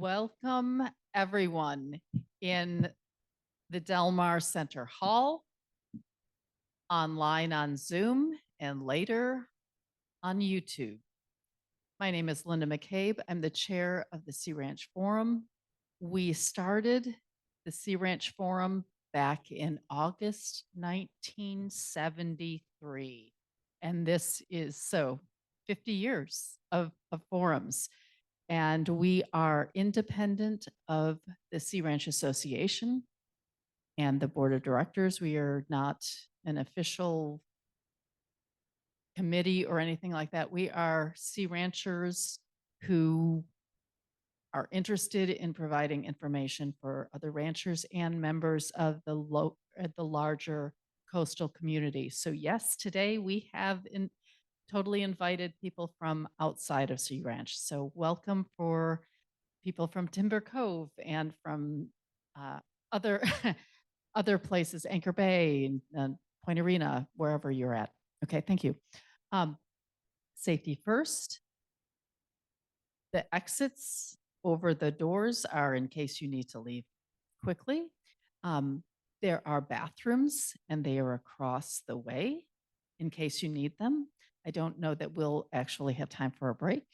Welcome everyone in the Del Mar Center Hall, online on Zoom, and later on YouTube. My name is Linda McCabe. I'm the chair of the Sea Ranch Forum. We started the Sea Ranch Forum back in August 1973. And this is 50 years of forums. And we are independent of the Sea Ranch Association and the board of directors. We are not an official committee or anything like that. We are sea ranchers who are interested in providing information for other ranchers and members of the larger coastal community. So yes, today we have totally invited people from outside of Sea Ranch. So welcome for people from Timber Cove and from other other places, Anchor Bay and Point Arena, wherever you're at. Okay, thank you. Safety first. The exits over the doors are in case you need to leave quickly. There are bathrooms and they are across the way in case you need them. I don't know that we'll actually have time for a break.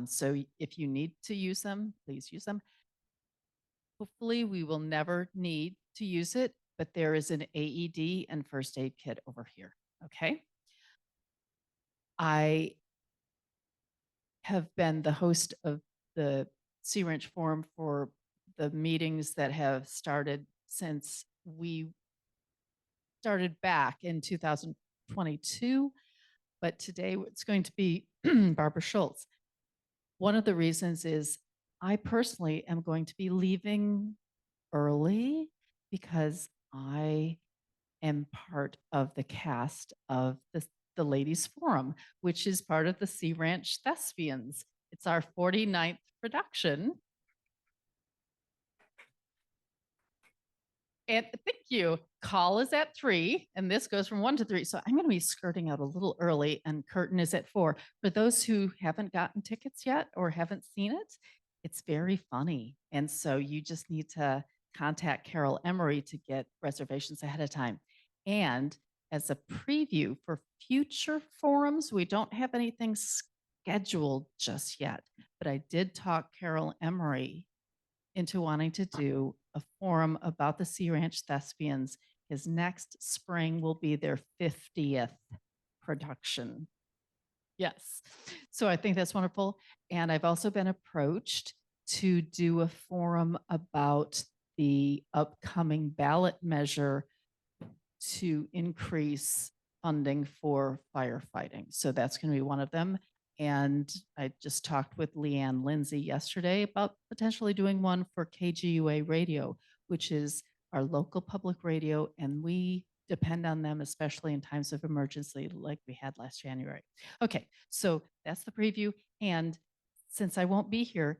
So if you need to use them, please use them. Hopefully we will never need to use it, but there is an AED and first aid kit over here, okay? I have been the host of the Sea Ranch Forum for the meetings that have started since we started back in 2022, but today it's going to be Barbara Schultz. One of the reasons is I personally am going to be leaving early because I am part of the cast of the Ladies Forum, which is part of the Sea Ranch Thespians. It's our 49th production. And thank you. Call is at 3, and this goes from 1 to 3. So I'm going to be skirting out a little early, and curtain is at 4. For those who haven't gotten tickets yet or haven't seen it, it's very funny. And so you just need to contact Carol Emery to get reservations ahead of time. And as a preview for future forums, we don't have anything scheduled just yet, but I did talk Carol Emery into wanting to do a forum about the Sea Ranch Thespians. His next spring will be their 50th production. Yes. So I think that's wonderful. And I've also been approached to do a forum about the upcoming ballot measure to increase funding for firefighting. So that's going to be one of them. And I just talked with Leanne Lindsay yesterday about potentially doing one for KGUA radio, which is our local public radio. And we depend on them, especially in times of emergency like we had last January. Okay, so that's the preview. And since I won't be here,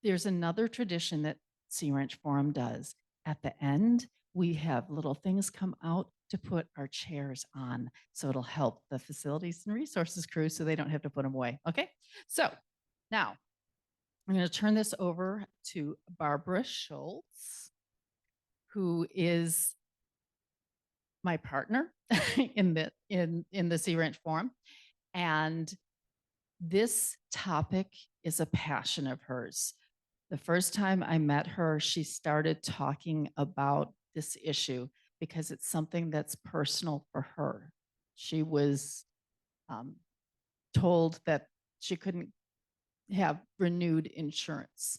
there's another tradition that Sea Ranch Forum does. At the end, we have little things come out to put our chairs on. So it'll help the facilities and resources crew so they don't have to put them away. Okay, so now I'm going to turn this over to Barbara Schultz, who is my partner in the Sea Ranch Forum. And this topic is a passion of hers. The first time I met her, she started talking about this issue because it's something that's personal for her. She was told that she couldn't have renewed insurance.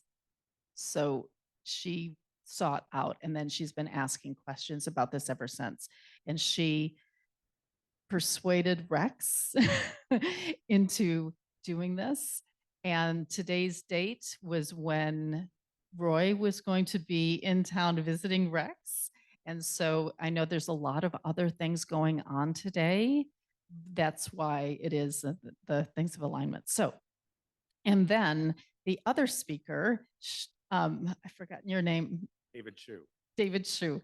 So she sought out, and then she's been asking questions about this ever since. And she persuaded Rex into doing this. And today's date was when Roy was going to be in town visiting Rex. And so I know there's a lot of other things going on today. That's why it is the things of alignment. So, and then the other speaker, I forgot your name. David Shew. David Shew.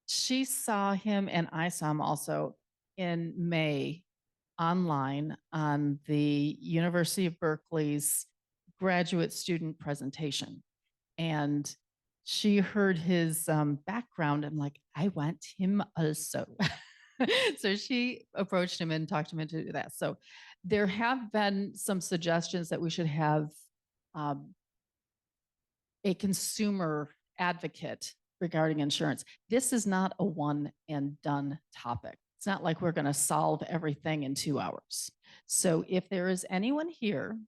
She saw him, and I saw him also in May online on the University of Berkeley's graduate student presentation. And she heard his background. I'm like, I want him also. So she approached him and talked him into that. So there have been some suggestions that we should have a consumer advocate regarding insurance. This is not a one and done topic. It's not like we're going to solve everything in 2 hours. So if there is anyone here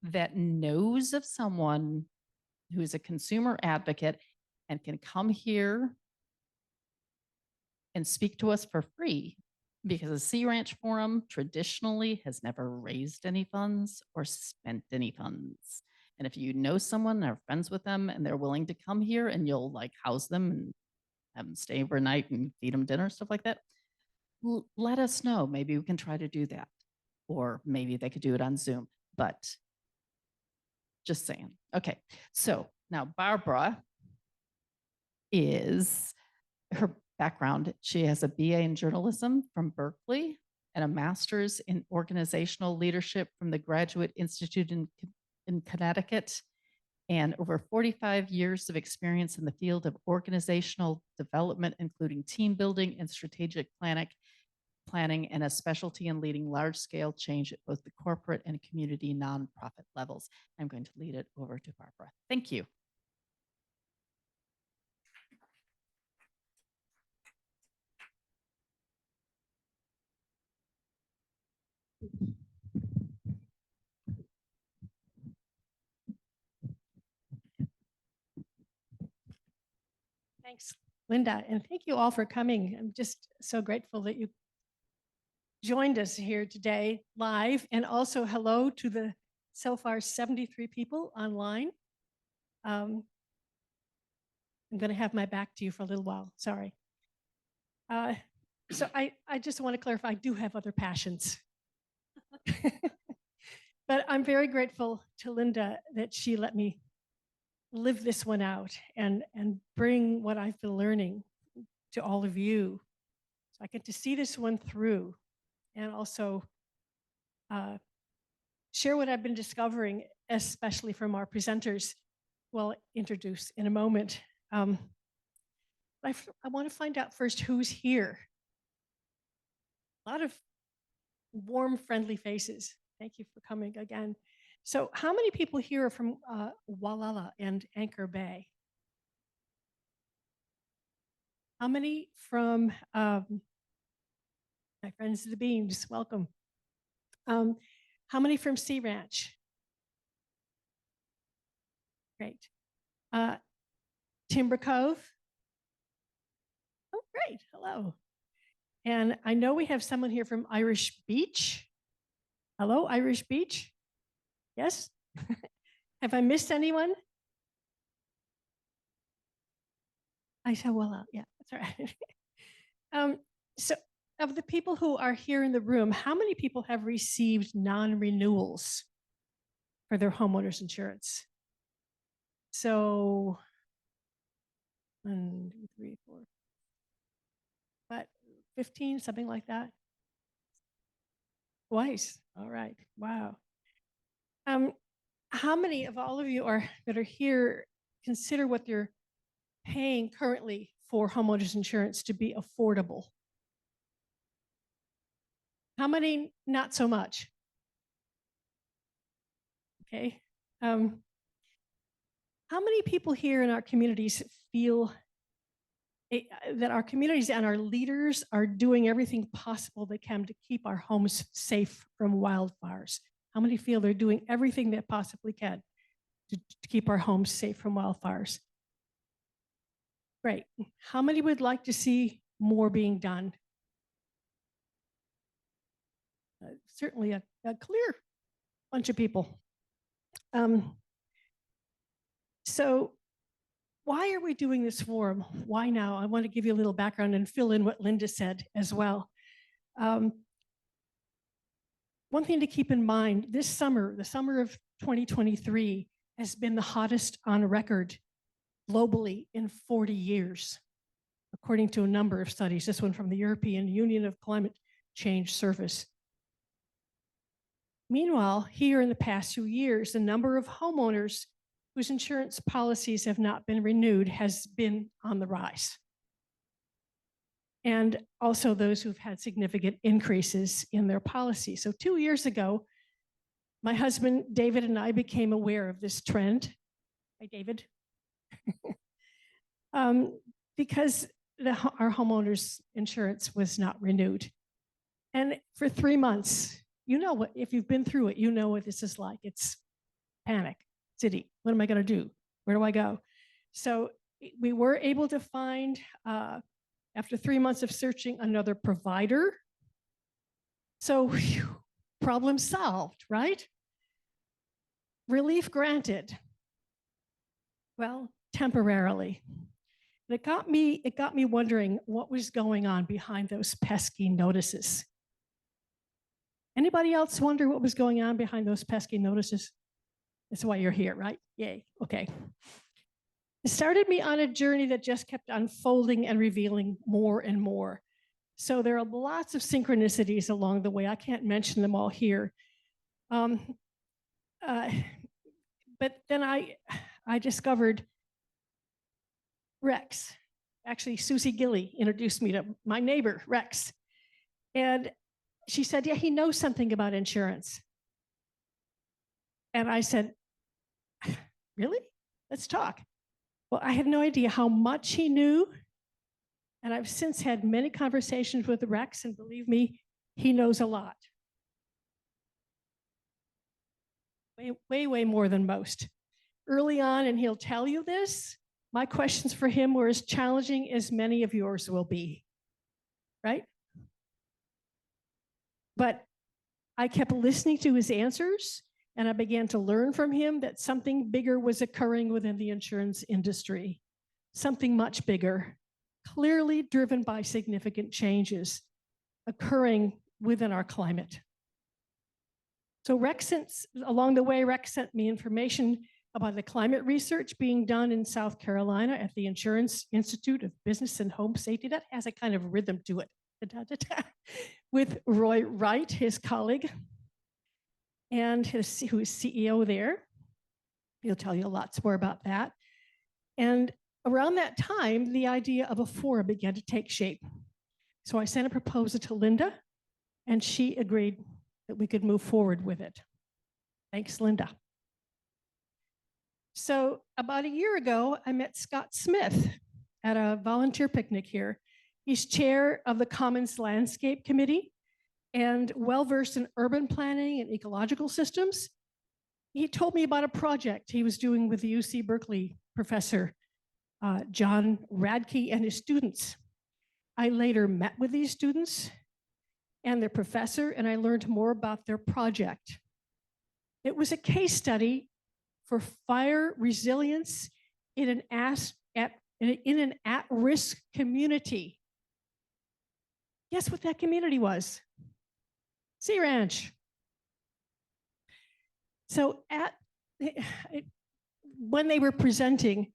that knows of someone who is a consumer advocate and can come here and speak to us for free, because the Sea Ranch Forum traditionally has never raised any funds or spent any funds. And if you know someone or friends with them and they're willing to come here and you'll like house them and have them stay overnight and feed them dinner, stuff like that, let us know. Maybe we can try to do that. Or maybe they could do it on Zoom, but just saying. Okay, so now Barbara is, her background, she has a BA in journalism from Berkeley and a master's in organizational leadership from the Graduate Institute in Connecticut, and over 45 years of experience in the field of organizational development, including team building and strategic planning, and a specialty in leading large-scale change at both the corporate and community nonprofit levels. I'm going to lead it over to Barbara. Thank you. Thanks, Linda, and thank you all for coming. I'm just so grateful that you joined us here today live, and also hello to the so far 73 people online. I'm going to have my back to you for a little while, sorry. So I just want to clarify, I do have other passions. But I'm very grateful to Linda that she let me live this one out and bring what I've been learning to all of you. So I get to see this one through and also share what I've been discovering, especially from our presenters, who I'll introduce in a moment. I want to find out first who's here. A lot of warm, friendly faces. Thank you for coming again. So how many people here are from Wallala and Anchor Bay? How many from my friends the Beams? Welcome. How many from Sea Ranch? Great. Timber Cove? Oh, great. Hello. And I know we have someone here from Irish Beach. Hello, Irish Beach? Yes? Have I missed anyone? I said, well, yeah, that's right. So of the people who are here in the room, how many people have received non-renewals for their homeowners insurance? So 1, 2, 3, 4, but 15, something like that? Twice. All right. Wow. How many of all of you that are here consider what they're paying currently for homeowners insurance to be affordable? How many not so much? Okay. How many people here in our communities feel that our communities and our leaders are doing everything possible they can to keep our homes safe from wildfires? How many feel they're doing everything they possibly can to keep our homes safe from wildfires? Great. How many would like to see more being done? Certainly a clear bunch of people. So why are we doing this forum? Why now? I want to give you a little background and fill in what Linda said as well. One thing to keep in mind, this summer, the summer of 2023, has been the hottest on record globally in 40 years, according to a number of studies. This one from the European Union of Climate Change Service. Meanwhile, here in the past few years, the number of homeowners whose insurance policies have not been renewed has been on the rise. And also those who've had significant increases in their policy. So 2 years ago, my husband, David, and I became aware of this trend. Hi, David. Because our homeowners insurance was not renewed. And for 3 months, you know what, if you've been through it, you know what this is like. It's panic, city. What am I going to do? Where do I go? So we were able to find, after 3 months of searching, another provider. So whew, problem solved, right? Relief granted. Well, temporarily. And it got me wondering what was going on behind those pesky notices. Anybody else wonder what was going on behind those pesky notices? That's why you're here, right? Yay, okay. It started me on a journey that just kept unfolding and revealing more and more. So there are lots of synchronicities along the way. I can't mention them all here. But then I discovered Rex. Actually, Susie Gilly introduced me to my neighbor, Rex. And she said, yeah, he knows something about insurance. And I said, really? Let's talk. Well, I had no idea how much he knew. And I've since had many conversations with Rex, and believe me, he knows a lot. Way more than most. Early on, and he'll tell you this, my questions for him were as challenging as many of yours will be, right? But I kept listening to his answers, and I began to learn from him that something bigger was occurring within the insurance industry, something much bigger, clearly driven by significant changes occurring within our climate. So along the way, Rex sent me information about the climate research being done in South Carolina at the Insurance Institute of Business and Home Safety. That has a kind of rhythm to it. With Wright, his colleague, and who is CEO there. He'll tell you lots more about that. And around that time, the idea of a forum began to take shape. So I sent a proposal to Linda, and she agreed that we could move forward with it. Thanks, Linda. So about a year ago, I met Scott Smith at a volunteer picnic here. He's chair of the Commons Landscape Committee and well-versed in urban planning and ecological systems. He told me about a project he was doing with the UC Berkeley professor, John Radke, and his students. I later met with these students and their professor, and I learned more about their project. It was a case study for fire resilience in an at-risk community. Guess what that community was? Sea Ranch. So when they were presenting,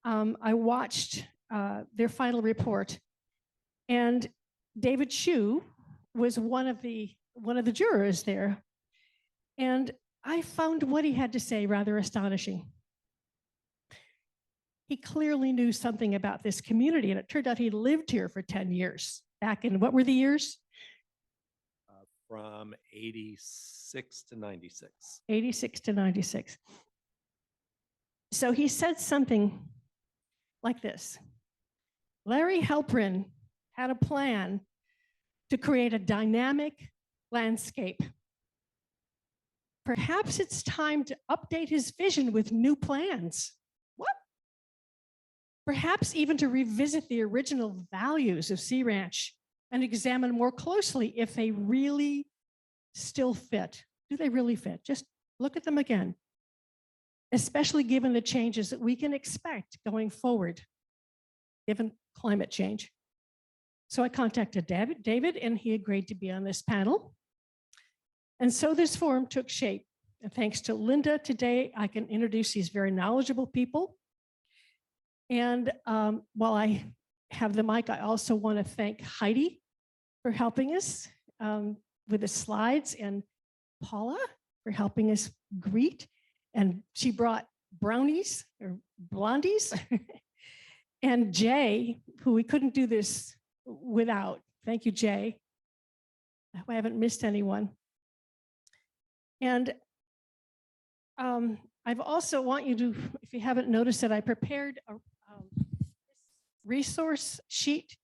I watched their final report, and David Shew was one of the jurors there. And I found what he had to say rather astonishing. He clearly knew something about this community, and it turned out he lived here for 10 years. Back in, what were the years? From 86 to 96. 86 to 96. So he said something like this. Larry Halprin had a plan to create a dynamic landscape. Perhaps it's time to update his vision with new plans. What? Perhaps even to revisit the original values of Sea Ranch and examine more closely if they really still fit. Do they really fit? Just look at them again, especially given the changes that we can expect going forward, given climate change. So I contacted David, and he agreed to be on this panel. And so this forum took shape. And thanks to Linda, today I can introduce these very knowledgeable people. And while I have the mic, I also want to thank Heidi for helping us with the slides and Paula for helping us greet. And she brought brownies or blondies. And Jay, who we couldn't do this without. Thank you, Jay. I hope I haven't missed anyone. And I've also want you to, if you haven't noticed it, I prepared a resource sheet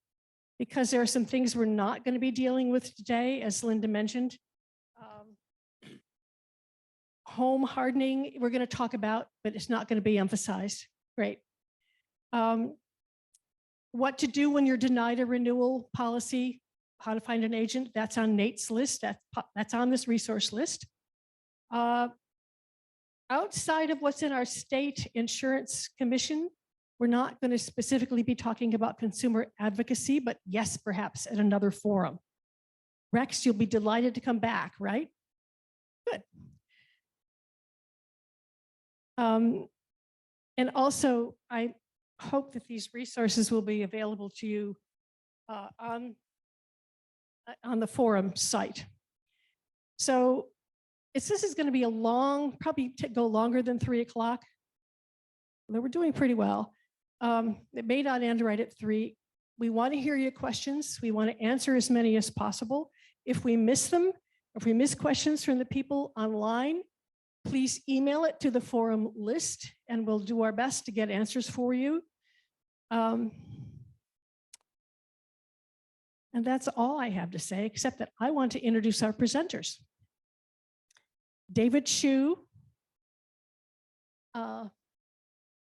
because there are some things we're not going to be dealing with today, as Linda mentioned. Home hardening, we're going to talk about, but it's not going to be emphasized. Great. What to do when you're denied a renewal policy, how to find an agent, that's on Nate's list. That's on this resource list. Outside of what's in our state insurance commission, we're not going to specifically be talking about consumer advocacy, but yes, perhaps at another forum. Rex, you'll be delighted to come back, right? Good. And also, I hope that these resources will be available to you on the forum site. So this is going to be a long, probably go longer than 3 o'clock. We're doing pretty well. It may not end right at 3. We want to hear your questions. We want to answer as many as possible. If we miss them, if we miss questions from the people online, please email it to the forum list and we'll do our best to get answers for you. And that's all I have to say, except that I want to introduce our presenters. David Shew.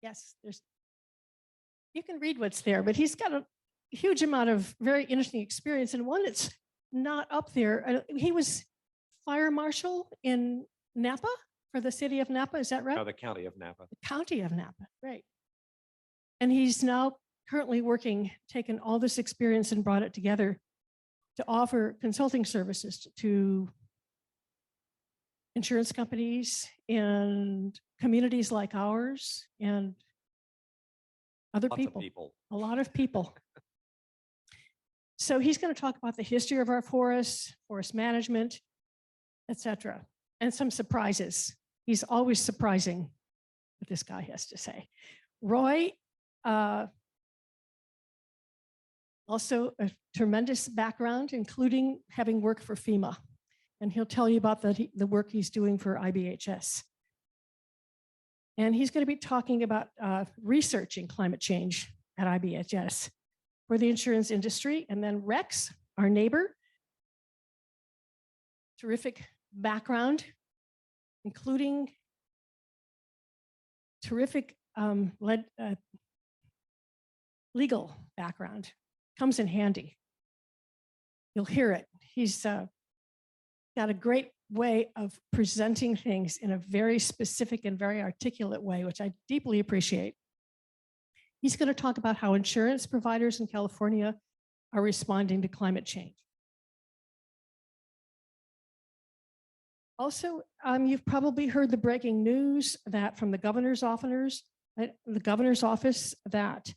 Yes, you can read what's there, but he's got a huge amount of very interesting experience. And one that's not up there, he was fire marshal in Napa for the city of Napa, is that right? No, the county of Napa. The county of Napa, right. And he's now currently working, taken all this experience and brought it together to offer consulting services to insurance companies and communities like ours and other people. A lot of people. So he's going to talk about the history of our forests, forest management, etc., and some surprises. He's always surprising what this guy has to say. Roy, also a tremendous background, including having worked for FEMA. And he'll tell you about the work he's doing for IBHS. And he's going to be talking about researching climate change at IBHS for the insurance industry. And then Rex, our neighbor, terrific background, including terrific legal background. Comes in handy. You'll hear it. He's got a great way of presenting things in a very specific and very articulate way, which I deeply appreciate. He's going to talk about how insurance providers in California are responding to climate change. Also, you've probably heard the breaking news that from the governor's office, that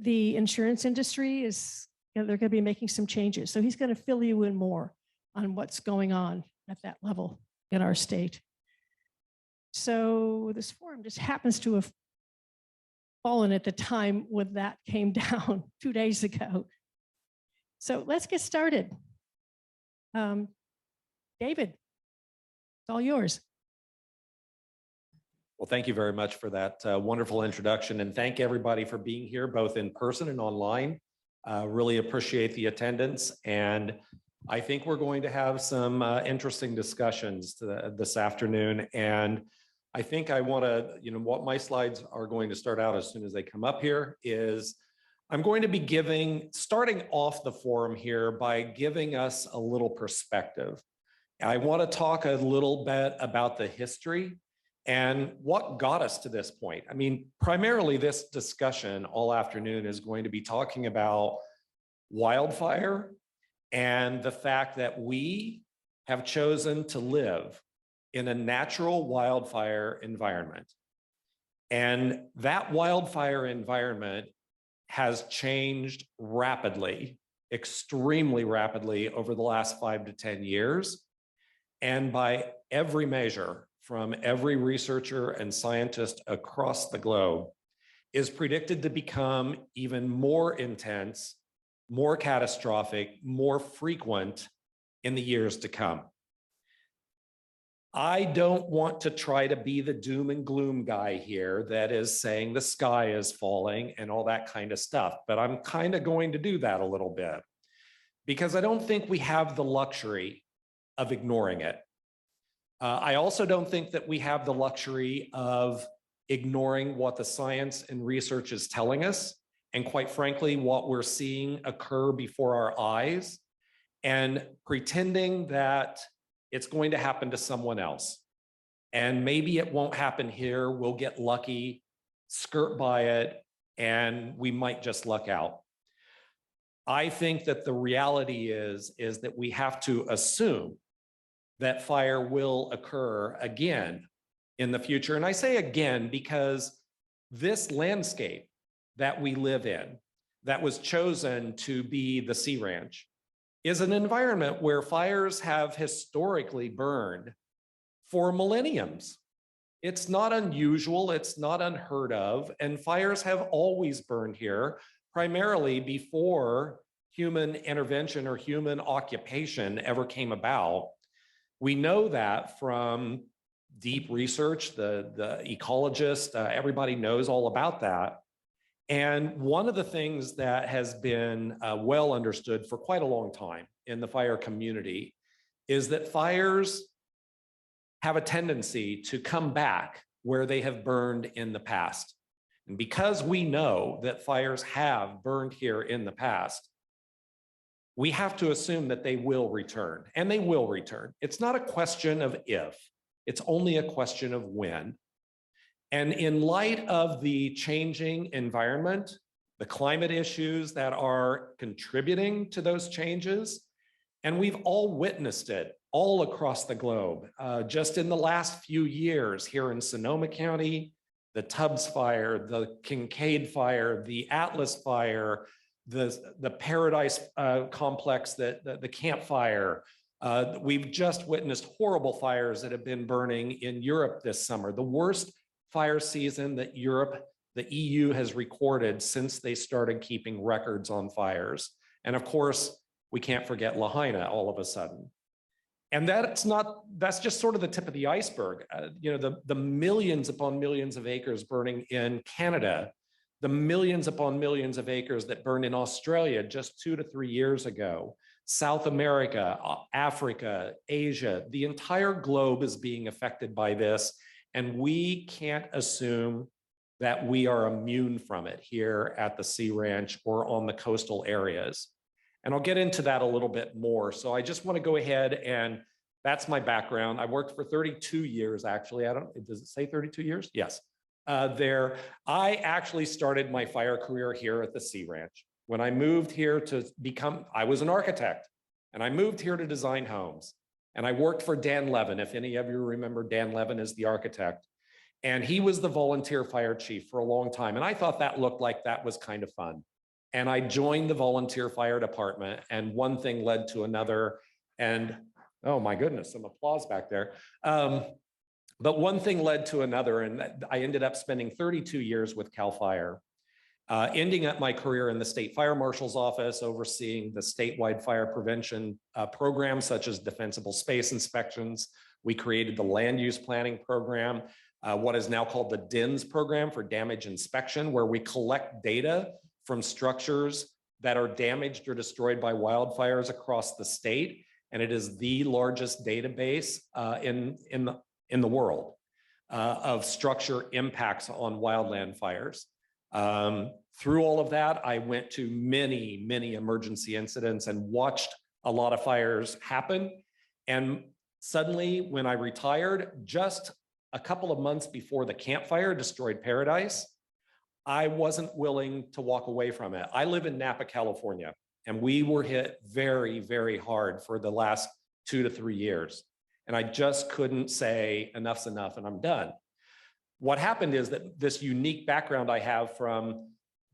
the insurance industry is, they're going to be making some changes. So he's going to fill you in more on what's going on at that level in our state. So this forum just happens to have fallen at the time when that came down 2 days ago. So let's get started. David, it's all yours. Well, thank you very much for that wonderful introduction, and thank everybody for being here, both in person and online. Really appreciate the attendance, and I think we're going to have some interesting discussions this afternoon. And I think I want to, what my slides are going to start out as soon as they come up here is I'm going to be starting off the forum here by giving us a little perspective. I want to talk a little bit about the history and what got us to this point. I mean, primarily this discussion all afternoon is going to be talking about wildfire and the fact that we have chosen to live in a natural wildfire environment. And that wildfire environment has changed rapidly extremely rapidly over the last 5 to 10 years. And by every measure from every researcher and scientist across the globe, is predicted to become even more intense, more catastrophic, more frequent in the years to come. I don't want to try to be the doom and gloom guy here that is saying the sky is falling and all that kind of stuff, but I'm kind of going to do that a little bit because I don't think we have the luxury of ignoring it. I also don't think that we have the luxury of ignoring what the science and research is telling us, and quite frankly, what we're seeing occur before our eyes, and pretending that it's going to happen to someone else. And maybe it won't happen here. We'll get lucky, skirt by it, and we might just luck out. I think that the reality is that we have to assume that fire will occur again in the future. And I say again because this landscape that we live in, that was chosen to be the Sea Ranch, is an environment where fires have historically burned for millenniums. It's not unusual, it's not unheard of, and fires have always burned here, primarily before human intervention or human occupation ever came about. We know that from deep research, the ecologists, everybody knows all about that. And one of the things that has been well understood for quite a long time in the fire community is that fires have a tendency to come back where they have burned in the past. And because we know that fires have burned here in the past, we have to assume that they will return, and they will return. It's not a question of if, it's only a question of when. And in light of the changing environment, the climate issues that are contributing to those changes, and we've all witnessed it all across the globe. Just in the last few years here in Sonoma County, the Tubbs Fire, the Kincaid Fire, the Atlas Fire, the Paradise complex, the Camp Fire. We've just witnessed horrible fires that have been burning in Europe this summer. The worst fire season that Europe, the EU has recorded since they started keeping records on fires. And of course, we can't forget Lahaina all of a sudden. And that's just sort of the tip of the iceberg. The millions upon millions of acres burning in Canada, the millions upon millions of acres that burned in Australia just 2 to 3 years ago, South America, Africa, Asia, the entire globe is being affected by this. And we can't assume that we are immune from it here at the Sea Ranch or on the coastal areas. And I'll get into that a little bit more. So I just want to go ahead, and that's my background. I worked for 32 years, actually. Does it say 32 years? Yes. I actually started my fire career here at the Sea Ranch. When I moved here I was an architect, and I moved here to design homes. And I worked for Dan Levin, if any of you remember Dan Levin as the architect. And he was the volunteer fire chief for a long time. And I thought that looked like that was kind of fun. And I joined the volunteer fire department, and one thing led to another. And oh my goodness, some applause back there. But one thing led to another, and I ended up spending 32 years with CAL FIRE, ending up my career in the state fire marshal's office, overseeing the statewide fire prevention programs such as defensible space inspections. We created the land use planning program, what is now called the DINS program for damage inspection, where we collect data from structures that are damaged or destroyed by wildfires across the state. And it is the largest database in the world of structure impacts on wildland fires. Through all of that, I went to many, many emergency incidents and watched a lot of fires happen. And suddenly, when I retired, just a couple of months before the Camp Fire destroyed Paradise, I wasn't willing to walk away from it. I live in Napa, California, and we were hit very, very hard for the last 2 to 3 years. And I just couldn't say enough's enough and I'm done. What happened is that this unique background I have from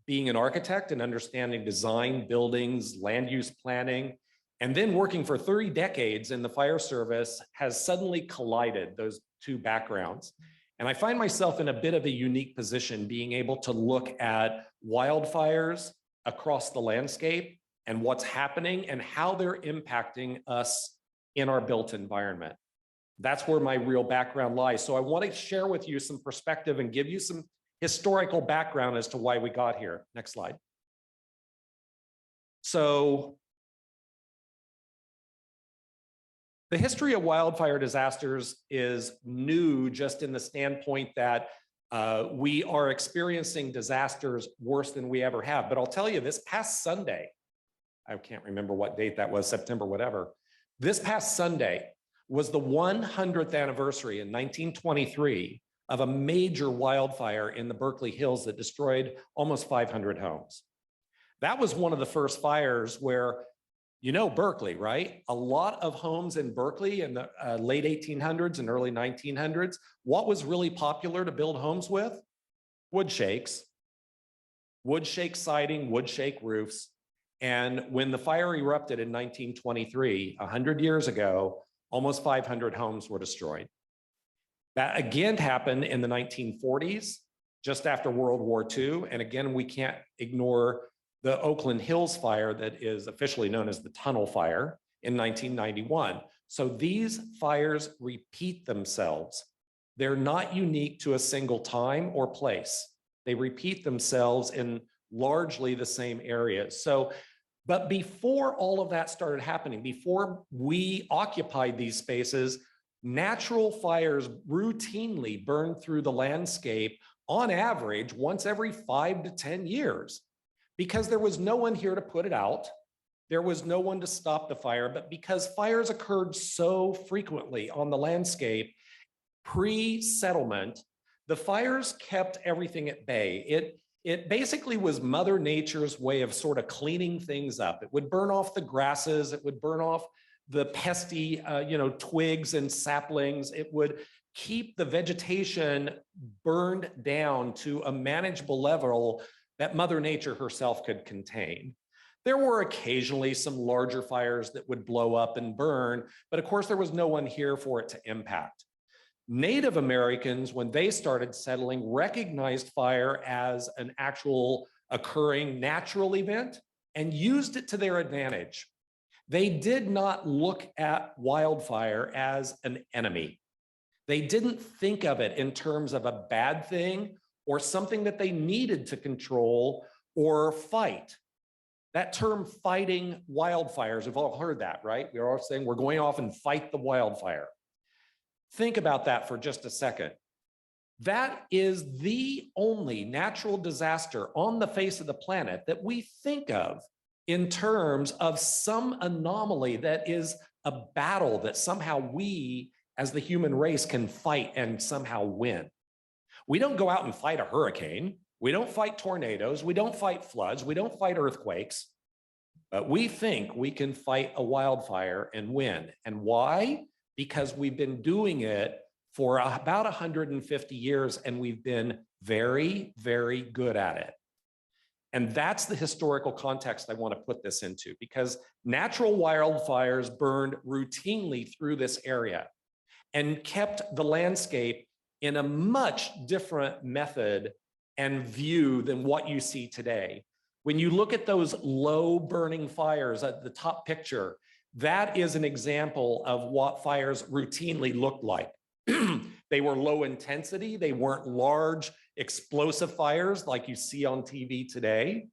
being an architect and understanding design, buildings, land use planning, and then working for 30 decades in the fire service has suddenly collided those two backgrounds. And I find myself in a bit of a unique position being able to look at wildfires across the landscape and what's happening and how they're impacting us in our built environment. That's where my real background lies. So I want to share with you some perspective and give you some historical background as to why we got here. Next slide. So the history of wildfire disasters is new just in the standpoint that we are experiencing disasters worse than we ever have. But I'll tell you, this past Sunday, I can't remember what date that was, September, whatever. This past Sunday was the 100th anniversary in 1923 of a major wildfire in the Berkeley Hills that destroyed almost 500 homes. That was one of the first fires where, you know, Berkeley, right? A lot of homes in Berkeley in the late 1800s and early 1900s. What was really popular to build homes with? Wood shakes siding, wood shake roofs. And when the fire erupted in 1923, 100 years ago, almost 500 homes were destroyed. That again happened in the 1940s, just after World War II. And again, we can't ignore the Oakland Hills fire that is officially known as the Tunnel Fire in 1991. So these fires repeat themselves. They're not unique to a single time or place. They repeat themselves in largely the same areas. So, but before all of that started happening, before we occupied these spaces, natural fires routinely burned through the landscape on average once every 5 to 10 years. Because there was no one here to put it out. There was no one to stop the fire, but because fires occurred so frequently on the landscape, pre-settlement, the fires kept everything at bay. It basically was Mother Nature's way of sort of cleaning things up. It would burn off the grasses, it would burn off the pesky, twigs and saplings. It would keep the vegetation burned down to a manageable level that Mother Nature herself could contain. There were occasionally some larger fires that would blow up and burn, but of course there was no one here for it to impact. Native Americans, when they started settling, recognized fire as an actual occurring natural event and used it to their advantage. They did not look at wildfire as an enemy. They didn't think of it in terms of a bad thing or something that they needed to control or fight. That term, fighting wildfires, we've all heard that, right? We're all saying we're going off and fight the wildfire. Think about that for just a second. That is the only natural disaster on the face of the planet that we think of in terms of some anomaly that is a battle that somehow we as the human race can fight and somehow win. We don't go out and fight a hurricane. We don't fight tornadoes. We don't fight floods. We don't fight earthquakes. But we think we can fight a wildfire and win. And why? Because we've been doing it for about 150 years and we've been very, very good at it. And that's the historical context I want to put this into, because natural wildfires burned routinely through this area and kept the landscape in a much different method and view than what you see today. When you look at those low burning fires at the top picture, that is an example of what fires routinely looked like. They were low intensity. They weren't large explosive fires like you see on TV today.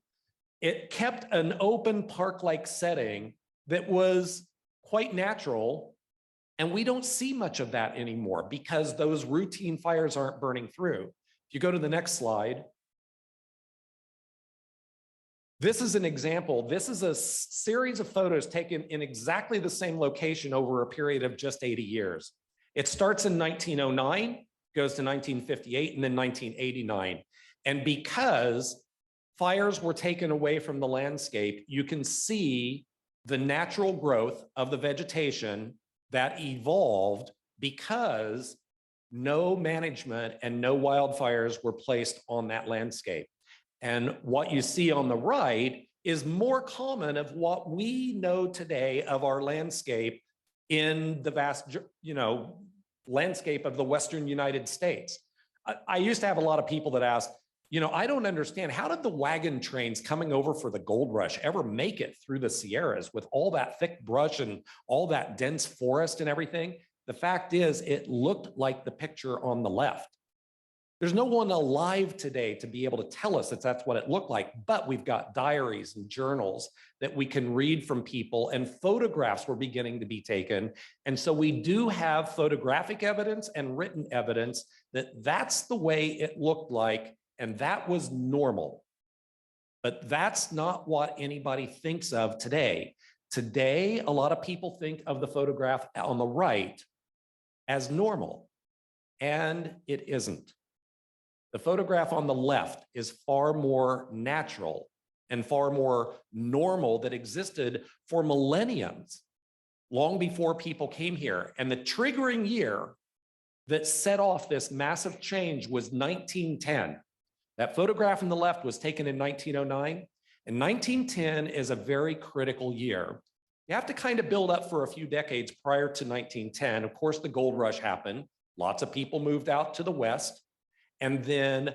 It kept an open park-like setting that was quite natural. And we don't see much of that anymore because those routine fires aren't burning through. If you go to the next slide, this is an example. This is a series of photos taken in exactly the same location over a period of just 80 years. It starts in 1909, goes to 1958, and then 1989. And because fires were taken away from the landscape, you can see the natural growth of the vegetation that evolved because no management and no wildfires were placed on that landscape. And what you see on the right is more common of what we know today of our landscape in the vast, landscape of the Western United States. I used to have a lot of people that asked, I don't understand, how did the wagon trains coming over for the gold rush ever make it through the Sierras with all that thick brush and all that dense forest and everything? The fact is, it looked like the picture on the left. There's no one alive today to be able to tell us that that's what it looked like, but we've got diaries and journals that we can read from people, and photographs were beginning to be taken. And so we do have photographic evidence and written evidence that that's the way it looked like, and that was normal. But that's not what anybody thinks of today. Today, a lot of people think of the photograph on the right as normal, and it isn't. The photograph on the left is far more natural and far more normal, that existed for millenniums, long before people came here. And the triggering year that set off this massive change was 1910. That photograph on the left was taken in 1909, and 1910 is a very critical year. You have to kind of build up for a few decades prior to 1910. Of course, the gold rush happened. Lots of people moved out to the West. And then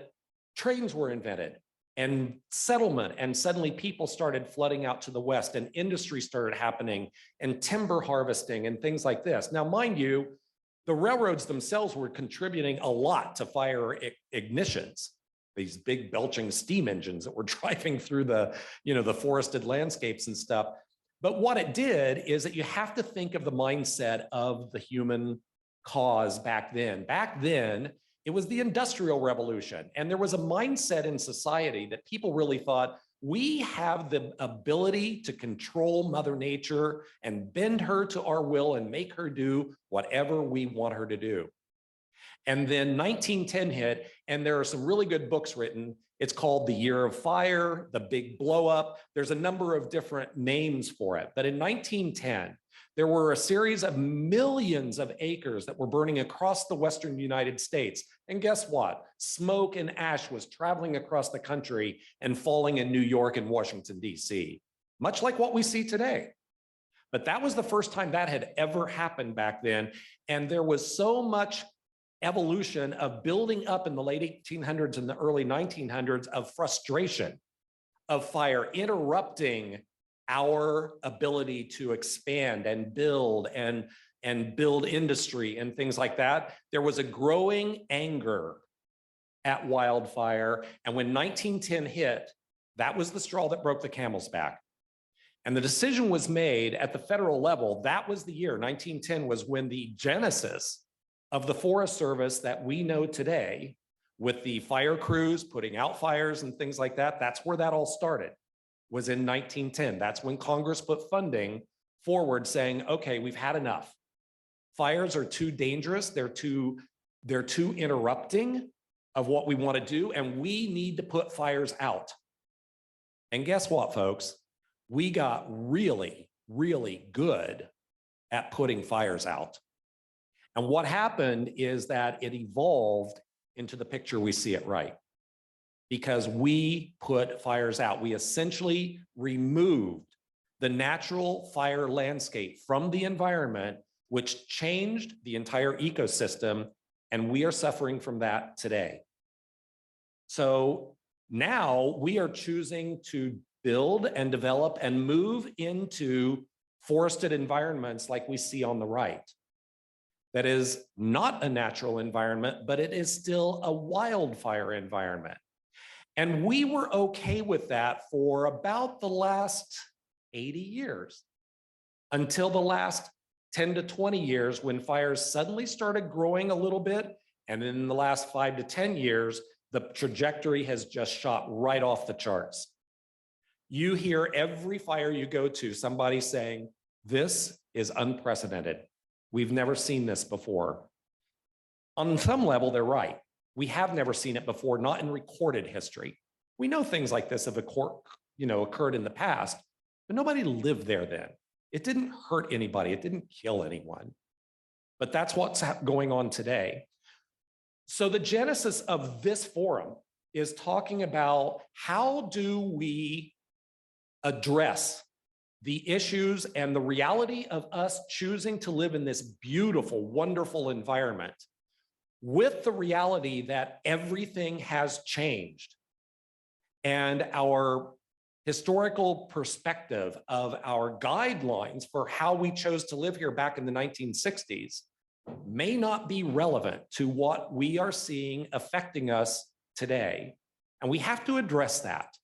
trains were invented and settlement, and suddenly people started flooding out to the West, and industry started happening, and timber harvesting and things like this. Now, mind you, the railroads themselves were contributing a lot to fire ignitions, these big belching steam engines that were driving through the forested landscapes and stuff. But what it did is that you have to think of the mindset of the human cause back then. Back then, it was the Industrial Revolution, and there was a mindset in society that people really thought, we have the ability to control Mother Nature and bend her to our will and make her do whatever we want her to do. And then 1910 hit, and there are some really good books written. It's called The Year of Fire, The Big Blow Up. There's a number of different names for it. But in 1910, there were a series of millions of acres that were burning across the Western United States. And guess what? Smoke and ash was traveling across the country and falling in New York and Washington, D.C., much like what we see today. But that was the first time that had ever happened back then. And there was so much evolution of building up in the late 1800s and the early 1900s of frustration of fire interrupting our ability to expand and build industry and things like that. There was a growing anger at wildfire. And when 1910 hit, that was the straw that broke the camel's back. And the decision was made at the federal level. That was the year, 1910 was when the genesis of the Forest Service that we know today, with the fire crews putting out fires and things like that, that's where that all started, was in 1910. That's when Congress put funding forward saying, okay, we've had enough. Fires are too dangerous. They're too interrupting of what we want to do, and we need to put fires out. And guess what, folks? We got really, really good at putting fires out. And what happened is that it evolved into the picture we see at Wright, because we put fires out. We essentially removed the natural fire landscape from the environment, which changed the entire ecosystem, and we are suffering from that today. So now we are choosing to build and develop and move into forested environments like we see on the right. That is not a natural environment, but it is still a wildfire environment. And we were okay with that for about the last 80 years, until the last 10 to 20 years, when fires suddenly started growing a little bit. And in the last 5 to 10 years, the trajectory has just shot right off the charts. You hear every fire you go to, somebody saying, this is unprecedented. We've never seen this before. On some level, they're right. We have never seen it before, not in recorded history. We know things like this have occurred in the past, but nobody lived there then. It didn't hurt anybody. It didn't kill anyone. But that's what's going on today. So the genesis of this forum is talking about how do we address the issues and the reality of us choosing to live in this beautiful, wonderful environment with the reality that everything has changed and our historical perspective of our guidelines for how we chose to live here back in the 1960s may not be relevant to what we are seeing affecting us today. And we have to address that.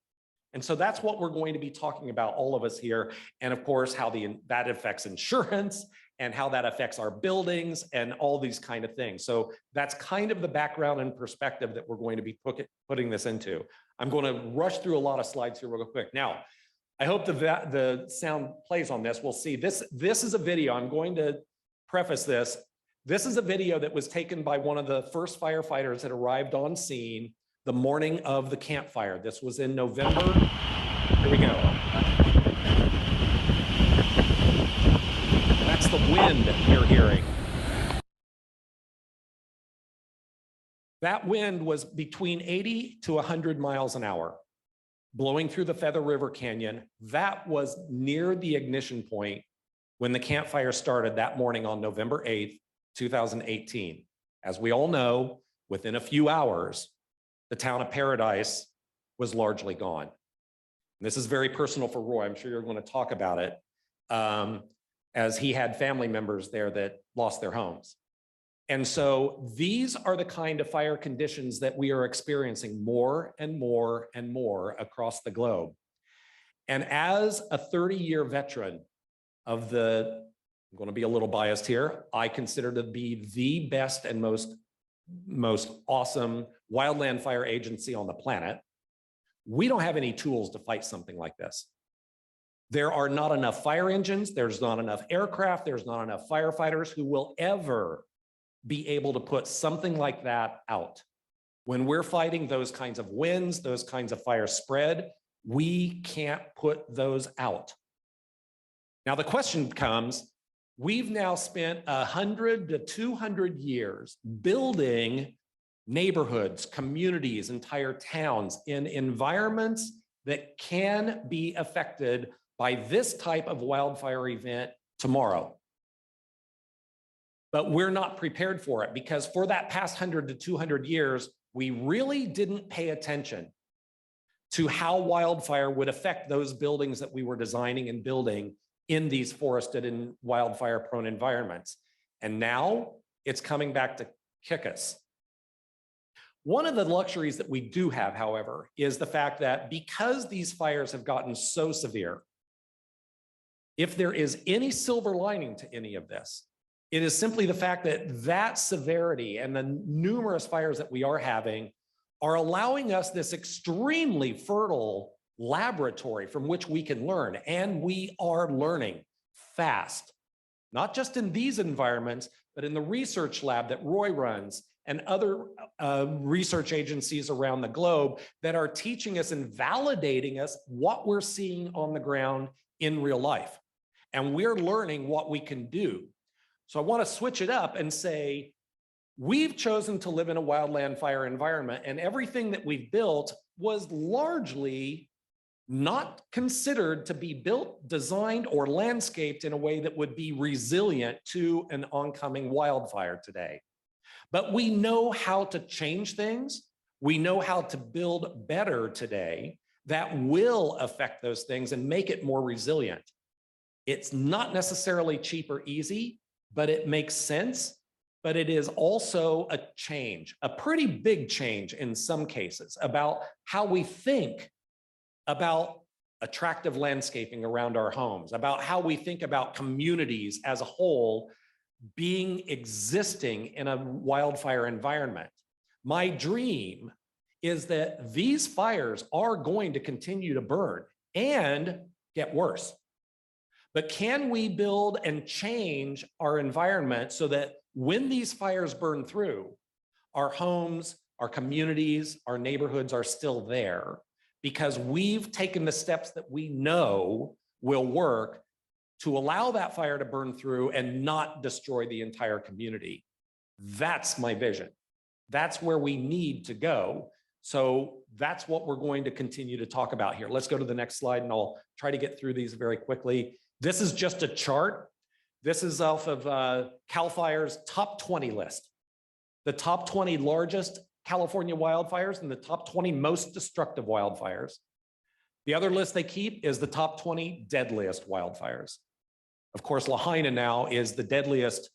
And so that's what we're going to be talking about, all of us here. And of course, how that affects insurance and how that affects our buildings and all these kind of things. So that's kind of the background and perspective that we're going to be putting this into. I'm going to rush through a lot of slides here real quick. Now, I hope the sound plays on this. We'll see. This is a video. I'm going to preface this. This is a video that was taken by one of the first firefighters that arrived on scene the morning of the campfire. This was in November. Here we go. That's the wind you're hearing. That wind was between 80 to 100 miles an hour, blowing through the Feather River Canyon. That was near the ignition point when the campfire started that morning on November 8th, 2018. As we all know, within a few hours, the town of Paradise was largely gone. And this is very personal for Roy. I'm sure you're going to talk about it, as he had family members there that lost their homes. And so these are the kind of fire conditions that we are experiencing more and more and more across the globe. And as a 30-year veteran of I'm going to be a little biased here, I consider to be the best and most awesome wildland fire agency on the planet. We don't have any tools to fight something like this. There are not enough fire engines. There's not enough aircraft. There's not enough firefighters who will ever be able to put something like that out. When we're fighting those kinds of winds, those kinds of fire spread, we can't put those out. Now the question comes, we've now spent 100 to 200 years building neighborhoods, communities, entire towns in environments that can be affected by this type of wildfire event tomorrow. But we're not prepared for it because for that past 100 to 200 years, we really didn't pay attention to how wildfire would affect those buildings that we were designing and building in these forested and wildfire prone environments. And now it's coming back to kick us. One of the luxuries that we do have, however, is the fact that because these fires have gotten so severe, if there is any silver lining to any of this, it is simply the fact that that severity and the numerous fires that we are having are allowing us this extremely fertile laboratory from which we can learn. And we are learning fast, not just in these environments, but in the research lab that Roy runs and other research agencies around the globe that are teaching us and validating us what we're seeing on the ground in real life. And we're learning what we can do. So I want to switch it up and say, we've chosen to live in a wildland fire environment, and everything that we've built was largely not considered to be built, designed, or landscaped in a way that would be resilient to an oncoming wildfire today. But we know how to change things. We know how to build better today that will affect those things and make it more resilient. It's not necessarily cheap or easy, but it makes sense. But it is also a change, a pretty big change in some cases, about how we think about attractive landscaping around our homes, about how we think about communities as a whole existing in a wildfire environment. My dream is that these fires are going to continue to burn and get worse. But can we build and change our environment so that when these fires burn through, our homes, our communities, our neighborhoods are still there because we've taken the steps that we know will work to allow that fire to burn through and not destroy the entire community? That's my vision. That's where we need to go So that's what we're going to continue to talk about here. Let's go to the next slide and I'll try to get through these very quickly. This is just a chart. This is off of CAL FIRE's top 20 list. The top 20 largest California wildfires and the top 20 most destructive wildfires. The other list they keep is the top 20 deadliest wildfires. Of course, Lahaina now is the deadliest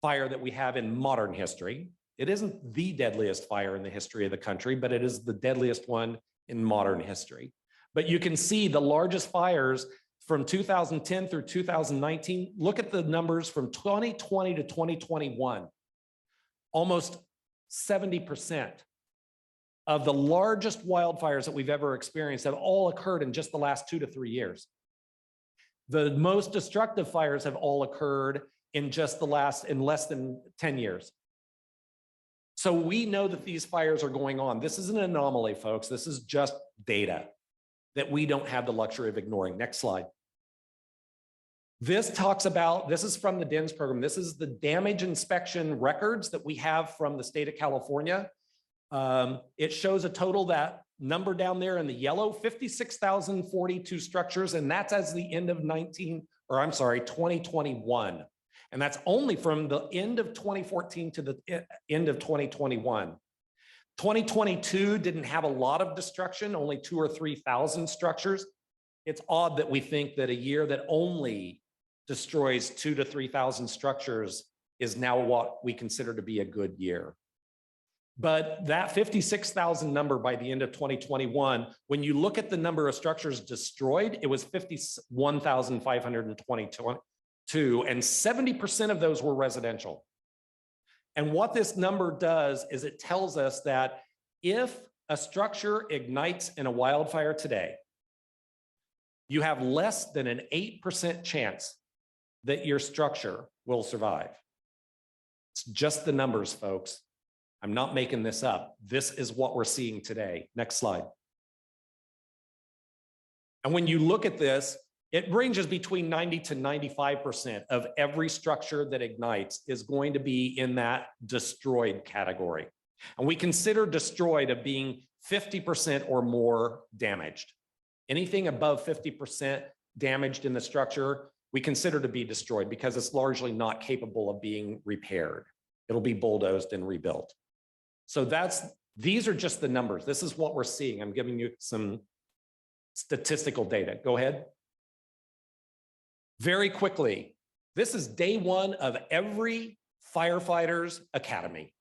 fire that we have in modern history. It isn't the deadliest fire in the history of the country, but it is the deadliest one in modern history. But you can see the largest fires from 2010 through 2019. Look at the numbers from 2020 to 2021. Almost 70% of the largest wildfires that we've ever experienced have all occurred in just the last 2 to 3 years. The most destructive fires have all occurred in less than 10 years. So we know that these fires are going on. This is an anomaly, folks. This is just data that we don't have the luxury of ignoring. Next slide. This talks about, this is from the DINS program. This is the damage inspection records that we have from the state of California. It shows a total, that number down there in the yellow, 56,042 structures, and that's as the end of 2021. And that's only from the end of 2014 to the end of 2021. 2022 didn't have a lot of destruction, only 2,000 or 3,000 structures. It's odd that we think that a year that only destroys 2,000 to 3,000 structures is now what we consider to be a good year. But that 56,000 number by the end of 2021, when you look at the number of structures destroyed, it was 51,522, and 70% of those were residential. And what this number does is it tells us that if a structure ignites in a wildfire today, you have less than an 8% chance that your structure will survive. It's just the numbers, folks. I'm not making this up. This is what we're seeing today. Next slide. And when you look at this, it ranges between 90 to 95% of every structure that ignites is going to be in that destroyed category. And we consider destroyed of being 50% or more damaged. Anything above 50% damaged in the structure, we consider to be destroyed because it's largely not capable of being repaired. It'll be bulldozed and rebuilt. So these are just the numbers. This is what we're seeing. I'm giving you some statistical data. Go ahead. Very quickly, this is day one of every firefighter's academy.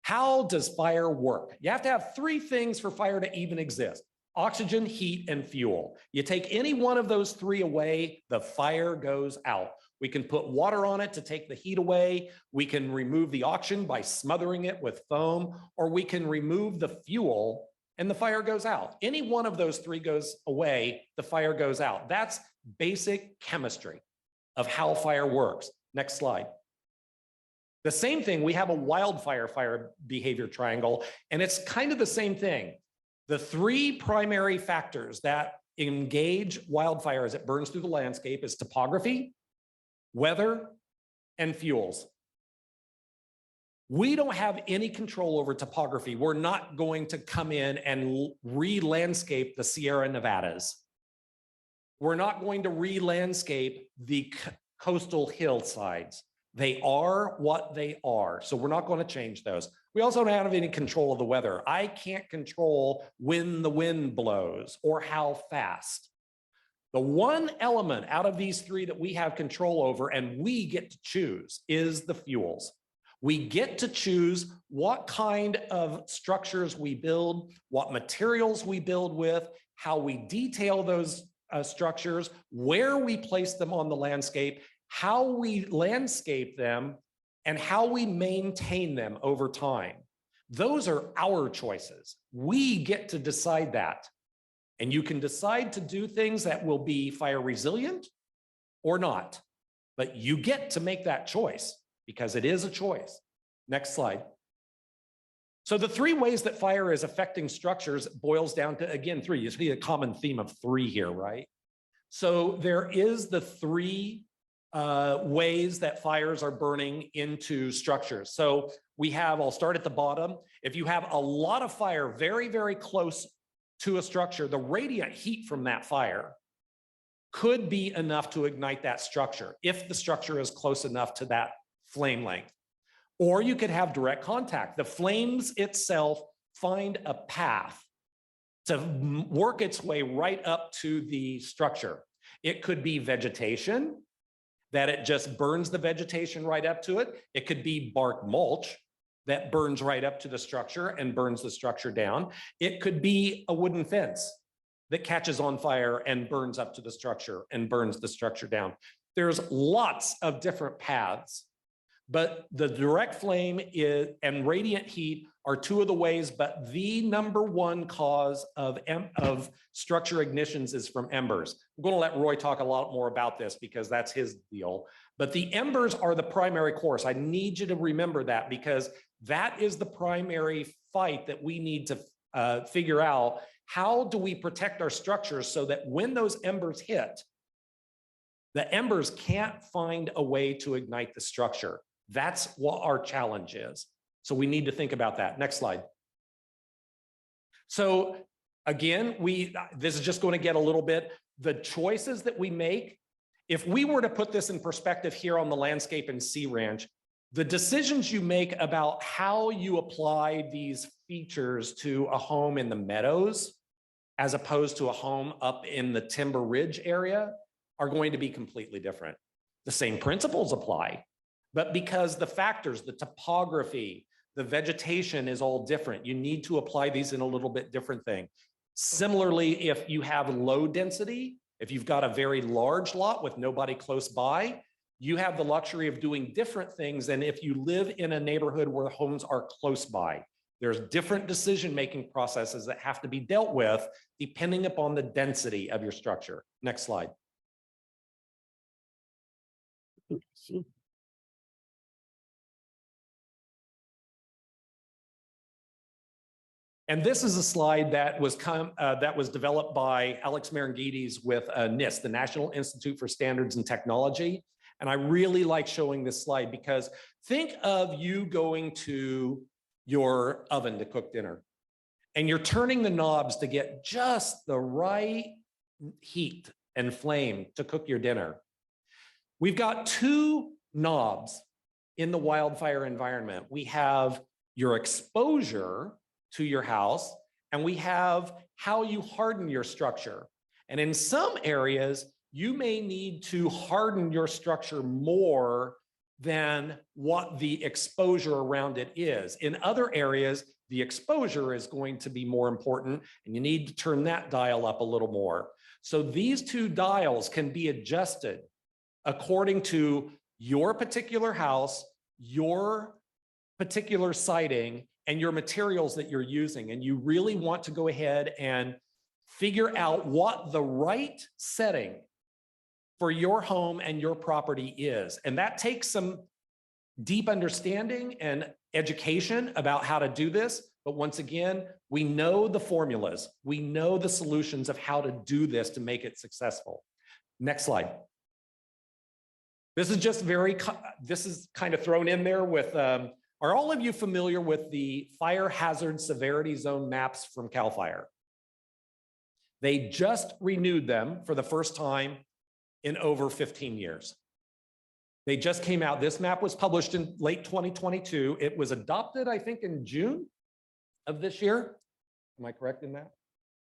How does fire work? You have to have 3 things for fire to even exist: oxygen, heat, and fuel. You take any one of those 3 away, the fire goes out. We can put water on it to take the heat away. We can remove the oxygen by smothering it with foam, or we can remove the fuel and the fire goes out. Any one of those 3 goes away, the fire goes out. That's basic chemistry of how fire works. Next slide. The same thing, we have a wildfire fire behavior triangle, and it's kind of the same thing. The 3 primary factors that engage wildfire as it burns through the landscape is topography, weather, and fuels. We don't have any control over topography. We're not going to come in and re-landscape the Sierra Nevadas. We're not going to re-landscape the coastal hillsides. They are what they are. So we're not going to change those. We also don't have any control of the weather. I can't control when the wind blows or how fast. The one element out of these 3 that we have control over and we get to choose is the fuels. We get to choose what kind of structures we build, what materials we build with, how we detail those structures, where we place them on the landscape, how we landscape them, and how we maintain them over time. Those are our choices. We get to decide that. And you can decide to do things that will be fire resilient or not, but you get to make that choice because it is a choice. Next slide. So the 3 ways that fire is affecting structures boils down to, again, 3. You see a common theme of 3 here, right? So there is the 3 ways that fires are burning into structures. So we have, I'll start at the bottom. If you have a lot of fire very, very close to a structure, the radiant heat from that fire could be enough to ignite that structure if the structure is close enough to that flame length. Or you could have direct contact. The flames itself find a path to work its way right up to the structure. It could be vegetation, that it just burns the vegetation right up to it. It could be bark mulch that burns right up to the structure and burns the structure down. It could be a wooden fence that catches on fire and burns up to the structure and burns the structure down. There's lots of different paths, but the direct flame and radiant heat are two of the ways, but the number one cause of structure ignitions is from embers. I'm going to let Roy talk a lot more about this because that's his deal, but the embers are the primary course. I need you to remember that because that is the primary fight that we need to figure out. How do we protect our structures so that when those embers hit, the embers can't find a way to ignite the structure? That's what our challenge is. So we need to think about that. Next slide. So again, this is just going to get a little bit, the choices that we make. If we were to put this in perspective here on the landscape and sea ranch, the decisions you make about how you apply these features to a home in the meadows, as opposed to a home up in the Timber Ridge area, are going to be completely different. The same principles apply, but because the factors, the topography, the vegetation is all different, you need to apply these in a little bit different thing. Similarly, if you have low density, if you've got a very large lot with nobody close by, you have the luxury of doing different things than if you live in a neighborhood where the homes are close by. There's different decision-making processes that have to be dealt with depending upon the density of your structure. Next slide. And this is a slide that was developed by Alex Marangides with NIST, the National Institute for Standards and Technology. And I really like showing this slide because think of you going to your oven to cook dinner and you're turning the knobs to get just the right heat and flame to cook your dinner. We've got two knobs in the wildfire environment. We have your exposure to your house and we have how you harden your structure. And in some areas, you may need to harden your structure more than what the exposure around it is. In other areas, the exposure is going to be more important and you need to turn that dial up a little more. So these two dials can be adjusted according to your particular house, your particular siding, and your materials that you're using. And you really want to go ahead and figure out what the right setting for your home and your property is. And that takes some deep understanding and education about how to do this. But once again, we know the formulas. We know the solutions of how to do this to make it successful. Next slide. This is just this is kind of thrown in there with, are all of you familiar with the fire hazard severity zone maps from CAL FIRE? They just renewed them for the first time in over 15 years. They just came out. This map was published in late 2022. It was adopted, I think, in June of this year. Am I correct in that?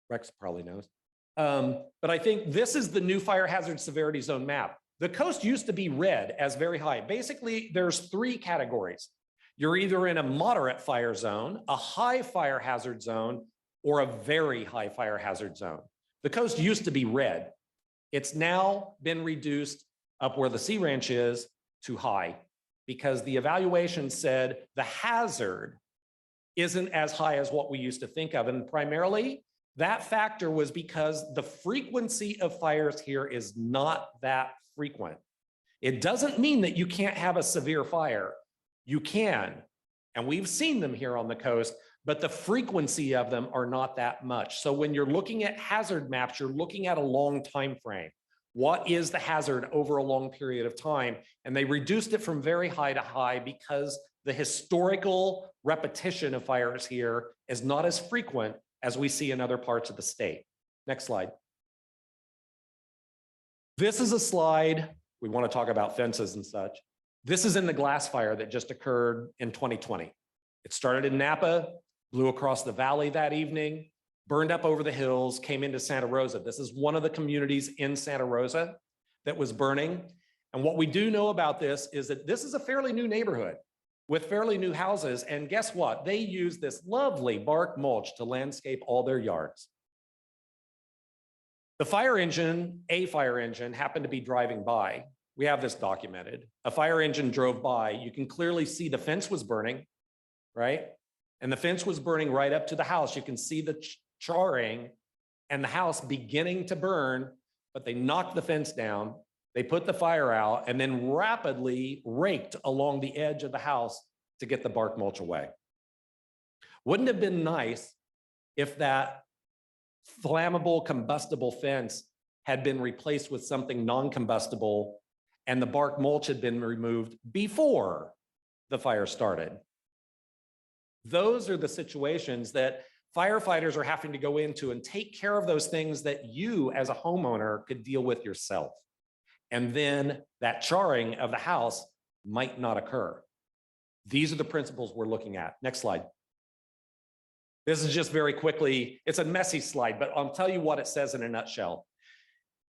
Rex probably knows. But I think this is the new fire hazard severity zone map. The coast used to be red as very high. Basically, there's three categories. You're either in a moderate fire zone, a high fire hazard zone, or a very high fire hazard zone. The coast used to be red. It's now been reduced up where the sea ranch is to high because the evaluation said the hazard isn't as high as what we used to think of. And primarily that factor was because the frequency of fires here is not that frequent. It doesn't mean that you can't have a severe fire. You can, and we've seen them here on the coast, but the frequency of them are not that much. So when you're looking at hazard maps, you're looking at a long time frame. What is the hazard over a long period of time? And they reduced it from very high to high because the historical repetition of fires here is not as frequent as we see in other parts of the state. Next slide. This is a slide. We want to talk about fences and such. This is in the glass fire that just occurred in 2020. It started in Napa, blew across the valley that evening, burned up over the hills, came into Santa Rosa. This is one of the communities in Santa Rosa that was burning. And what we do know about this is that this is a fairly new neighborhood with fairly new houses. And guess what? They use this lovely bark mulch to landscape all their yards. The fire engine, a fire engine, happened to be driving by. We have this documented. A fire engine drove by. You can clearly see the fence was burning, right? And the fence was burning right up to the house. You can see the charring and the house beginning to burn, but they knocked the fence down. They put the fire out and then rapidly raked along the edge of the house to get the bark mulch away. Wouldn't it have been nice if that flammable combustible fence had been replaced with something non-combustible and the bark mulch had been removed before the fire started? Those are the situations that firefighters are having to go into and take care of, those things that you as a homeowner could deal with yourself. And then that charring of the house might not occur. These are the principles we're looking at. Next slide. This is just very quickly, it's a messy slide, but I'll tell you what it says in a nutshell.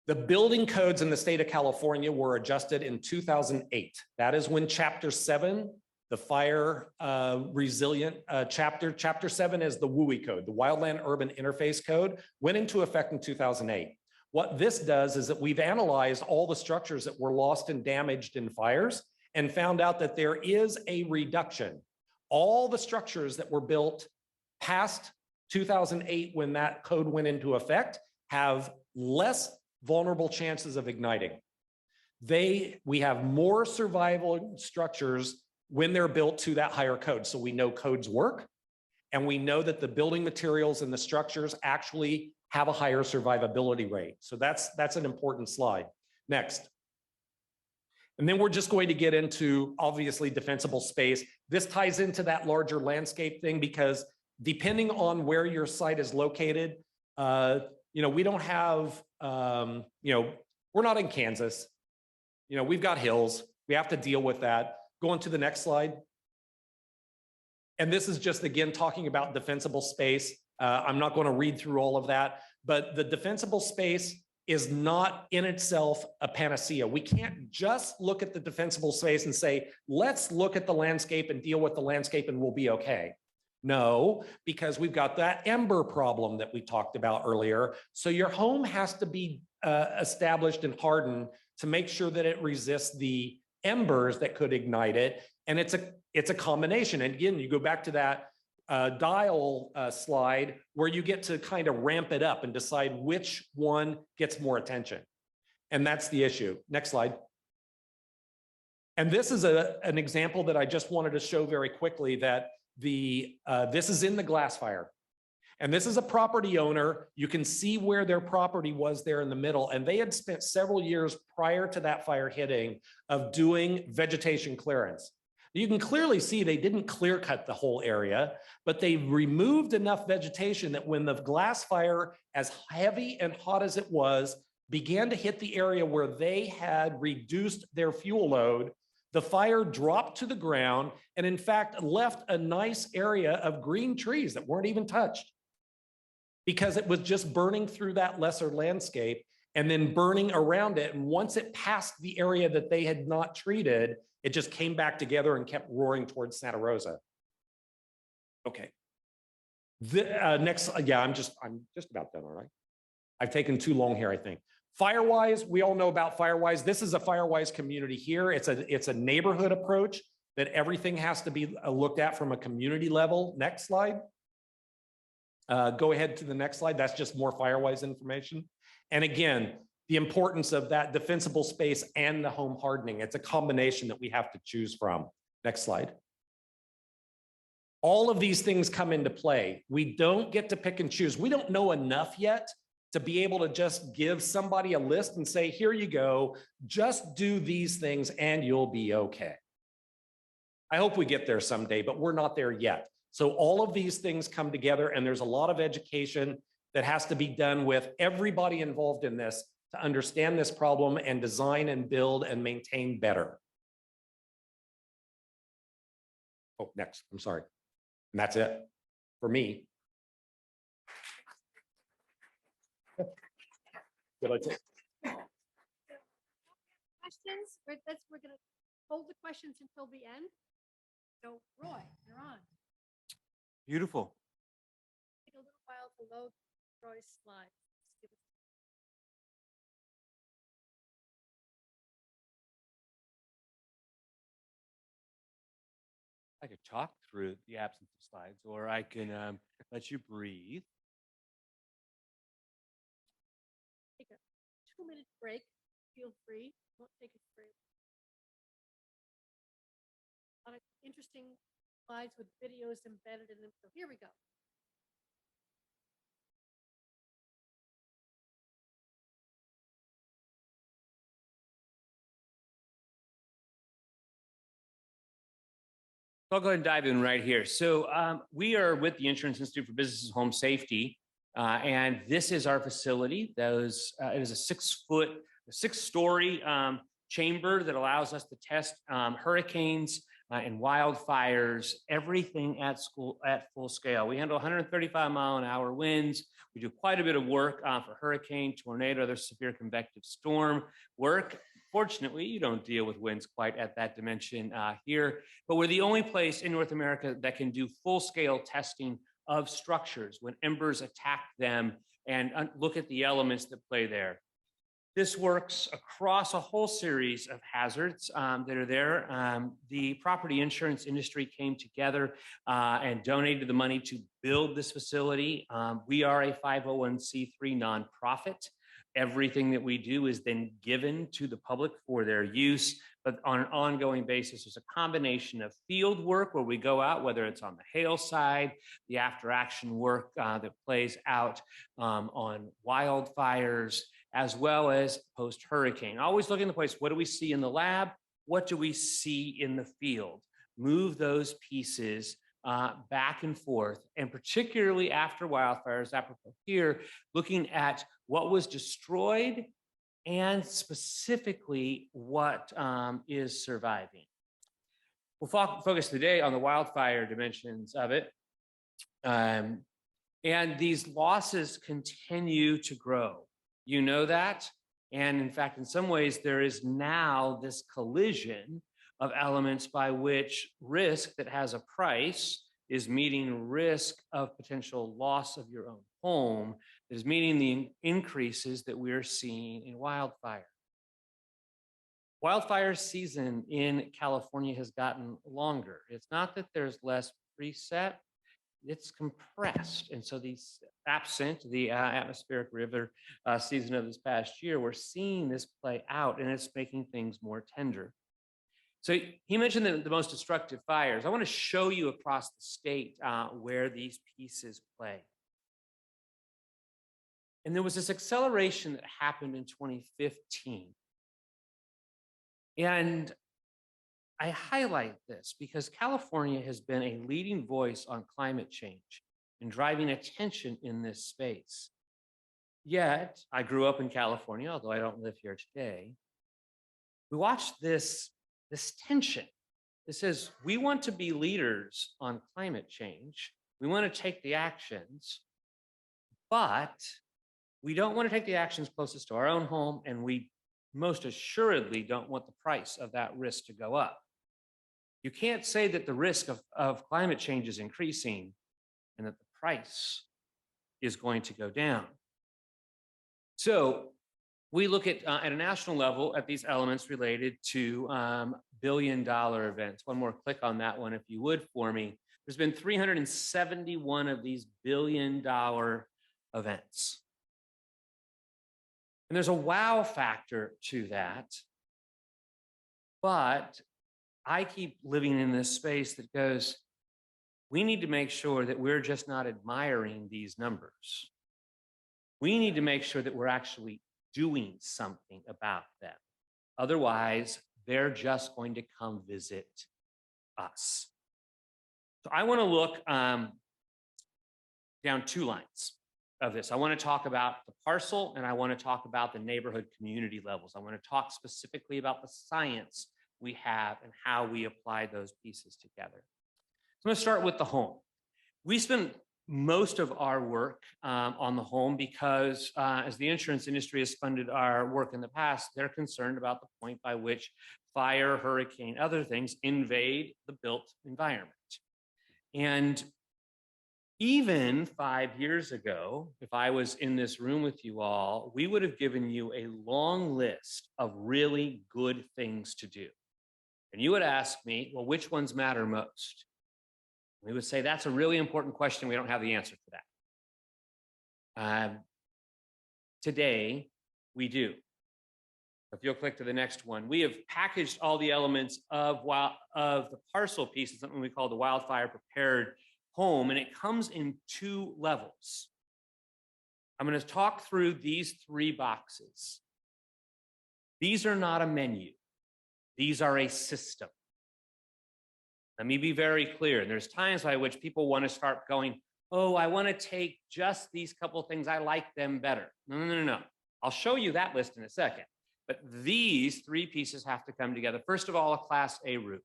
The building codes in the state of California were adjusted in 2008. That is when Chapter 7, the fire resilient chapter 7 is the WUI code, the Wildland Urban Interface Code, went into effect in 2008. What this does is that we've analyzed all the structures that were lost and damaged in fires and found out that there is a reduction. All the structures that were built past 2008 when that code went into effect have less vulnerable chances of igniting. We have more survival structures when they're built to that higher code. So we know codes work, and we know that the building materials and the structures actually have a higher survivability rate. So that's an important slide. Next. And then we're just going to get into, obviously, defensible space. This ties into that larger landscape thing because depending on where your site is located, we don't have, we're not in Kansas. We've got hills. We have to deal with that. Going to the next slide. And this is just, again, talking about defensible space. I'm not going to read through all of that, but the defensible space is not in itself a panacea. We can't just look at the defensible space and say, let's look at the landscape and deal with the landscape and we'll be okay. No, because we've got that ember problem that we talked about earlier. So your home has to be established and hardened to make sure that it resists the embers that could ignite it. And it's a combination. And again, you go back to that dial slide where you get to kind of ramp it up and decide which one gets more attention. And that's the issue. Next slide. And this is an example that I just wanted to show very quickly that this is in the glass fire. And this is a property owner. You can see where their property was there in the middle. And they had spent several years prior to that fire hitting of doing vegetation clearance. You can clearly see they didn't clear cut the whole area, but they removed enough vegetation that when the glass fire, as heavy and hot as it was, began to hit the area where they had reduced their fuel load, the fire dropped to the ground and in fact left a nice area of green trees that weren't even touched because it was just burning through that lesser landscape and then burning around it. And once it passed the area that they had not treated, it just came back together and kept roaring towards Santa Rosa. Okay. Next, I'm just about done, all right? I've taken too long here, I think. Firewise, we all know about Firewise. This is a Firewise community here. It's a neighborhood approach that everything has to be looked at from a community level. Next slide. Go ahead to the next slide. That's just more Firewise information. And again, the importance of that defensible space and the home hardening. It's a combination that we have to choose from. Next slide. All of these things come into play. We don't get to pick and choose. We don't know enough yet to be able to just give somebody a list and say, here you go, just do these things and you'll be okay. I hope we get there someday, but we're not there yet. So all of these things come together, and there's a lot of education that has to be done with everybody involved in this to understand this problem and design and build and maintain better. Oh, next, I'm sorry. And that's it for me. Did I take? Questions? We're gonna hold the questions until the end. So Roy, you're on. Beautiful. Take a little while to load Roy's slides. Just give us- I could talk through the absence of slides, or I can let you breathe. Take a 2-minute break. Feel free. Won't take it very long. A lot of interesting slides with videos embedded in them. So here we go. So I'll go ahead and dive in right here. So we are with the Insurance Institute for Business Home Safety, and this is our facility. It is a 6-story chamber that allows us to test hurricanes and wildfires, everything at full scale. We handle 135-mile-an-hour winds. We do quite a bit of work for hurricane, tornado, other severe convective storm work. Fortunately, you don't deal with winds quite at that dimension here, but we're the only place in North America that can do full-scale testing of structures when embers attack them and look at the elements that play there. This works across a whole series of hazards that are there. The property insurance industry came together and donated the money to build this facility. We are a 501c3 nonprofit. Everything that we do is then given to the public for their use, but on an ongoing basis, there's a combination of field work where we go out, whether it's on the hail side, the after action work that plays out on wildfires, as well as post-hurricane. Always looking at the place, what do we see in the lab? What do we see in the field? Move those pieces back and forth, and particularly after wildfires, apropos here, looking at what was destroyed and specifically what is surviving. We'll focus today on the wildfire dimensions of it. And these losses continue to grow. You know that. And in fact, in some ways, there is now this collision of elements by which risk that has a price is meeting risk of potential loss of your own home, that is meeting the increases that we're seeing in wildfire. Wildfire season in California has gotten longer. It's not that there's less preset, it's compressed. And so these absent the atmospheric river season of this past year, we're seeing this play out, and it's making things more tender. So he mentioned the most destructive fires. I want to show you across the state where these pieces play. And there was this acceleration that happened in 2015. And I highlight this because California has been a leading voice on climate change and driving attention in this space. Yet, I grew up in California, although I don't live here today. We watched this tension. It says, we want to be leaders on climate change. We want to take the actions, but we don't want to take the actions closest to our own home, and we most assuredly don't want the price of that risk to go up. You can't say that the risk of climate change is increasing and that the price is going to go down. So we look at a national level at these elements related to billion-dollar events. One more click on that one, if you would, for me. There's been 371 of these billion-dollar events. And there's a wow factor to that. But I keep living in this space that goes, we need to make sure that we're just not admiring these numbers. We need to make sure that we're actually doing something about them. Otherwise, they're just going to come visit us. So I want to look down two lines of this. I want to talk about the parcel, and I want to talk about the neighborhood community levels. I want to talk specifically about the science we have and how we apply those pieces together. So I'm going to start with the home. We spend most of our work on the home because as the insurance industry has funded our work in the past, they're concerned about the point by which fire, hurricane, other things invade the built environment. And even 5 years ago, if I was in this room with you all, we would have given you a long list of really good things to do. And you would ask me, well, which ones matter most? We would say, that's a really important question. We don't have the answer for that. Today, we do. If you'll click to the next one, we have packaged all the elements of the parcel piece, something we call the wildfire prepared home, and it comes in two levels. I'm going to talk through these three boxes. These are not a menu. These are a system. Let me be very clear. There's times by which people want to start going, oh, I want to take just these couple things. I like them better. No. I'll show you that list in a second. But these three pieces have to come together. First of all, a Class A roof.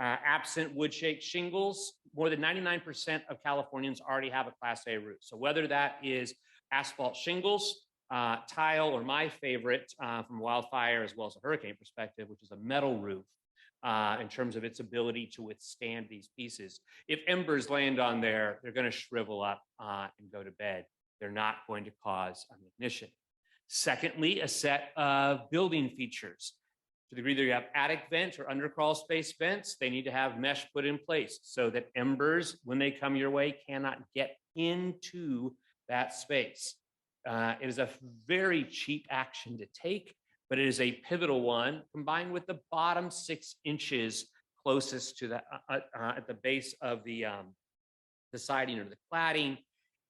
Absent wood shake shingles, more than 99% of Californians already have a Class A roof. So whether that is asphalt shingles, tile, or my favorite from Wildfire as well as a hurricane perspective, which is a metal roof, in terms of its ability to withstand these pieces. If embers land on there, they're going to shrivel up and go to bed. They're not going to cause an ignition. Secondly, a set of building features. To the degree that you have attic vent or undercrawl space vents, they need to have mesh put in place so that embers, when they come your way, cannot get into that space. It is a very cheap action to take, but it is a pivotal one, combined with the bottom 6 inches closest to the at the base of the siding or the cladding.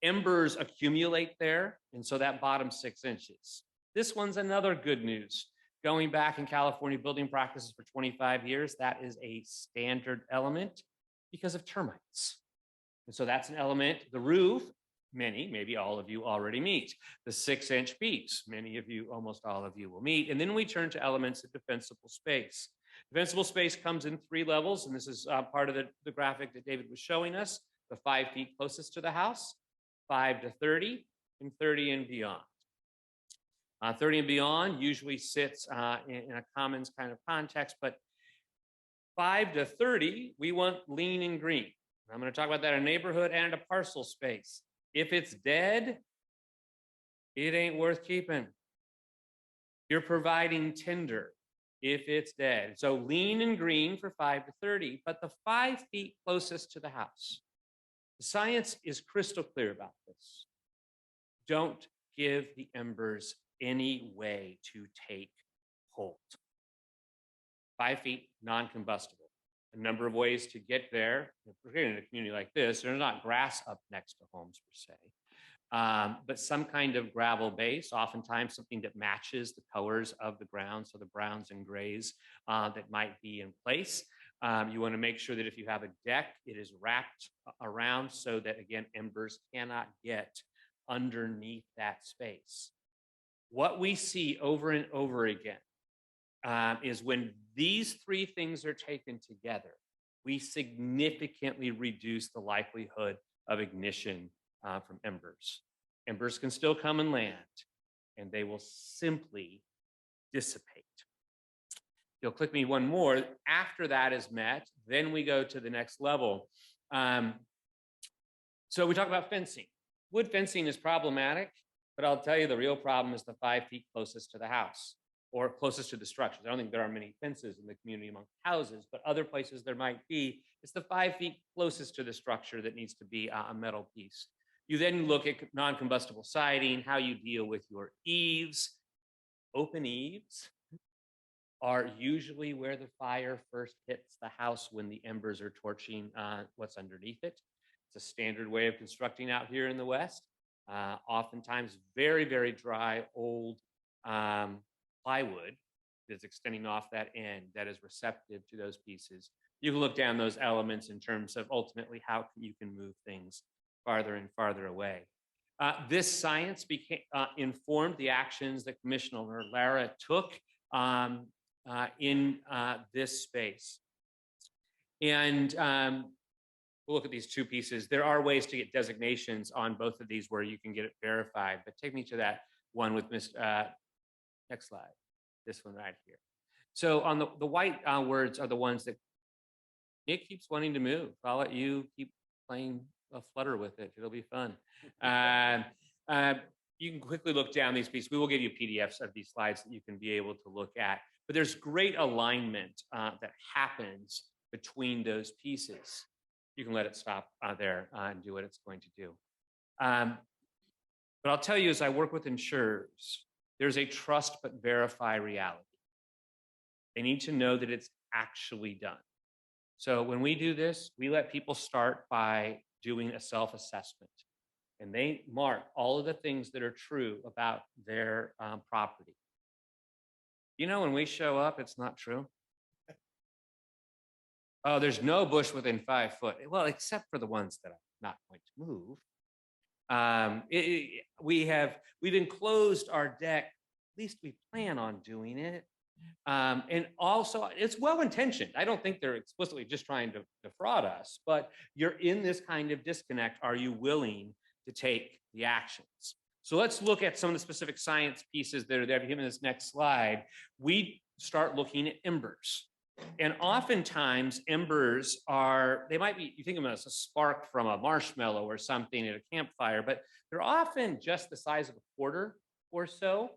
Embers accumulate there, and so that bottom 6 inches. This one's another good news. Going back in California building practices for 25 years, that is a standard element because of termites. And so that's an element. The roof, many, maybe all of you already meet. The 6-inch beams, many of you, almost all of you will meet. And then we turn to elements of defensible space. Defensible space comes in 3 levels, and this is part of the graphic that David was showing us. The 5 feet closest to the house, 5 to 30, and 30 and beyond. 30 and beyond usually sits in a commons kind of context, but 5 to 30, we want lean and green. I'm going to talk about that in a neighborhood and a parcel space. If it's dead, it ain't worth keeping. You're providing tinder if it's dead. So lean and green for 5 to 30, but the 5 feet closest to the house. The science is crystal clear about this. Don't give the embers any way to take hold. 5 feet, non-combustible. A number of ways to get there. Particularly in a community like this, there's not grass up next to homes per se, but some kind of gravel base, oftentimes something that matches the colors of the ground, so the browns and grays that might be in place. You want to make sure that if you have a deck, it is wrapped around so that, again, embers cannot get underneath that space. What we see over and over again is when these 3 things are taken together, we significantly reduce the likelihood of ignition from embers. Embers can still come and land, and they will simply dissipate. You'll click me one more. After that is met, then we go to the next level. So we talk about fencing. Wood fencing is problematic, but I'll tell you the real problem is the 5 feet closest to the house or closest to the structures. I don't think there are many fences in the community among houses, but other places there might be. It's the 5 feet closest to the structure that needs to be a metal piece. You then look at non-combustible siding, how you deal with your eaves. Open eaves are usually where the fire first hits the house when the embers are torching what's underneath it. It's a standard way of constructing out here in the West. oftentimes very, very dry, old plywood that's extending off that end that is receptive to those pieces. You can look down those elements in terms of ultimately how you can move things farther and farther away. This science informed the actions that Commissioner Lara took in this space. And we'll look at these two pieces. There are ways to get designations on both of these where you can get it verified, but take me to that one with next slide, this one right here. So on the white words are the ones that Nick keeps wanting to move. I'll let you keep playing a flutter with it. It'll be fun. You can quickly look down these pieces. We will give you PDFs of these slides that you can be able to look at, but there's great alignment that happens between those pieces. You can let it stop there and do what it's going to do. But I'll tell you, as I work with insurers, there's a trust but verify reality. They need to know that it's actually done. So when we do this, we let people start by doing a self-assessment. And they mark all of the things that are true about their property. You know, when we show up, it's not true. Oh, there's no bush within 5 foot. Well, except for the ones that I'm not going to move. We've enclosed our deck. At least we plan on doing it. And also, it's well-intentioned. I don't think they're explicitly just trying to defraud us, but you're in this kind of disconnect. Are you willing to take the actions? So let's look at some of the specific science pieces that are there. Given this next slide, we start looking at embers. And oftentimes embers they might be, you think of them as a spark from a marshmallow or something at a campfire, but they're often just the size of a quarter or so.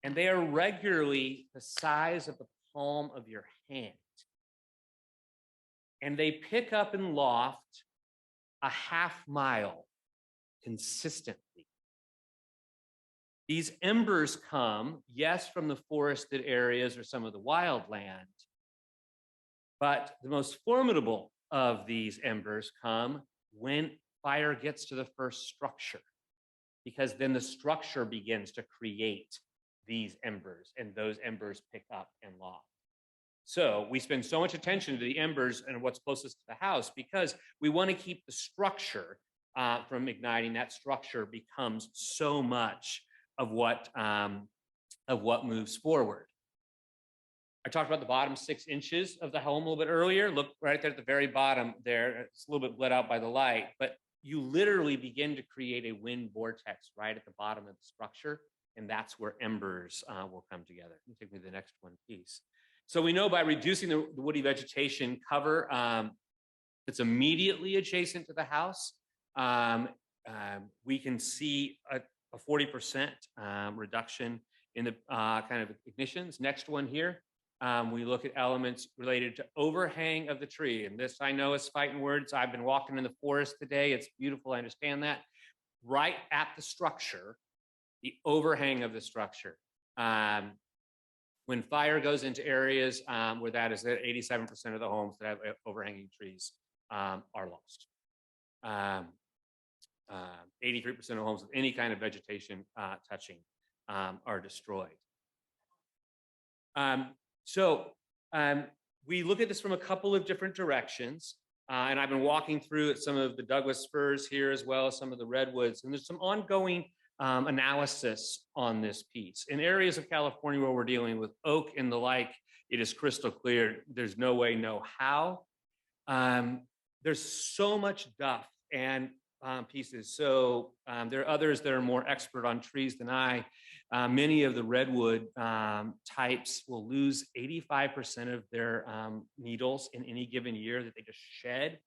And they are regularly the size of the palm of your hand. And they pick up and loft a half mile consistently. These embers come, yes, from the forested areas or some of the wildland, but the most formidable of these embers come when fire gets to the first structure, because then the structure begins to create these embers, and those embers pick up and loft. So we spend so much attention to the embers and what's closest to the house because we want to keep the structure from igniting. That structure becomes so much of what moves forward. I talked about the bottom 6 inches of the home a little bit earlier. Look right there at the very bottom there. It's a little bit bled out by the light, but you literally begin to create a wind vortex right at the bottom of the structure. And that's where embers will come together. Take me to the next one, please. So we know by reducing the woody vegetation cover that's immediately adjacent to the house, we can see a 40% reduction in the kind of ignitions. Next one here, we look at elements related to overhang of the tree. And this I know is fighting words. I've been walking in the forest today. It's beautiful, I understand that. Right at the structure, the overhang of the structure. When fire goes into areas where that is, 87% of the homes that have overhanging trees are lost. 83% of homes with any kind of vegetation touching are destroyed. We look at this from a couple of different directions. And I've been walking through some of the Douglas firs here as well as some of the redwoods. And there's some ongoing analysis on this piece. In areas of California where we're dealing with oak and the like, it is crystal clear. There's no way, no how. There's so much duff and pieces. So there are others that are more expert on trees than I. Many of the redwood types will lose 85% of their needles in any given year that they just shed.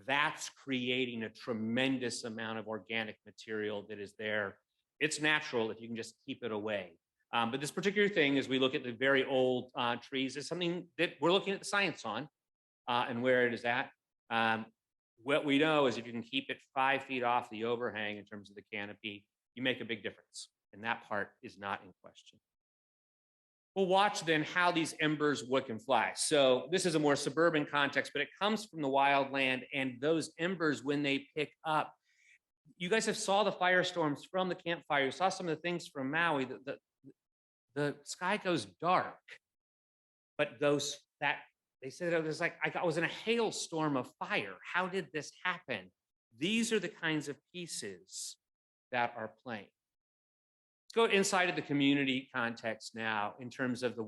That's creating a tremendous amount of organic material that is there. It's natural if you can just keep it away. But this particular thing, as we look at the very old trees, is something that we're looking at the science on and where it is at. What we know is if you can keep it 5 feet off the overhang in terms of the canopy, you make a big difference. And that part is not in question. We'll watch then how these embers work and fly. So this is a more suburban context, but it comes from the wildland, and those embers, when they pick up, you guys have saw the firestorms from the campfire. You saw some of the things from Maui. The sky goes dark, but they said it was like I was in a hailstorm of fire. How did this happen? These are the kinds of pieces that are playing. Let's go inside of the community context now in terms of the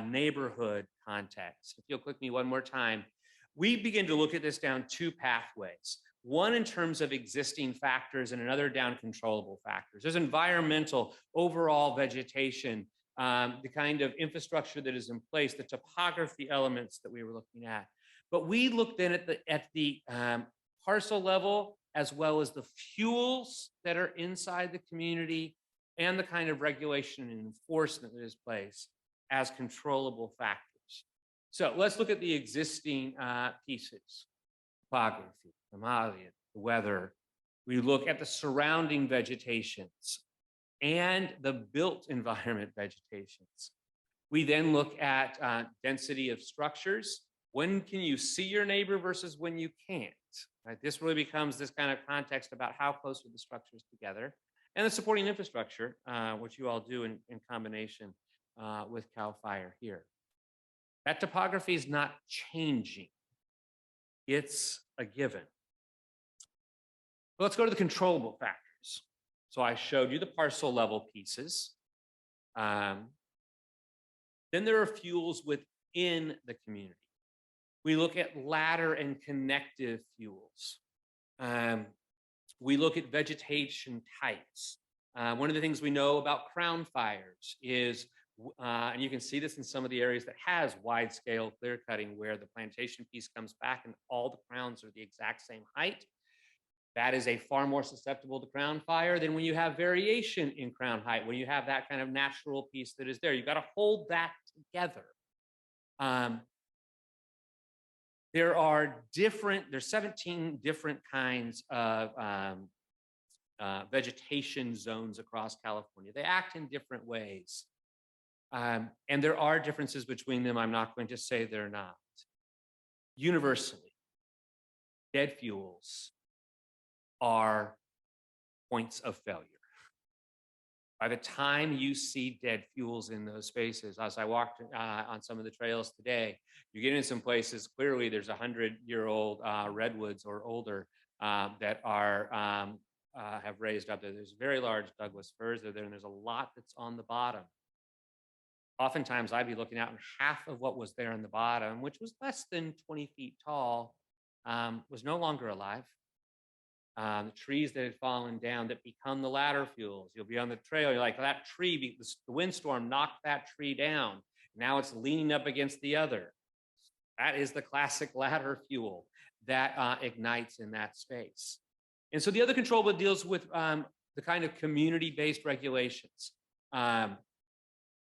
neighborhood context. If you'll click me one more time, we begin to look at this down two pathways. One in terms of existing factors and another down controllable factors. There's environmental, overall vegetation, the kind of infrastructure that is in place, the topography elements that we were looking at. But we looked then at the parcel level, as well as the fuels that are inside the community and the kind of regulation and enforcement that is placed as controllable factors. So let's look at the existing pieces. Topography, the weather. We look at the surrounding vegetations and the built environment vegetations. We then look at density of structures. When can you see your neighbor versus when you can't? Right? This really becomes this kind of context about how close are the structures together. And the supporting infrastructure, which you all do in combination with CAL FIRE here. That topography is not changing. It's a given. Let's go to the controllable factors. So I showed you the parcel level pieces. Then there are fuels within the community. We look at ladder and connective fuels. We look at vegetation types. One of the things we know about crown fires is, and you can see this in some of the areas that has wide scale clear cutting where the plantation piece comes back and all the crowns are the exact same height. That is a far more susceptible to crown fire than when you have variation in crown height, when you have that kind of natural piece that is there. You've got to hold that together. There's 17 different kinds of vegetation zones across California. They act in different ways. And there are differences between them. I'm not going to say they're not. Universally, dead fuels are points of failure. By the time you see dead fuels in those spaces, as I walked on some of the trails today, you get in some places, clearly there's 100-year-old redwoods or older that are have raised up there. There's very large Douglas firs there, and there's a lot that's on the bottom. Oftentimes I'd be looking out and half of what was there on the bottom, which was less than 20 feet tall, was no longer alive. The trees that had fallen down that become the ladder fuels. You'll be on the trail, you're like, that tree, the windstorm knocked that tree down. Now it's leaning up against the other. That is the classic ladder fuel that ignites in that space. And so the other control deals with the kind of community-based regulations.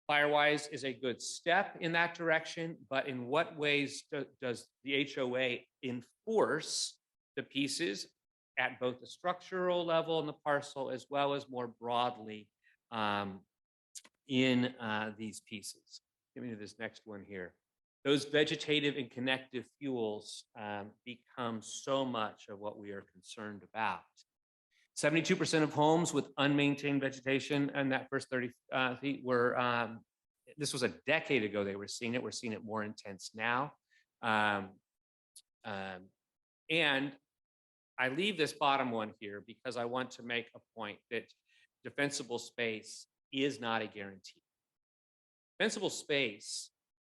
Firewise is a good step in that direction, but in what ways does the HOA enforce the pieces at both the structural level and the parcel, as well as more broadly in these pieces? Give me to this next one here. Those vegetative and connective fuels become so much of what we are concerned about. 72% of homes with unmaintained vegetation in that first 30 feet were, this was a decade ago they were seeing it. We're seeing it more intense now. And I leave this bottom one here because I want to make a point that defensible space is not a guarantee. Defensible space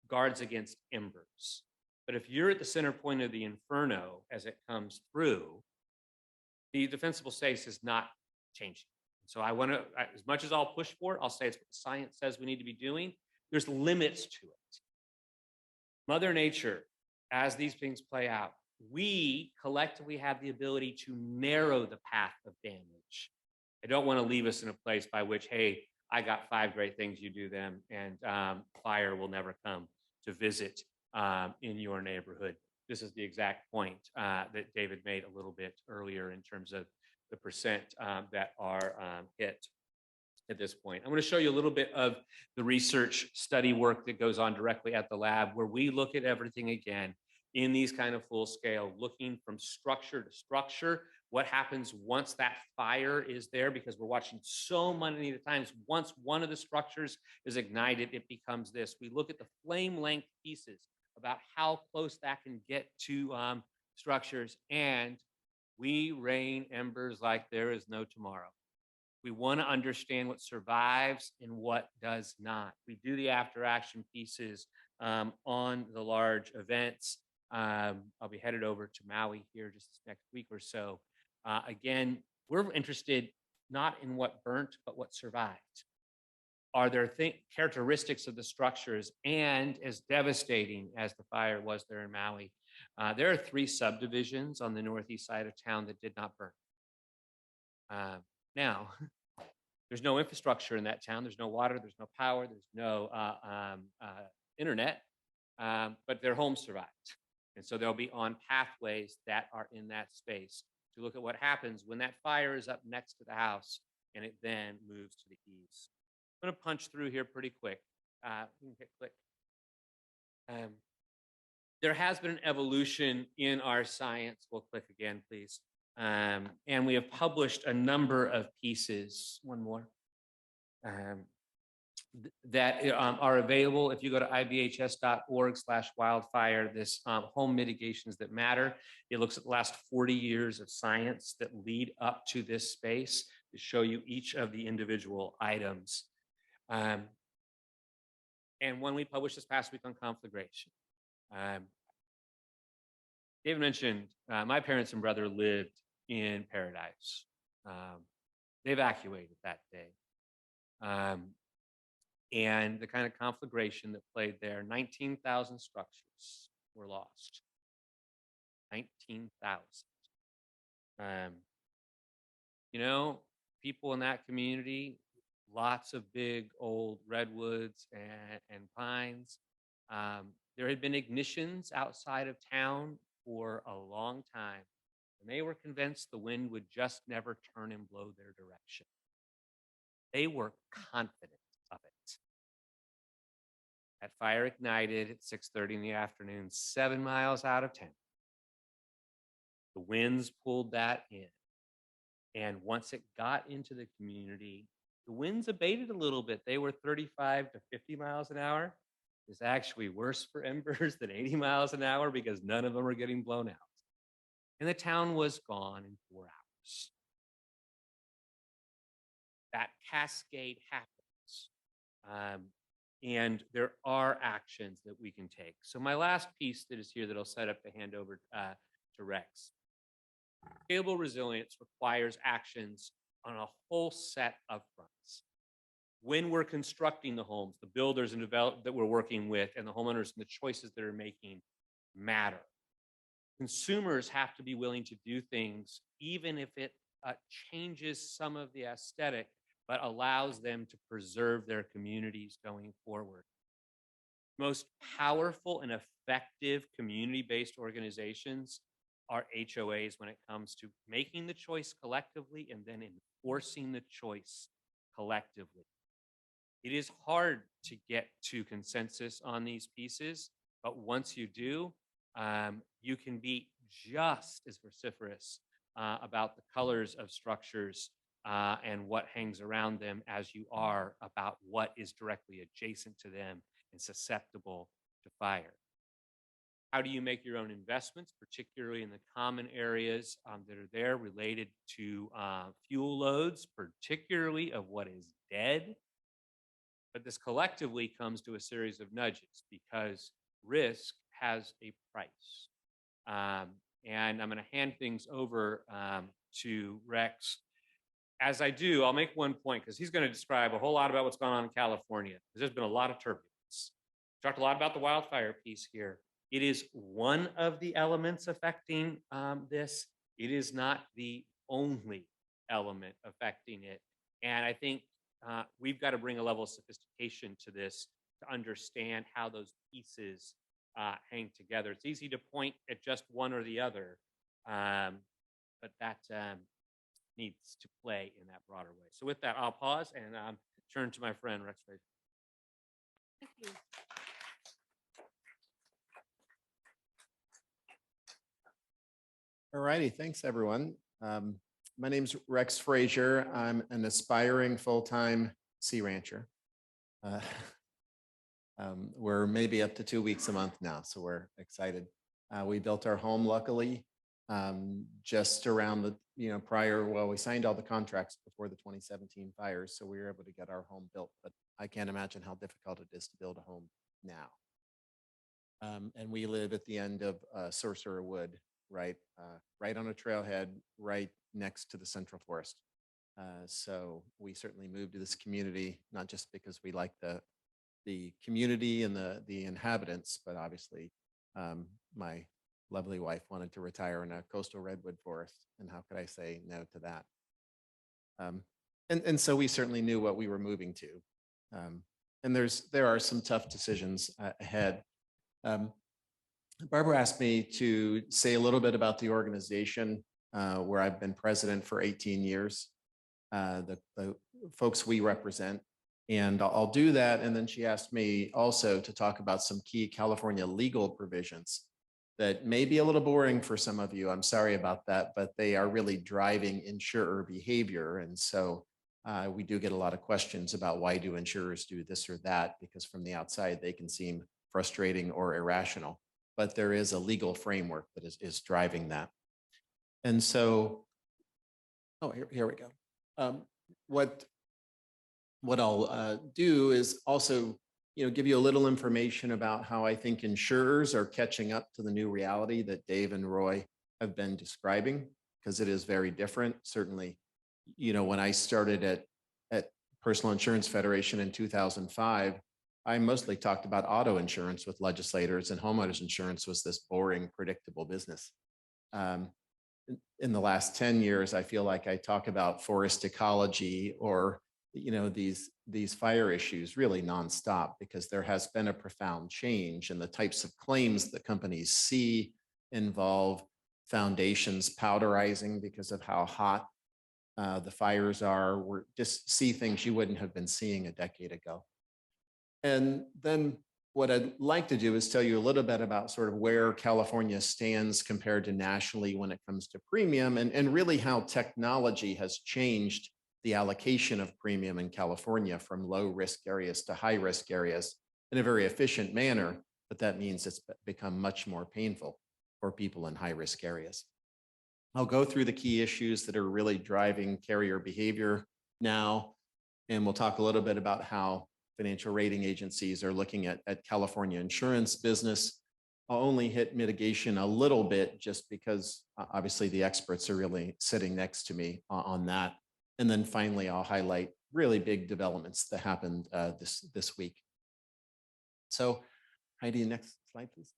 guards against embers. But if you're at the center point of the inferno as it comes through, the defensible space is not changing. So I want to, as much as I'll push for it, I'll say it's what the science says we need to be doing. There's limits to it. Mother Nature, as these things play out, we collectively have the ability to narrow the path of damage. I don't want to leave us in a place by which, hey, I got 5 great things, you do them, and fire will never come to visit in your neighborhood. This is the exact point that David made a little bit earlier in terms of the percent that are hit at this point. I'm going to show you a little bit of the research study work that goes on directly at the lab, where we look at everything again in these kind of full scale, looking from structure to structure. What happens once that fire is there? Because we're watching so many times. Once one of the structures is ignited, it becomes this. We look at the flame length pieces about how close that can get to structures, and we rain embers like there is no tomorrow. We want to understand what survives and what does not. We do the after action pieces on the large events. I'll be headed over to Maui here just this next week or so. Again, we're interested not in what burnt, but what survived. Are there characteristics of the structures? And as devastating as the fire was there in Maui, there are 3 subdivisions on the northeast side of town that did not burn. Now, there's no infrastructure in that town. There's no water, there's no power, there's no internet, but their homes survived. And so they'll be on pathways that are in that space to look at what happens when that fire is up next to the house and it then moves to the eaves. I'm going to punch through here pretty quick. We can hit click. There has been an evolution in our science. We'll click again, please. And we have published a number of pieces, one more, that are available. If you go to ibhs.org/wildfire, this home mitigations that matter, it looks at the last 40 years of science that lead up to this space to show you each of the individual items. And when we published this past week on conflagration, David mentioned my parents and brother lived in Paradise. They evacuated that day. And the kind of conflagration that played there, 19,000 structures were lost. 19,000. You know, people in that community, lots of big old redwoods and pines. There had been ignitions outside of town for a long time, and they were convinced the wind would just never turn and blow their direction. They were confident of it. That fire ignited at 6:30 in the afternoon, 7 miles out of town. The winds pulled that in. And once it got into the community, the winds abated a little bit. They were 35 to 50 miles an hour. It's actually worse for embers than 80 miles an hour because none of them were getting blown out. And the town was gone in 4 hours. That cascade happens. And there are actions that we can take. So my last piece that is here that I'll set up to hand over to Rex. Scalable resilience requires actions on a whole set of fronts. When we're constructing the homes, the builders and developers that we're working with and the homeowners and the choices that are making matter. Consumers have to be willing to do things, even if it changes some of the aesthetic, but allows them to preserve their communities going forward. Most powerful and effective community-based organizations are HOAs when it comes to making the choice collectively and then enforcing the choice collectively. It is hard to get to consensus on these pieces, but once you do, you can be just as vociferous about the colors of structures and what hangs around them as you are about what is directly adjacent to them and susceptible to fire. How do you make your own investments, particularly in the common areas that are there related to fuel loads, particularly of what is dead? But this collectively comes to a series of nudges because risk has a price. And I'm going to hand things over to Rex. As I do, I'll make one point because he's going to describe a whole lot about what's going on in California. There's been a lot of turbulence. We talked a lot about the wildfire piece here. It is one of the elements affecting this. It is not the only element affecting it. And I think we've got to bring a level of sophistication to this to understand how those pieces hang together. It's easy to point at just one or the other, but that needs to play in that broader way. So with that, I'll pause and turn to my friend, Rex Frazier. Thank you. All righty, thanks, everyone. My name's Rex Frazier. I'm an aspiring full-time sea rancher. Uh, we're maybe up to 2 weeks a month now, so we're excited. We built our home, luckily, just around the, well, we signed all the contracts before the 2017 fires, so we were able to get our home built, but I can't imagine how difficult it is to build a home now. And we live at the end of Sorcerer Wood, right on a trailhead, right next to the Central Forest. So we certainly moved to this community, not just because we like the community and the inhabitants, but obviously my lovely wife wanted to retire in a coastal redwood forest. And how could I say no to that? And so we certainly knew what we were moving to. And there are some tough decisions ahead. Barbara asked me to say a little bit about the organization where I've been president for 18 years, the folks we represent. And I'll do that. And then she asked me also to talk about some key California legal provisions that may be a little boring for some of you. I'm sorry about that, but they are really driving insurer behavior. And so we do get a lot of questions about why do insurers do this or that, because from the outside, they can seem frustrating or irrational, but there is a legal framework that is driving that. And so, oh, here we go. What I'll do is also, give you a little information about how I think insurers are catching up to the new reality that Dave and Roy have been describing, because it is very different. Certainly, when I started at Personal Insurance Federation in 2005, I mostly talked about auto insurance with legislators, and homeowners insurance was this boring, predictable business. In the last 10 years, I feel like I talk about forest ecology or these fire issues really nonstop, because there has been a profound change in the types of claims that companies see involve foundations powderizing because of how hot the fires are. We're just see things you wouldn't have been seeing a decade ago. And then what I'd like to do is tell you a little bit about sort of where California stands compared to nationally when it comes to premium, and really how technology has changed the allocation of premium in California from low risk areas to high risk areas in a very efficient manner, but that means it's become much more painful for people in high risk areas. I'll go through the key issues that are really driving carrier behavior now, and we'll talk a little bit about how financial rating agencies are looking at California insurance business. I'll only hit mitigation a little bit just because obviously the experts are really sitting next to me on that. And then finally, I'll highlight really big developments that happened this week. So Heidi, next slide, please.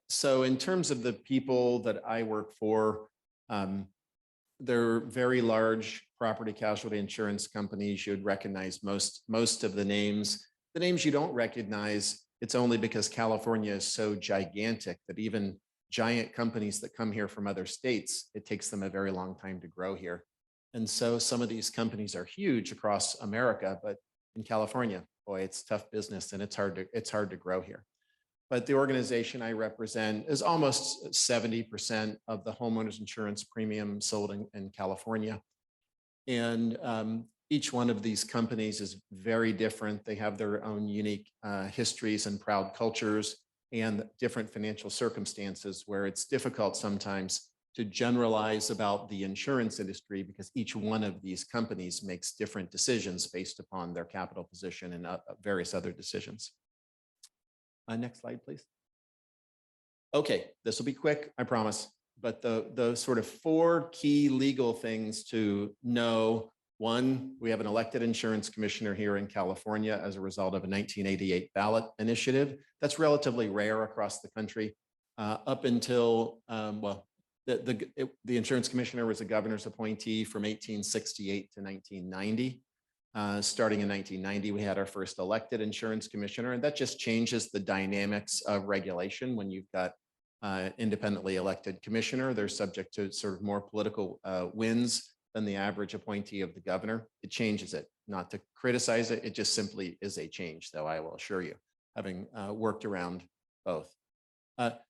So in terms of the people that I work for, they're very large property casualty insurance companies. You'd recognize most of the names. The names you don't recognize, it's only because California is so gigantic that even giant companies that come here from other states, it takes them a very long time to grow here. And so some of these companies are huge across America, but in California, boy, it's tough business and it's hard to grow here. But the organization I represent is almost 70% of the homeowners insurance premium sold in California. And each one of these companies is very different. They have their own unique histories and proud cultures and different financial circumstances where it's difficult sometimes to generalize about the insurance industry because each one of these companies makes different decisions based upon their capital position and various other decisions. Next slide, please. Okay, this will be quick, I promise. But the sort of 4 key legal things to know. 1, we have an elected insurance commissioner here in California as a result of a 1988 ballot initiative. That's relatively rare across the country. Up until, the insurance commissioner was a governor's appointee from 1868 to 1990. Starting in 1990, we had our first elected insurance commissioner, and that just changes the dynamics of regulation. When you've got independently elected commissioner, they're subject to sort of more political wins than the average appointee of the governor. It changes it, not to criticize it. It just simply is a change, though, I will assure you, having worked around both.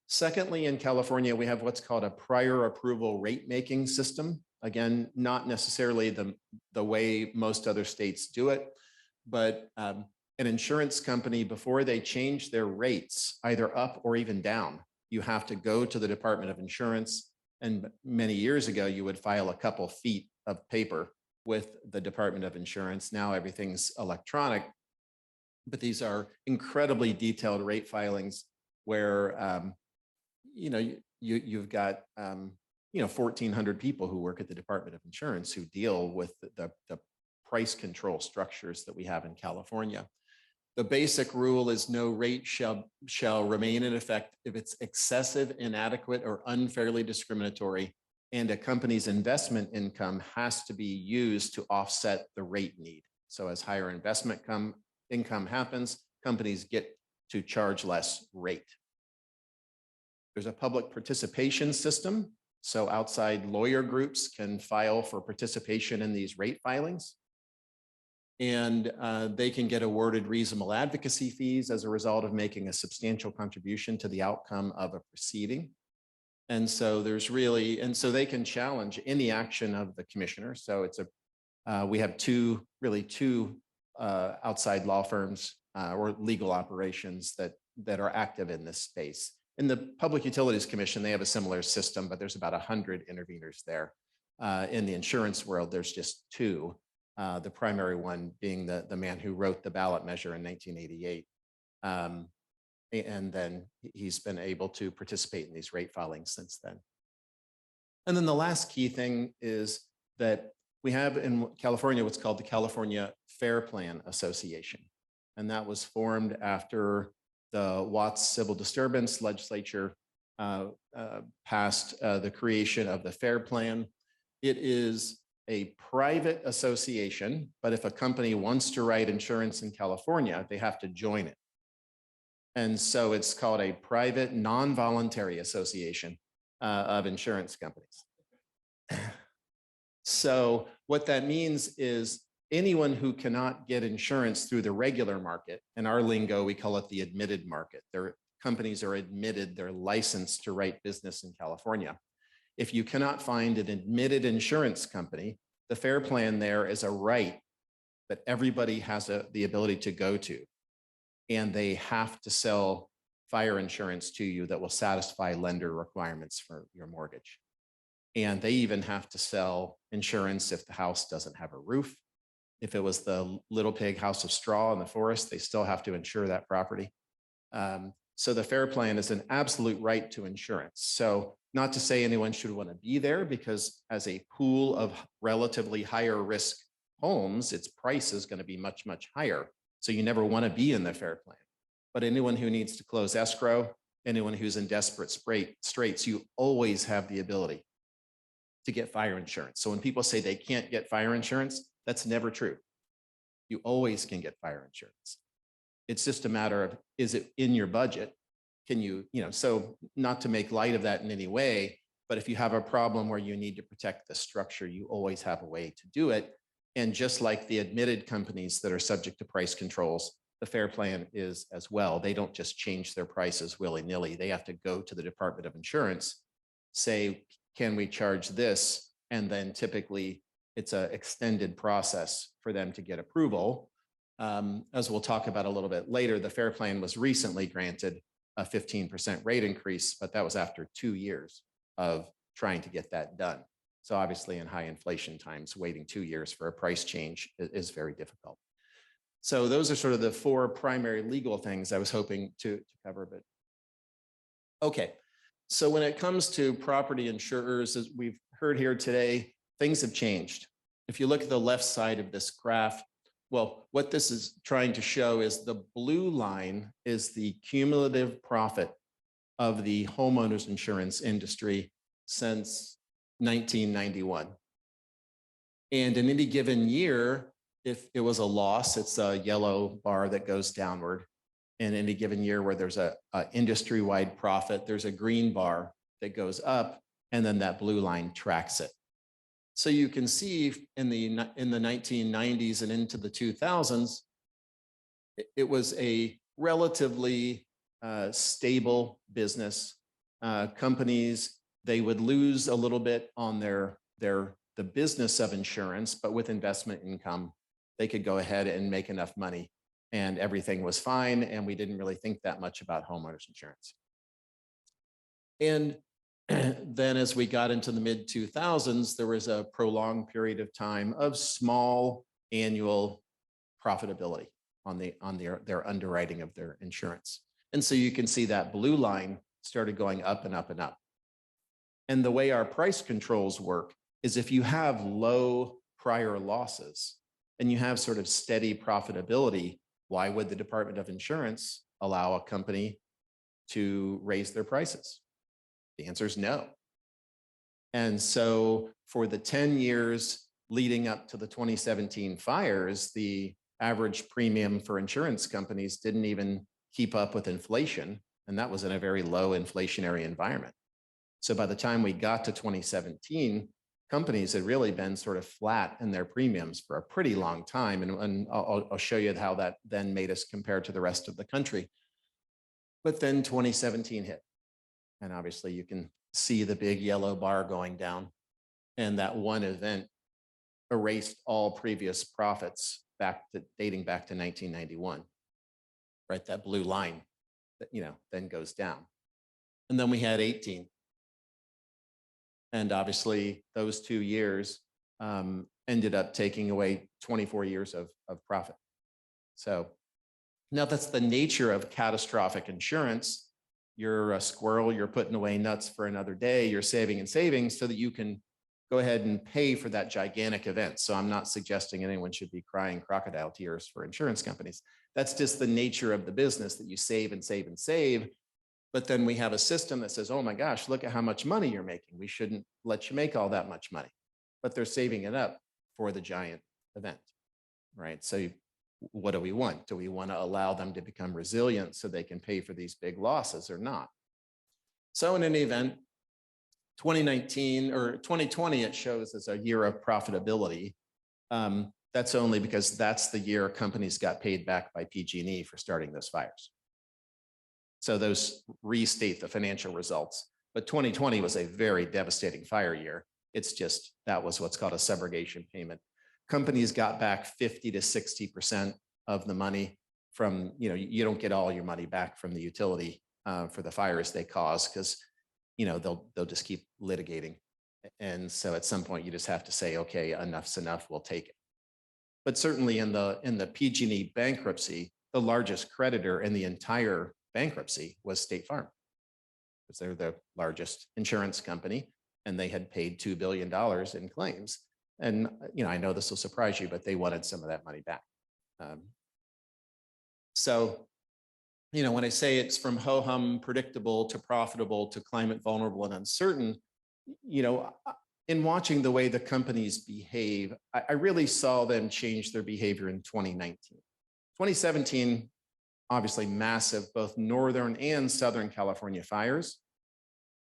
Secondly, in California, we have what's called a prior approval rate making system. Again, not necessarily the way most other states do it, but an insurance company, before they change their rates, either up or even down, you have to go to the Department of Insurance. And many years ago, you would file a couple feet of paper with the Department of Insurance. Now everything's electronic, but these are incredibly detailed rate filings where, you've got, 1,400 people who work at the Department of Insurance who deal with the price control structures that we have in California. The basic rule is no rate shall remain in effect if it's excessive, inadequate, or unfairly discriminatory, and a company's investment income has to be used to offset the rate need. So as higher investment income happens, companies get to charge less rate. There's a public participation system. So outside lawyer groups can file for participation in these rate filings. And they can get awarded reasonable advocacy fees as a result of making a substantial contribution to the outcome of a proceeding. And so so they can challenge any action of the commissioner. So we have two outside law firms or legal operations that are active in this space. In the Public Utilities Commission, they have a similar system, but there's about 100 interveners there. In the insurance world, there's just two. The primary one being the man who wrote the ballot measure in 1988. And then he's been able to participate in these rate filings since then. And then the last key thing is that we have in California what's called the California Fair Plan Association. And that was formed after the Watts civil disturbance legislature passed the creation of the Fair Plan. It is a private association, but if a company wants to write insurance in California, they have to join it. And so it's called a private non-voluntary association of insurance companies. So what that means is anyone who cannot get insurance through the regular market, in our lingo, we call it the admitted market. Their companies are admitted, they're licensed to write business in California. If you cannot find an admitted insurance company, the Fair Plan there is a right that everybody has the ability to go to. And they have to sell fire insurance to you that will satisfy lender requirements for your mortgage. And they even have to sell insurance if the house doesn't have a roof. If it was the little pig house of straw in the forest, they still have to insure that property. So the Fair Plan is an absolute right to insurance. So not to say anyone should want to be there, because as a pool of relatively higher risk homes, its price is going to be much, much higher. So you never want to be in the Fair Plan. But anyone who needs to close escrow, anyone who's in desperate straits, you always have the ability to get fire insurance. So when people say they can't get fire insurance, that's never true. You always can get fire insurance. It's just a matter of, is it in your budget? Can you, so not to make light of that in any way, but if you have a problem where you need to protect the structure, you always have a way to do it. And just like the admitted companies that are subject to price controls, the Fair Plan is as well. They don't just change their prices willy-nilly. They have to go to the Department of Insurance, say, can we charge this? And then typically it's an extended process for them to get approval. As we'll talk about a little bit later, the Fair Plan was recently granted a 15% rate increase, but that was after 2 years of trying to get that done. So obviously in high inflation times, waiting 2 years for a price change is very difficult. So those are sort of the four primary legal things I was hoping to cover. But okay, so when it comes to property insurers, as we've heard here today, things have changed. If you look at the left side of this graph, well, what this is trying to show is the blue line is the cumulative profit of the homeowners insurance industry since 1991. And in any given year, if it was a loss, it's a yellow bar that goes downward. And in any given year where there's a industry-wide profit, there's a green bar that goes up, and then that blue line tracks it. So you can see in the 1990s and into the 2000s, it was a relatively stable business. Companies, they would lose a little bit on the business of insurance, but with investment income, they could go ahead and make enough money and everything was fine. And we didn't really think that much about homeowners insurance. And then as we got into the mid 2000s, there was a prolonged period of time of small annual profitability on their underwriting of their insurance. And so you can see that blue line started going up and up and up. And the way our price controls work is if you have low prior losses and you have sort of steady profitability, why would the Department of Insurance allow a company to raise their prices? The answer is no. And so for the 10 years leading up to the 2017 fires, the average premium for insurance companies didn't even keep up with inflation. And that was in a very low inflationary environment. So by the time we got to 2017, companies had really been sort of flat in their premiums for a pretty long time. And I'll show you how that then made us compare to the rest of the country. But then 2017 hit. And obviously you can see the big yellow bar going down. And that one event erased all previous profits dating back to 1991. Right, that blue line that, then goes down. And then we had 18. And obviously those 2 years ended up taking away 24 years of profit. So now that's the nature of catastrophic insurance. You're a squirrel, you're putting away nuts for another day, you're saving and saving so that you can go ahead and pay for that gigantic event. So I'm not suggesting anyone should be crying crocodile tears for insurance companies. That's just the nature of the business, that you save and save and save. But then we have a system that says, oh my gosh, look at how much money you're making. We shouldn't let you make all that much money, but they're saving it up for the giant event, right? So what do we want? Do we want to allow them to become resilient so they can pay for these big losses or not? So in any event, 2019 or 2020, it shows as a year of profitability. That's only because that's the year companies got paid back by PG&E for starting those fires. So those restate the financial results. But 2020 was a very devastating fire year. It's just, that was what's called a subrogation payment. Companies got back 50 to 60% of the money from, you don't get all your money back from the utility for the fires they cause, because they'll just keep litigating. And so at some point you just have to say, okay, enough's enough, we'll take it. But certainly in the PG&E bankruptcy, the largest creditor in the entire bankruptcy was State Farm, because they're the largest insurance company and they had paid $2 billion in claims. And I know this will surprise you, but they wanted some of that money back. So when I say it's from ho-hum predictable to profitable to climate vulnerable and uncertain, in watching the way the companies behave, I really saw them change their behavior in 2019. 2017, obviously massive, both Northern and Southern California fires.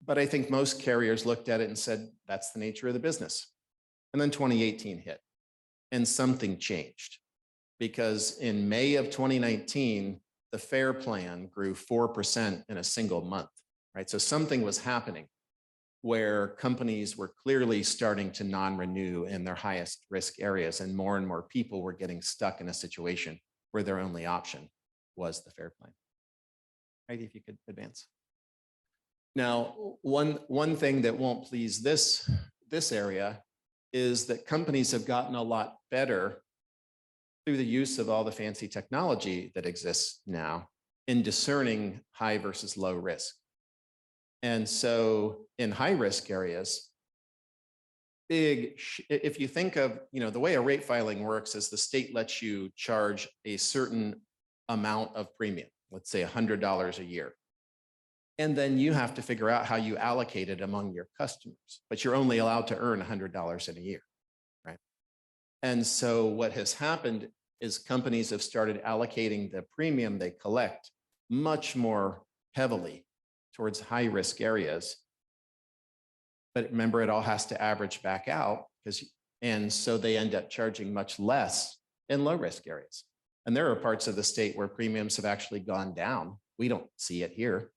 But I think most carriers looked at it and said, that's the nature of the business. And then 2018 hit and something changed, because in May of 2019, the FAIR plan grew 4% in a single month, right? So something was happening where companies were clearly starting to non-renew in their highest risk areas, and more people were getting stuck in a situation where their only option was the FAIR plan. Right, if you could advance. Now, one thing that won't please this area is that companies have gotten a lot better through the use of all the fancy technology that exists now in discerning high versus low risk. And so in high risk areas, if you think of, the way a rate filing works is the state lets you charge a certain amount of premium, let's say $100 a year. And then you have to figure out how you allocate it among your customers, but you're only allowed to earn $100 in a year, right? And so what has happened is companies have started allocating the premium they collect much more heavily towards high risk areas. But remember, it all has to average back out, and so they end up charging much less in low risk areas. And there are parts of the state where premiums have actually gone down We don't see it here,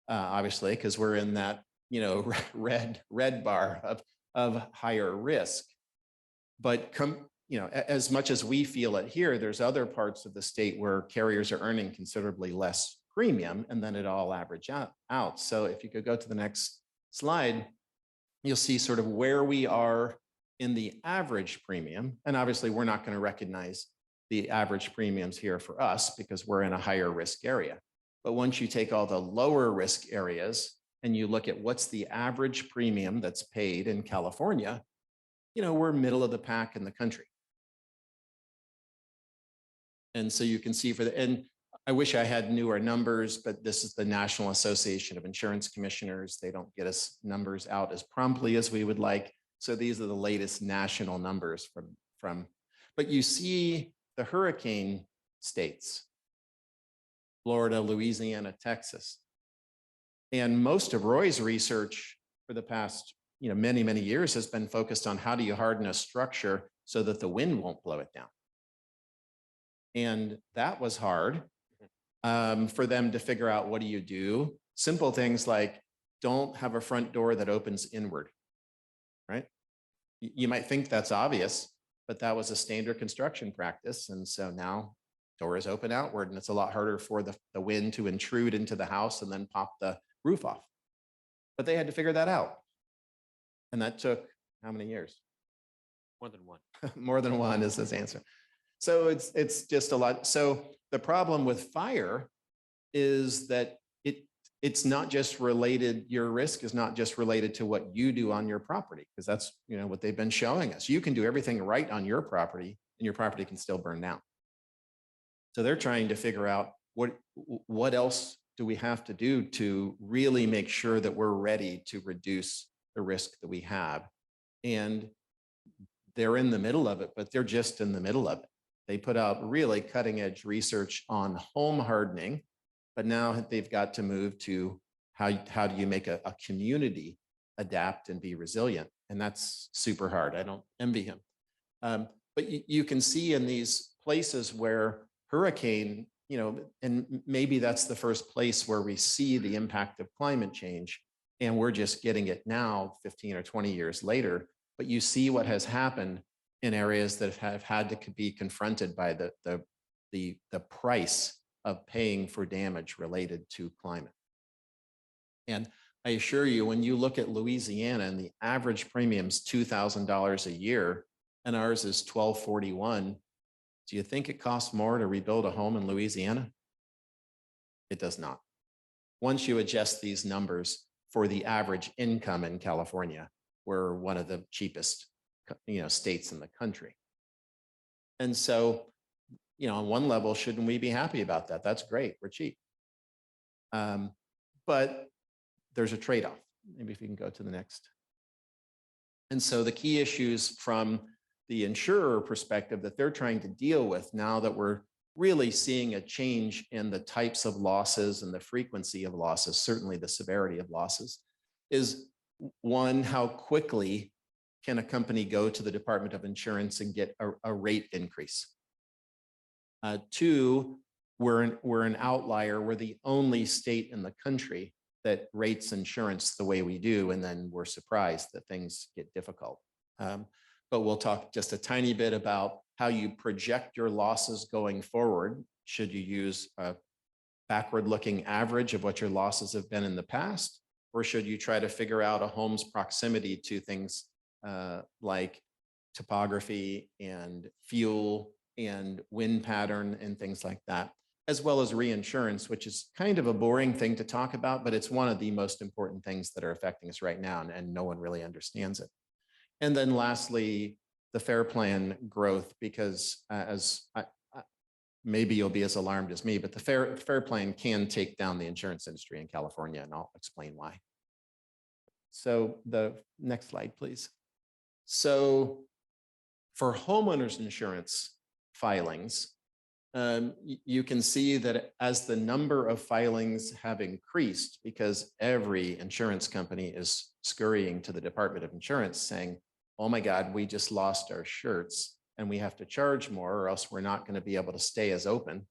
obviously, because we're in that, you know, red bar of higher risk. But you know, as much as we feel it here, there's other parts of the state where carriers are earning considerably less premium, and then it all average out. So if you could go to the next slide, you'll see sort of where we are in the average premium. And obviously, we're not going to recognize the average premiums here for us because we're in a higher risk area. But once you take all the lower risk areas and you look at what's the average premium that's paid in California, you know, we're middle of the pack in the country. And so you can see and I wish I had newer numbers, but this is the National Association of Insurance Commissioners. They don't get us numbers out as promptly as we would like. So these are the latest national numbers but you see the hurricane states, Florida, Louisiana, Texas. And most of Roy's research for the past, you know, many, many years has been focused on how do you harden a structure so that the wind won't blow it down. And that was hard for them to figure out, what do you do? Simple things like don't have a front door that opens inward, right? You might think that's obvious, but that was a standard construction practice. And so now doors open outward, and it's a lot harder for the wind to intrude into the house and then pop the roof off. But they had to figure that out. And that took how many years? More than one. More than one is his answer. So it's just a lot. So the problem with fire is that it's not just related, your risk is not just related to what you do on your property, because that's, you know, what they've been showing us. You can do everything right on your property and your property can still burn down. So they're trying to figure out what else do we have to do to really make sure that we're ready to reduce the risk that we have. And they're in the middle of it, but they're just in the middle of it. They put out really cutting edge research on home hardening, but now they've got to move to how do you make a community adapt and be resilient? And that's super hard. I don't envy him. But you can see in these places where hurricane, you know, and maybe that's the first place where we see the impact of climate change, and we're just getting it now 15 or 20 years later. But you see what has happened in areas that have had to be confronted by the price of paying for damage related to climate. And I assure you, when you look at Louisiana and the average premium's $2,000 a year, and ours is $1,241, do you think it costs more to rebuild a home in Louisiana? It does not. Once you adjust these numbers for the average income in California, we're one of the cheapest, you know, states in the country. And so, you know, on one level, shouldn't we be happy about that? That's great. We're cheap. But there's a trade-off. Maybe if you can go to the next. And so the key issues from the insurer perspective that they're trying to deal with now that we're really seeing a change in the types of losses and the frequency of losses, certainly the severity of losses, is one, how quickly can a company go to the Department of Insurance and get a rate increase? Two, we're an outlier. We're the only state in the country that rates insurance the way we do, and then we're surprised that things get difficult. But we'll talk just a tiny bit about how you project your losses going forward. Should you use a backward-looking average of what your losses have been in the past, or should you try to figure out a home's proximity to things like topography and fuel and wind pattern and things like that, as well as reinsurance, which is kind of a boring thing to talk about, but it's one of the most important things that are affecting us right now, and no one really understands it. And then lastly, the FAIR Plan growth, because maybe you'll be as alarmed as me, but the FAIR Plan can take down the insurance industry in California, and I'll explain why. So the next slide, please. So for homeowners insurance filings, you can see that as the number of filings have increased, because every insurance company is scurrying to the Department of Insurance saying, oh my God, we just lost our shirts and we have to charge more or else we're not going to be able to stay as open.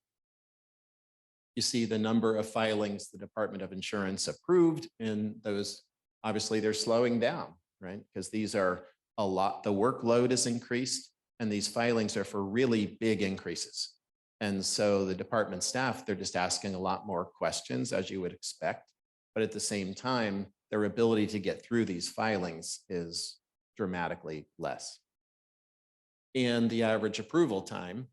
You see the number of filings the Department of Insurance approved, and those, obviously, they're slowing down, right? Because these are a lot, the workload is increased, and these filings are for really big increases. And so the department staff, they're just asking a lot more questions, as you would expect. But at the same time, their ability to get through these filings is dramatically less. And the average approval time,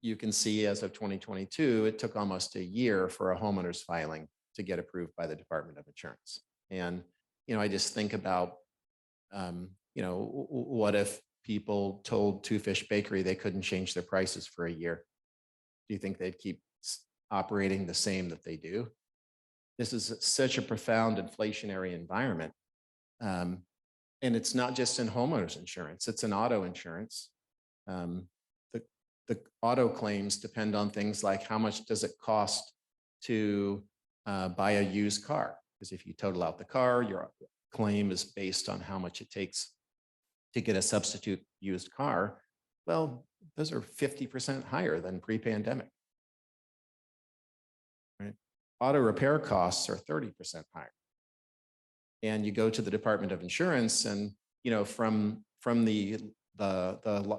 you can see as of 2022, it took almost a year for a homeowner's filing to get approved by the Department of Insurance. And, I just think about, what if people told Two Fish Bakery they couldn't change their prices for a year? Do you think they'd keep operating the same that they do? This is such a profound inflationary environment. And it's not just in homeowners insurance, it's in auto insurance. The auto claims depend on things like how much does it cost to buy a used car? Because if you total out the car, your claim is based on how much it takes to get a substitute used car. Well, those are 50% higher than pre-pandemic. Right? Auto repair costs are 30% higher. And you go to the Department of Insurance, and from the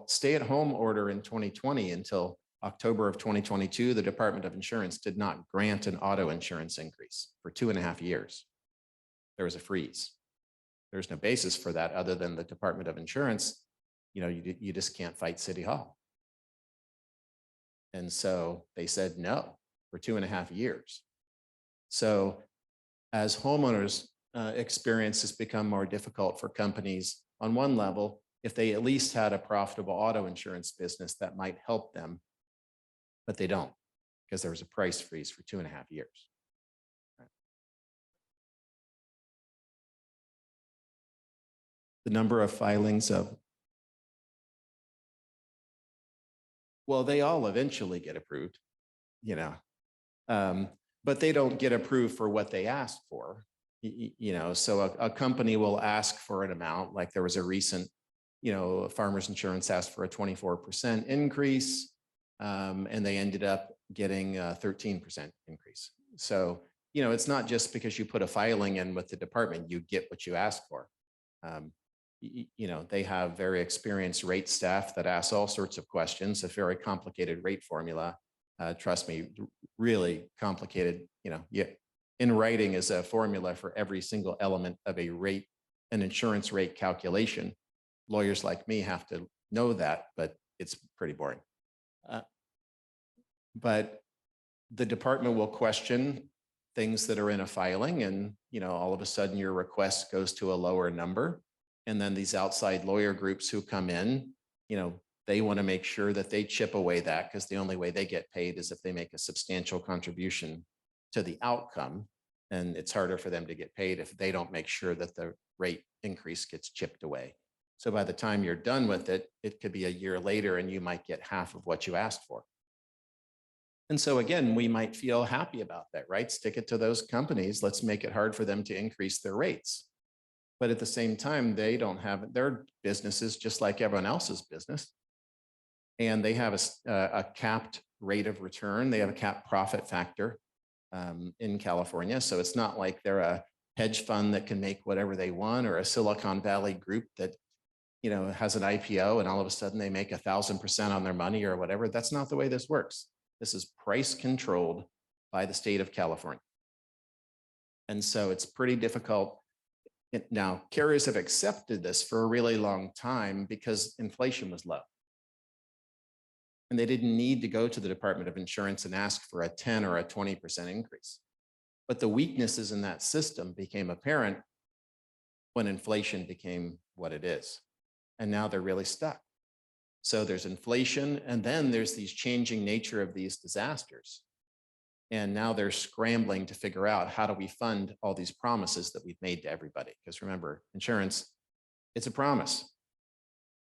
stay-at-home order in 2020 until October of 2022, the Department of Insurance did not grant an auto insurance increase for 2.5 years. There was a freeze. There's no basis for that other than the Department of Insurance. You just can't fight City Hall. And so they said no for 2.5 years. So as homeowners experience has become more difficult for companies, on one level, if they at least had a profitable auto insurance business, that might help them, but they don't, because there was a price freeze for 2.5 years. The number of filings of, well, they all eventually get approved, but they don't get approved for what they asked for. So a company will ask for an amount, like there was a recent, Farmers Insurance asked for a 24% increase, and they ended up getting a 13% increase. So, it's not just because you put a filing in with the department, you get what you ask for. They have very experienced rate staff that ask all sorts of questions, a very complicated rate formula. Trust me, really complicated, in writing is a formula for every single element of a rate, an insurance rate calculation. Lawyers like me have to know that, but it's pretty boring. But the department will question things that are in a filing, and all of a sudden your request goes to a lower number. And then these outside lawyer groups who come in, they want to make sure that they chip away that, because the only way they get paid is if they make a substantial contribution to the outcome. And it's harder for them to get paid if they don't make sure that the rate increase gets chipped away. So by the time you're done with it, it could be a year later and you might get half of what you asked for. And so again, we might feel happy about that, right? Stick it to those companies. Let's make it hard for them to increase their rates. But at the same time, they don't have their businesses just like everyone else's business. And they have a capped rate of return. They have a capped profit factor in California. So it's not like they're a hedge fund that can make whatever they want, or a Silicon Valley group that has an IPO and all of a sudden they make 1,000% on their money or whatever. That's not the way this works. This is price controlled by the state of California. And so it's pretty difficult. Now, carriers have accepted this for a really long time because inflation was low. And they didn't need to go to the Department of Insurance and ask for a 10 or a 20% increase. But the weaknesses in that system became apparent when inflation became what it is. And now they're really stuck. So there's inflation, and then there's these changing nature of these disasters. And now they're scrambling to figure out, how do we fund all these promises that we've made to everybody? Because remember, insurance, it's a promise.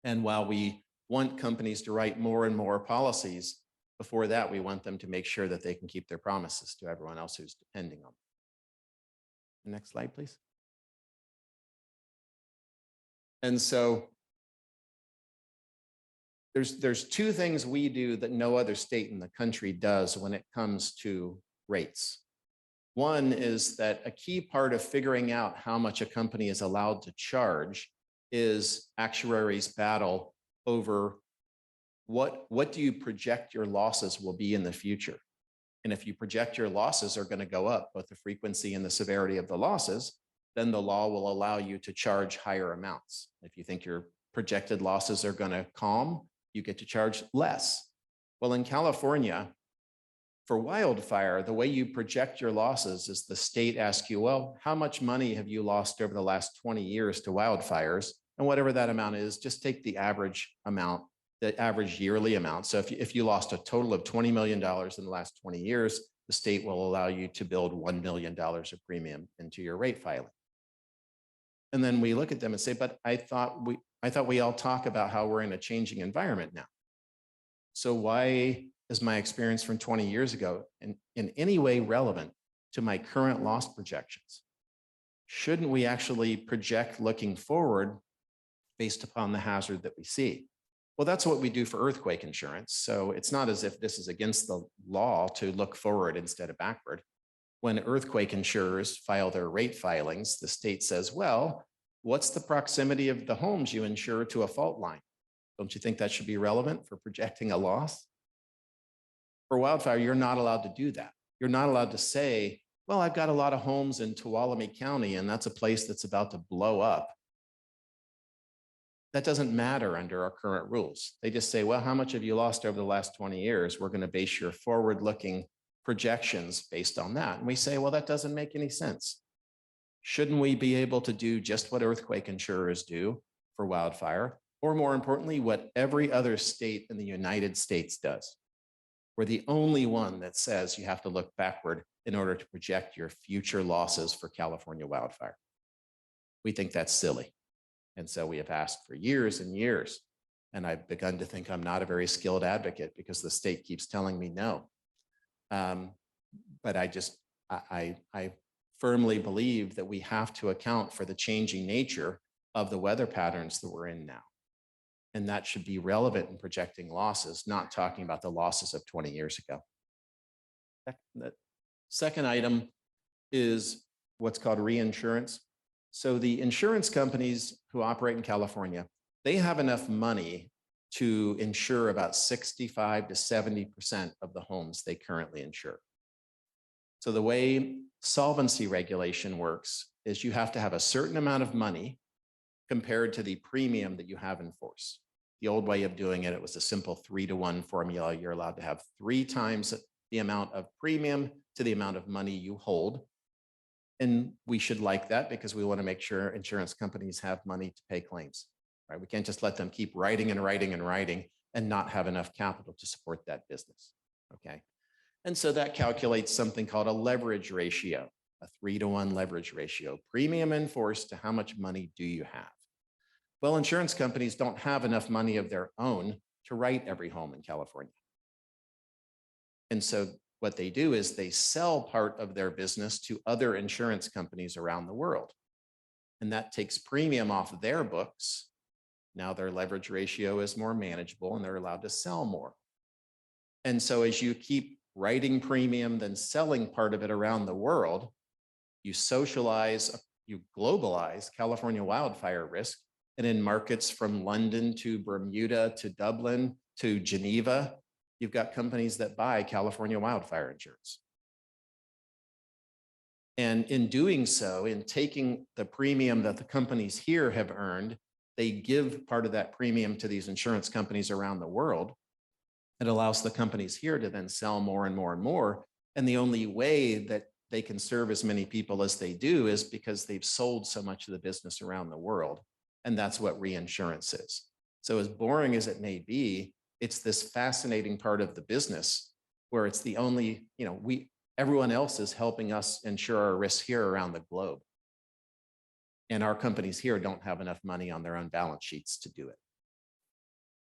And while we want companies to write more and more policies, before that, we want them to make sure that they can keep their promises to everyone else who's depending on them. Next slide, please. And so there's two things we do that no other state in the country does when it comes to rates. One is that a key part of figuring out how much a company is allowed to charge is actuaries' battle over what do you project your losses will be in the future. And if you project your losses are going to go up, both the frequency and the severity of the losses, then the law will allow you to charge higher amounts. If you think your projected losses are going to calm, you get to charge less. Well, in California, for wildfire, the way you project your losses is the state asks you, well, how much money have you lost over the last 20 years to wildfires? And whatever that amount is, just take the average amount, the average yearly amount. So if you lost a total of $20 million in the last 20 years, the state will allow you to build $1 million of premium into your rate filing. And then we look at them and say, but I thought we all talk about how we're in a changing environment now. So why is my experience from 20 years ago in any way relevant to my current loss projections? Shouldn't we actually project looking forward based upon the hazard that we see? Well, that's what we do for earthquake insurance. So it's not as if this is against the law to look forward instead of backward. When earthquake insurers file their rate filings, the state says, well, what's the proximity of the homes you insure to a fault line? Don't you think that should be relevant for projecting a loss? For wildfire, you're not allowed to do that. You're not allowed to say, well, I've got a lot of homes in Tuolumne County, and that's a place that's about to blow up. That doesn't matter under our current rules. They just say, well, how much have you lost over the last 20 years? We're going to base your forward-looking projections based on that. And we say, well, that doesn't make any sense. Shouldn't we be able to do just what earthquake insurers do for wildfire? Or more importantly, what every other state in the United States does? We're the only one that says you have to look backward in order to project your future losses for California wildfire. We think that's silly. And so we have asked for years and years. And I've begun to think I'm not a very skilled advocate because the state keeps telling me no. But I firmly believe that we have to account for the changing nature of the weather patterns that we're in now. And that should be relevant in projecting losses, not talking about the losses of 20 years ago. The second item is what's called reinsurance. So the insurance companies who operate in California, they have enough money to insure about 65 to 70% of the homes they currently insure. So the way solvency regulation works is you have to have a certain amount of money compared to the premium that you have in force. The old way of doing it, it was a simple 3-to-1 formula. You're allowed to have 3 times the amount of premium to the amount of money you hold. And we should like that because we want to make sure insurance companies have money to pay claims, right? We can't just let them keep writing and writing and writing and not have enough capital to support that business, okay? And so that calculates something called a leverage ratio, a 3-to-1 leverage ratio, premium in force to how much money do you have? Well, insurance companies don't have enough money of their own to write every home in California. And so what they do is they sell part of their business to other insurance companies around the world. And that takes premium off their books. Now their leverage ratio is more manageable and they're allowed to sell more. And so as you keep writing premium, then selling part of it around the world, you socialize, you globalize California wildfire risk. And in markets from London to Bermuda to Dublin to Geneva, you've got companies that buy California wildfire insurance. And in doing so, in taking the premium that the companies here have earned, they give part of that premium to these insurance companies around the world. It allows the companies here to then sell more and more and more. And the only way that they can serve as many people as they do is because they've sold so much of the business around the world. And that's what reinsurance is. So as boring as it may be, it's this fascinating part of the business where it's the only, everyone else is helping us insure our risks here around the globe. And our companies here don't have enough money on their own balance sheets to do it.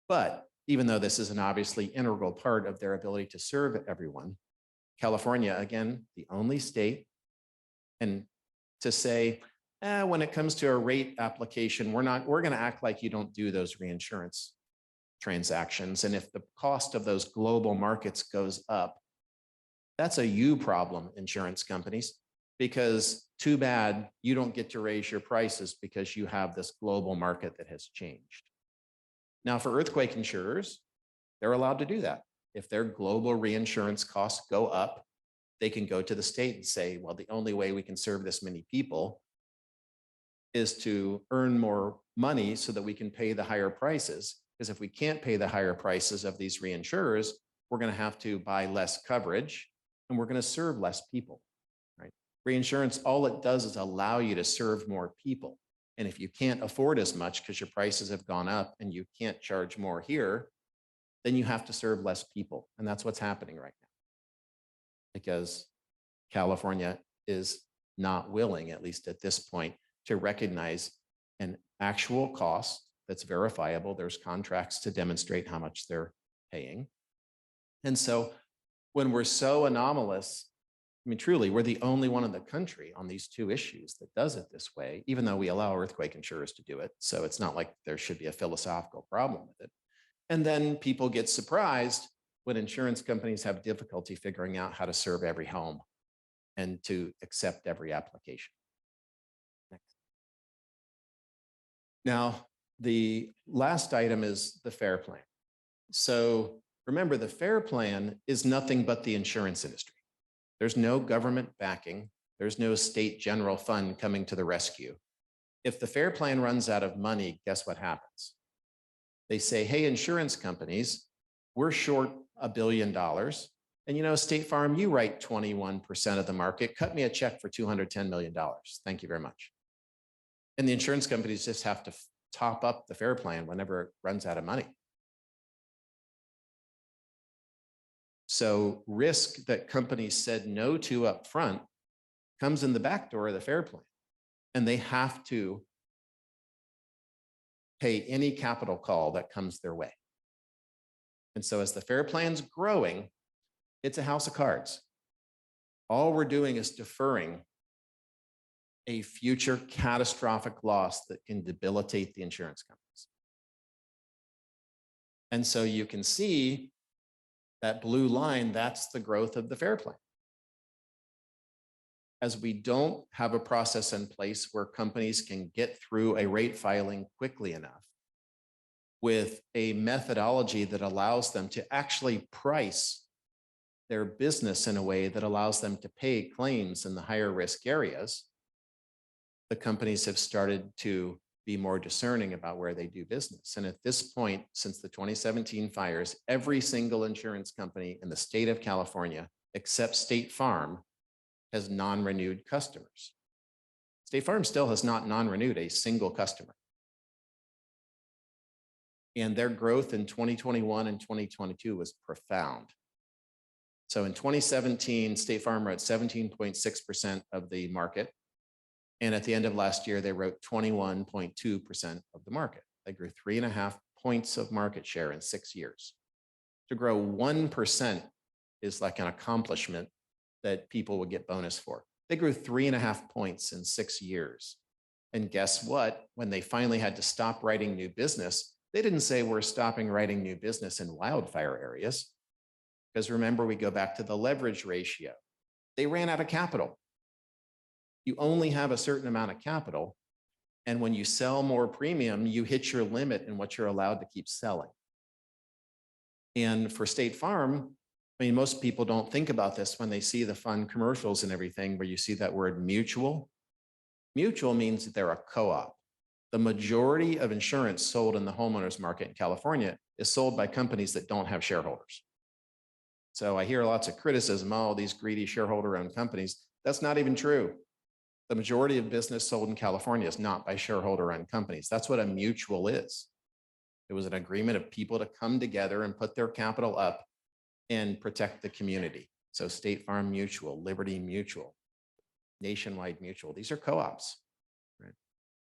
But even though this is an obviously integral part of their ability to serve everyone, California, again, the only state, and to say, when it comes to a rate application, we're going to act like you don't do those reinsurance transactions. And if the cost of those global markets goes up, That's a you problem, insurance companies, because too bad you don't get to raise your prices because you have this global market that has changed. Now, for earthquake insurers, they're allowed to do that. If their global reinsurance costs go up, they can go to the state and say, well, the only way we can serve this many people is to earn more money so that we can pay the higher prices. Because if we can't pay the higher prices of these reinsurers, we're going to have to buy less coverage and we're going to serve less people, right? Reinsurance, all it does is allow you to serve more people. And if you can't afford as much because your prices have gone up and you can't charge more here, then you have to serve less people. And that's what's happening right now. Because California is not willing, at least at this point, to recognize an actual cost that's verifiable. There's contracts to demonstrate how much they're paying. And so when we're so anomalous, I mean, truly, we're the only one in the country on these two issues that does it this way, even though we allow earthquake insurers to do it. So it's not like there should be a philosophical problem with it. And then people get surprised when insurance companies have difficulty figuring out how to serve every home and to accept every application. Next. Now, the last item is the FAIR plan. So remember, the FAIR plan is nothing but the insurance industry. There's no government backing. There's no state general fund coming to the rescue. If the FAIR plan runs out of money, guess what happens? They say, hey, insurance companies, we're short $1 billion. And you know, State Farm, you write 21% of the market. Cut me a check for $210 million. Thank you very much. And the insurance companies just have to top up the FAIR plan whenever it runs out of money. So risk that companies said no to up front comes in the back door of the FAIR plan. And they have to pay any capital call that comes their way. And so as the FAIR plan's growing, it's a house of cards. All we're doing is deferring a future catastrophic loss that can debilitate the insurance companies. And so you can see that blue line, that's the growth of the FAIR plan. As we don't have a process in place where companies can get through a rate filing quickly enough with a methodology that allows them to actually price their business in a way that allows them to pay claims in the higher risk areas, the companies have started to be more discerning about where they do business. And at this point, since the 2017 fires, every single insurance company in the state of California, except State Farm, has non-renewed customers. State Farm still has not non-renewed a single customer. And their growth in 2021 and 2022 was profound. So in 2017, State Farm wrote 17.6% of the market. And at the end of last year, they wrote 21.2% of the market. They grew 3.5 points of market share in 6 years. To grow 1% is like an accomplishment that people would get bonus for. They grew 3.5 points in 6 years. And guess what? When they finally had to stop writing new business, they didn't say we're stopping writing new business in wildfire areas. Because remember, we go back to the leverage ratio. They ran out of capital. You only have a certain amount of capital. And when you sell more premium, you hit your limit in what you're allowed to keep selling. And for State Farm, I mean, most people don't think about this when they see the fun commercials and everything where you see that word mutual. Mutual means that they're a co-op. The majority of insurance sold in the homeowners market in California is sold by companies that don't have shareholders. So I hear lots of criticism, oh, these greedy shareholder-owned companies. That's not even true. The majority of business sold in California is not by shareholder-owned companies. That's what a mutual is. It was an agreement of people to come together and put their capital up and protect the community. So State Farm Mutual, Liberty Mutual, Nationwide Mutual, these are co-ops. Right?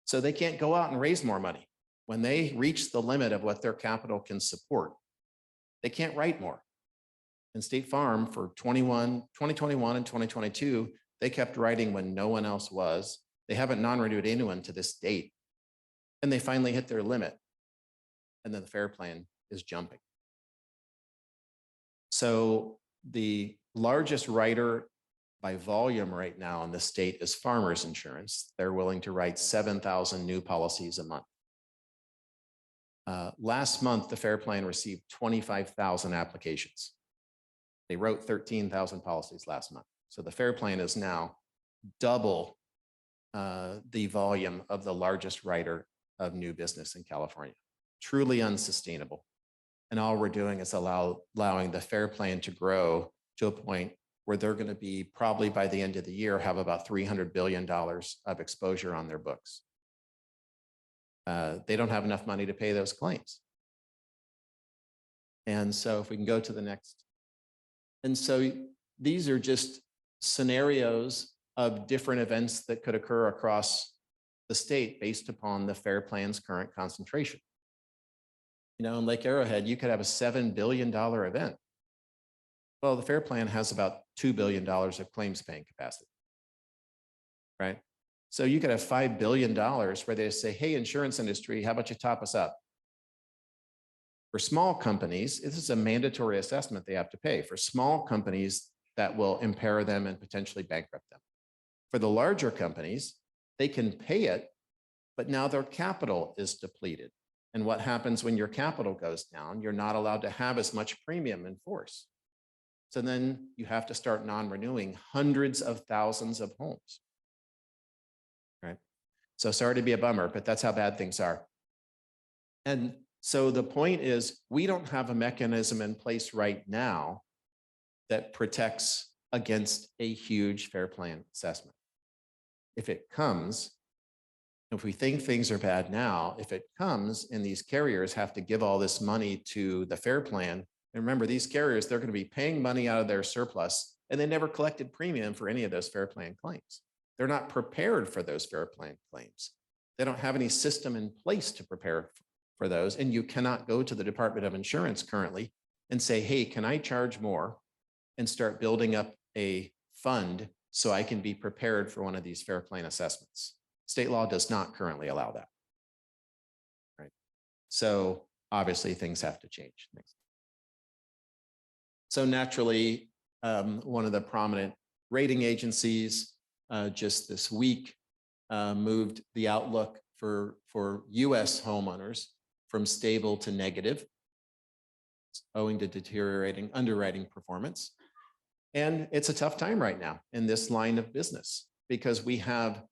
So they can't go out and raise more money. When they reach the limit of what their capital can support, they can't write more. And State Farm for 2021 and 2022, they kept writing when no one else was. They haven't non-renewed anyone to this date. And they finally hit their limit. And then the FAIR plan is jumping. So the largest writer by volume right now in the state is Farmers Insurance. They're willing to write 7,000 new policies a month. Last month, the FAIR Plan received 25,000 applications. They wrote 13,000 policies last month. So the FAIR Plan is now double the volume of the largest writer of new business in California. Truly unsustainable. And all we're doing is allowing the FAIR Plan to grow to a point where they're going to be probably by the end of the year have about $300 billion of exposure on their books. They don't have enough money to pay those claims. And so if we can go to the next. And so these are just scenarios of different events that could occur across the state based upon the FAIR Plan's current concentration. You know, in Lake Arrowhead, you could have a $7 billion event. Well, the FAIR Plan has about $2 billion of claims paying capacity, right? So you could have $5 billion where they say, hey, insurance industry, how about you top us up? For small companies, this is a mandatory assessment they have to pay. For small companies, that will impair them and potentially bankrupt them. For the larger companies, they can pay it, but now their capital is depleted. And what happens when your capital goes down? You're not allowed to have as much premium in force. So then you have to start non-renewing hundreds of thousands of homes. Right? So sorry to be a bummer, but that's how bad things are. And so the point is, we don't have a mechanism in place right now that protects against a huge FAIR Plan assessment. If it comes, if we think things are bad now, if it comes and these carriers have to give all this money to the FAIR Plan, and remember these carriers, they're going to be paying money out of their surplus and they never collected premium for any of those FAIR Plan claims. They're not prepared for those FAIR Plan claims. They don't have any system in place to prepare for those. And you cannot go to the Department of Insurance currently and say, hey, can I charge more and start building up a fund so I can be prepared for one of these FAIR Plan assessments. State law does not currently allow that. Right. So obviously things have to change. Next. So naturally, one of the prominent rating agencies just this week moved the outlook for US homeowners from stable to negative, owing to deteriorating underwriting performance. And it's a tough time right now in this line of business because we have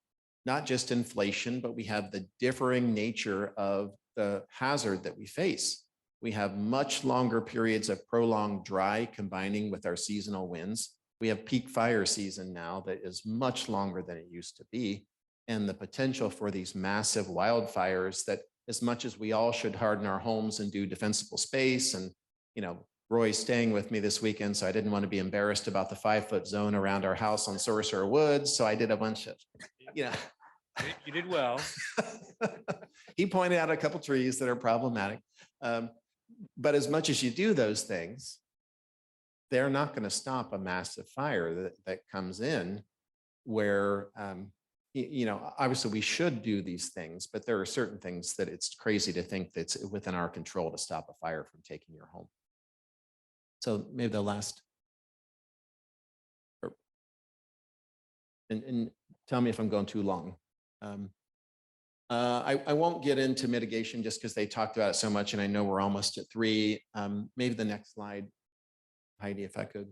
not just inflation, but we have the differing nature of the hazard that we face. We have much longer periods of prolonged dry combining with our seasonal winds. We have peak fire season now that is much longer than it used to be. And the potential for these massive wildfires that as much as we all should harden our homes and do defensible space and, you know, Roy's staying with me this weekend, so I didn't want to be embarrassed about the 5-foot zone around our house on Sorcerer Woods. So I did a bunch of, you know. You did well. He pointed out a couple trees that are problematic. But as much as you do those things, they're not going to stop a massive fire that comes in where, you know, obviously we should do these things, but there are certain things that it's crazy to think that's within our control to stop a fire from taking your home. So maybe the last, and tell me if I'm going too long. I won't get into mitigation just because they talked about it so much and I know we're almost at 3. Maybe the next slide, Heidi, if I could.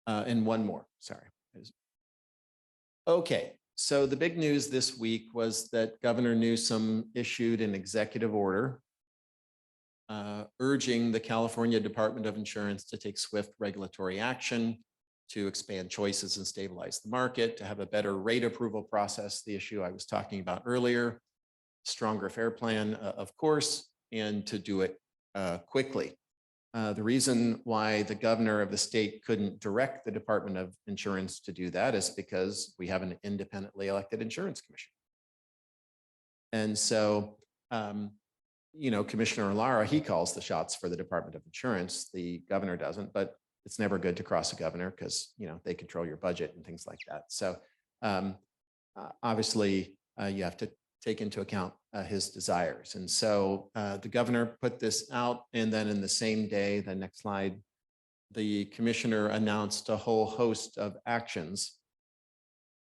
And one more, sorry. Okay, so the big news this week was that Governor Newsom issued an executive order urging the California Department of Insurance to take swift regulatory action to expand choices and stabilize the market, to have a better rate approval process, the issue I was talking about earlier, stronger FAIR Plan, of course, and to do it quickly. The reason why the governor of the state couldn't direct the Department of Insurance to do that is because we have an independently elected insurance commission. And so, you know, Commissioner Lara, he calls the shots for the Department of Insurance. The governor doesn't, but it's never good to cross a governor because, you know, they control your budget and things like that. So obviously you have to take into account his desires. And so the governor put this out, and then in the same day, the next slide, the commissioner announced a whole host of actions.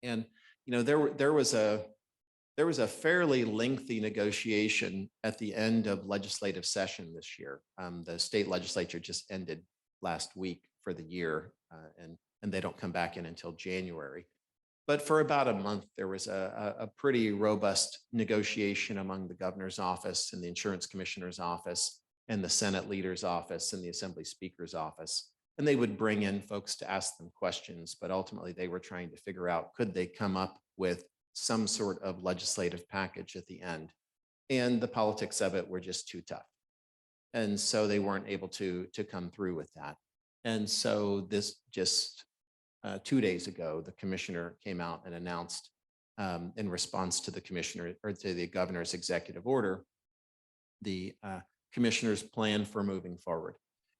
And, there was a fairly lengthy negotiation at the end of legislative session this year. The state legislature just ended last week for the year, and they don't come back in until January. But for about a month, there was a pretty robust negotiation among the governor's office and the insurance commissioner's office and the Senate leader's office and the Assembly Speaker's office. And they would bring in folks to ask them questions, but ultimately they were trying to figure out, could they come up with some sort of legislative package at the end? And the politics of it were just too tough. And so they weren't able to come through with that. And so this just 2 days ago, the commissioner came out and announced in response to the commissioner or to the governor's executive order, the commissioner's plan for moving forward.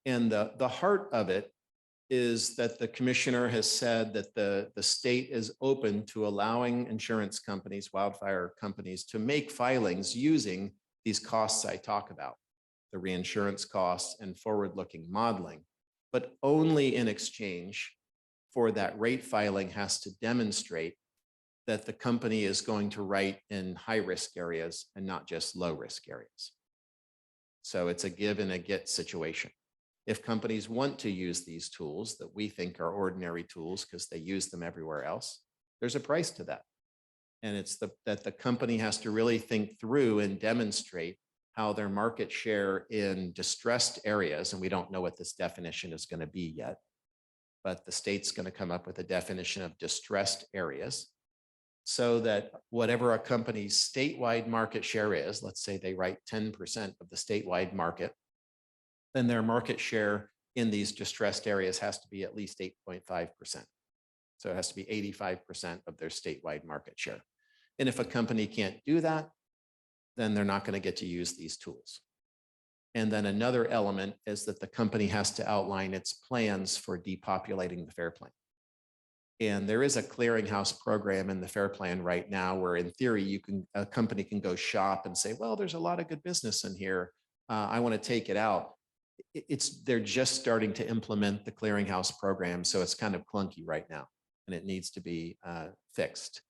And the heart of it is that the commissioner has said that the state is open to allowing insurance companies, wildfire companies, to make filings using these costs I talk about, the reinsurance costs and forward-looking modeling, but only in exchange for that rate filing has to demonstrate that the company is going to write in high-risk areas and not just low-risk areas. So it's a give and a get situation. If companies want to use these tools that we think are ordinary tools because they use them everywhere else, there's a price to that. And it's that the company has to really think through and demonstrate how their market share in distressed areas, and we don't know what this definition is going to be yet, but the state's going to come up with a definition of distressed areas so that whatever a company's statewide market share is, let's say they write 10% of the statewide market, then their market share in these distressed areas has to be at least 8.5%. So it has to be 85% of their statewide market share. And if a company can't do that, then they're not going to get to use these tools. And then another element is that the company has to outline its plans for depopulating the FAIR Plan. And there is a clearinghouse program in the FAIR Plan right now where in theory, a company can go shop and say, well, there's a lot of good business in here. I want to take it out. They're just starting to implement the clearinghouse program. So it's kind of clunky right now and it needs to be fixed.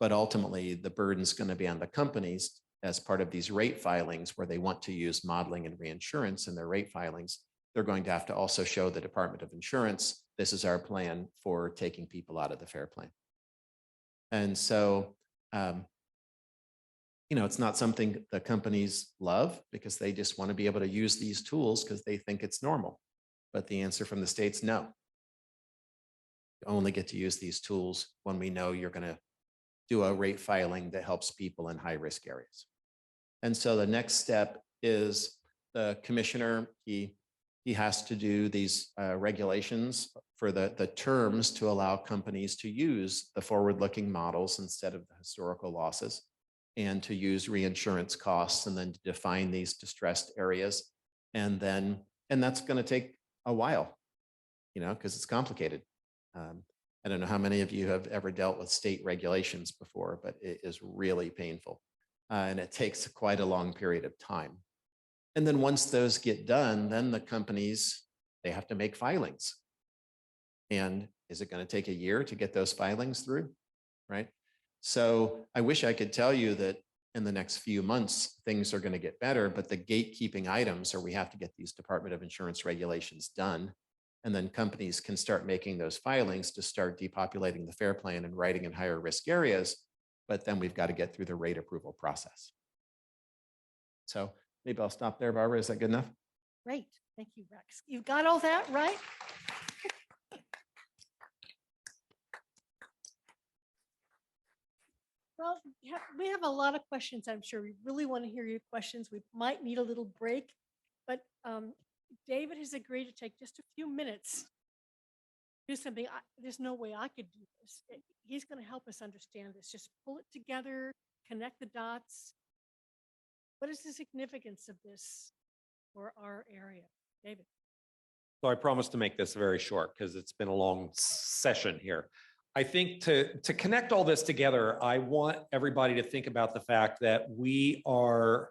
But ultimately the burden's going to be on the companies as part of these rate filings where they want to use modeling and reinsurance in their rate filings. They're going to have to also show the Department of Insurance, this is our plan for taking people out of the FAIR Plan. And so, it's not something the companies love because they just want to be able to use these tools because they think it's normal. But the answer from the state's no. You only get to use these tools when we know you're going to do a rate filing that helps people in high risk areas. And so the next step is the commissioner, he has to do these regulations for the terms to allow companies to use the forward-looking models instead of the historical losses and to use reinsurance costs and then to define these distressed areas. And that's going to take a while, because it's complicated. I don't know how many of you have ever dealt with state regulations before, but it is really painful. And it takes quite a long period of time. And then once those get done, then the companies, they have to make filings. And is it going to take a year to get those filings through? Right? So I wish I could tell you that in the next few months, things are going to get better, but the gatekeeping items are we have to get these Department of Insurance regulations done. And then companies can start making those filings to start depopulating the FAIR Plan and writing in higher risk areas. But then we've got to get through the rate approval process. So maybe I'll stop there, Barbara. Is that good enough? Great. Thank you, Rex. You got all that right? Well, we have a lot of questions. I'm sure we really want to hear your questions. We might need a little break, but David has agreed to take just a few minutes, do something. There's no way I could do this. He's going to help us understand this. Just pull it together, connect the dots. What is the significance of this for our area? David. So I promise to make this very short because it's been a long session here. I think to connect all this together, I want everybody to think about the fact that we are,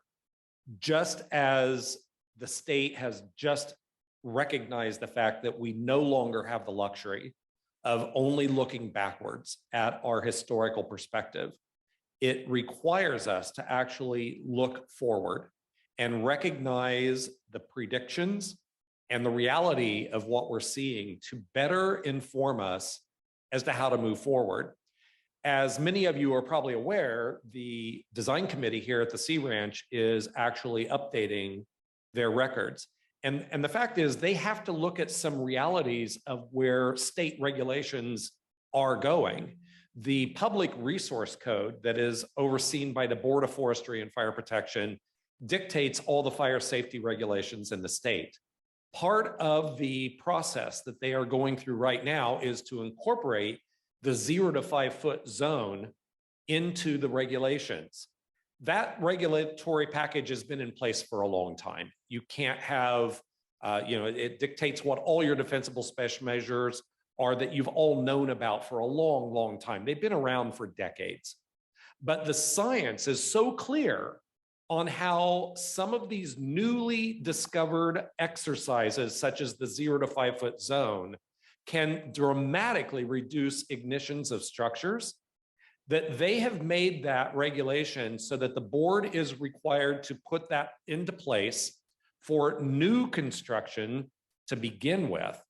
just as the state has just recognize the fact that we no longer have the luxury of only looking backwards at our historical perspective. It requires us to actually look forward and recognize the predictions and the reality of what we're seeing to better inform us as to how to move forward. As many of you are probably aware, the design committee here at the Sea Ranch is actually updating their records. And the fact is, they have to look at some realities of where state regulations are going. The public resource code that is overseen by the Board of Forestry and Fire Protection dictates all the fire safety regulations in the state. Part of the process that they are going through right now is to incorporate the 0 to 5 foot zone into the regulations. That regulatory package has been in place for a long time. You can't have, it dictates what all your defensible special measures are that you've all known about for a long, long time. They've been around for decades. But the science is so clear on how some of these newly discovered exercises, such as the 0 to 5 foot zone, can dramatically reduce ignitions of structures, that they have made that regulation so that the board is required to put that into place for new construction to begin with.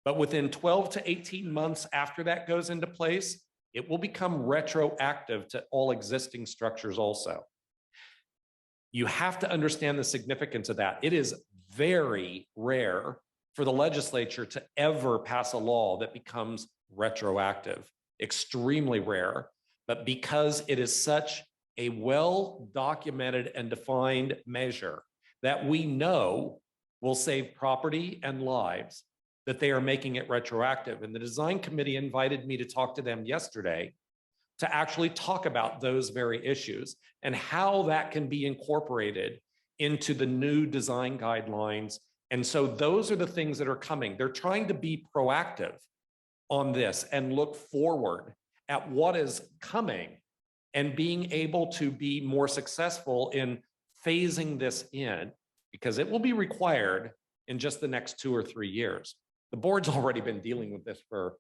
But within 12 to 18 months after that goes into place, it will become retroactive to all existing structures also. You have to understand the significance of that. It is very rare for the legislature to ever pass a law that becomes retroactive, extremely rare. But because it is such a well-documented and defined measure that we know will save property and lives, that they are making it retroactive. And the design committee invited me to talk to them yesterday to actually talk about those very issues and how that can be incorporated into the new design guidelines. And so those are the things that are coming. They're trying to be proactive on this and look forward at what is coming and being able to be more successful in phasing this in, because it will be required in just the next 2 or 3 years. The board's already been dealing with this for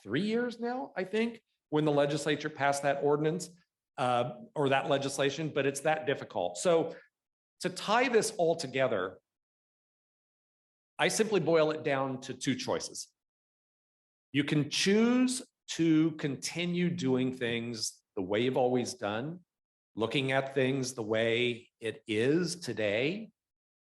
3 years now, I think, when the legislature passed that ordinance or that legislation, but it's that difficult. So to tie this all together, I simply boil it down to 2 choices. You can choose to continue doing things the way you've always done, looking at things the way it is today.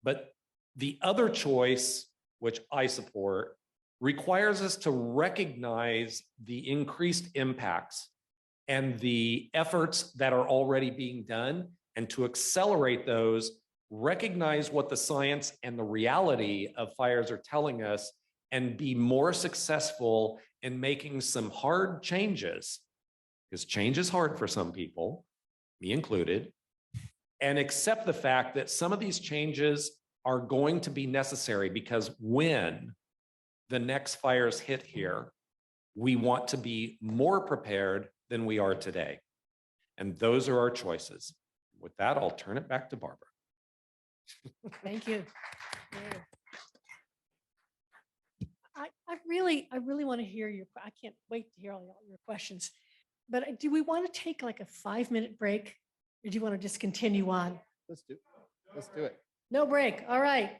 But the other choice, which I support, requires us to recognize the increased impacts and the efforts that are already being done, and to accelerate those, recognize what the science and the reality of fires are telling us, and be more successful in making some hard changes, because change is hard for some people, me included, and accept the fact that some of these changes are going to be necessary, because when the next fires hit here, we want to be more prepared than we are today. And those are our choices. With that, I'll turn it back to Barbara. Thank you. I really want to hear I can't wait to hear all your questions. But do we want to take like a 5-minute break, or do you want to just continue on? Let's do it. No break. All right.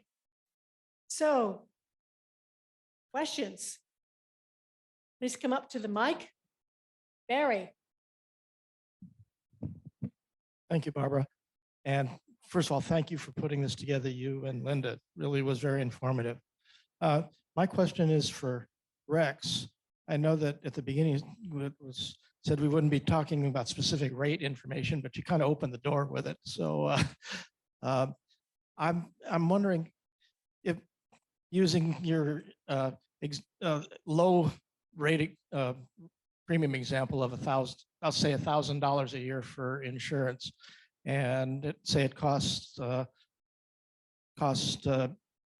So, questions? Please come up to the mic. Barry. Thank you, Barbara. And first of all, thank you for putting this together, you and Linda. It really was very informative. My question is for Rex. I know that at the beginning it was said we wouldn't be talking about specific rate information, but you kind of opened the door with it. So I'm wondering if, using your low rate premium example of I'll say $1,000 a year for insurance, and say it costs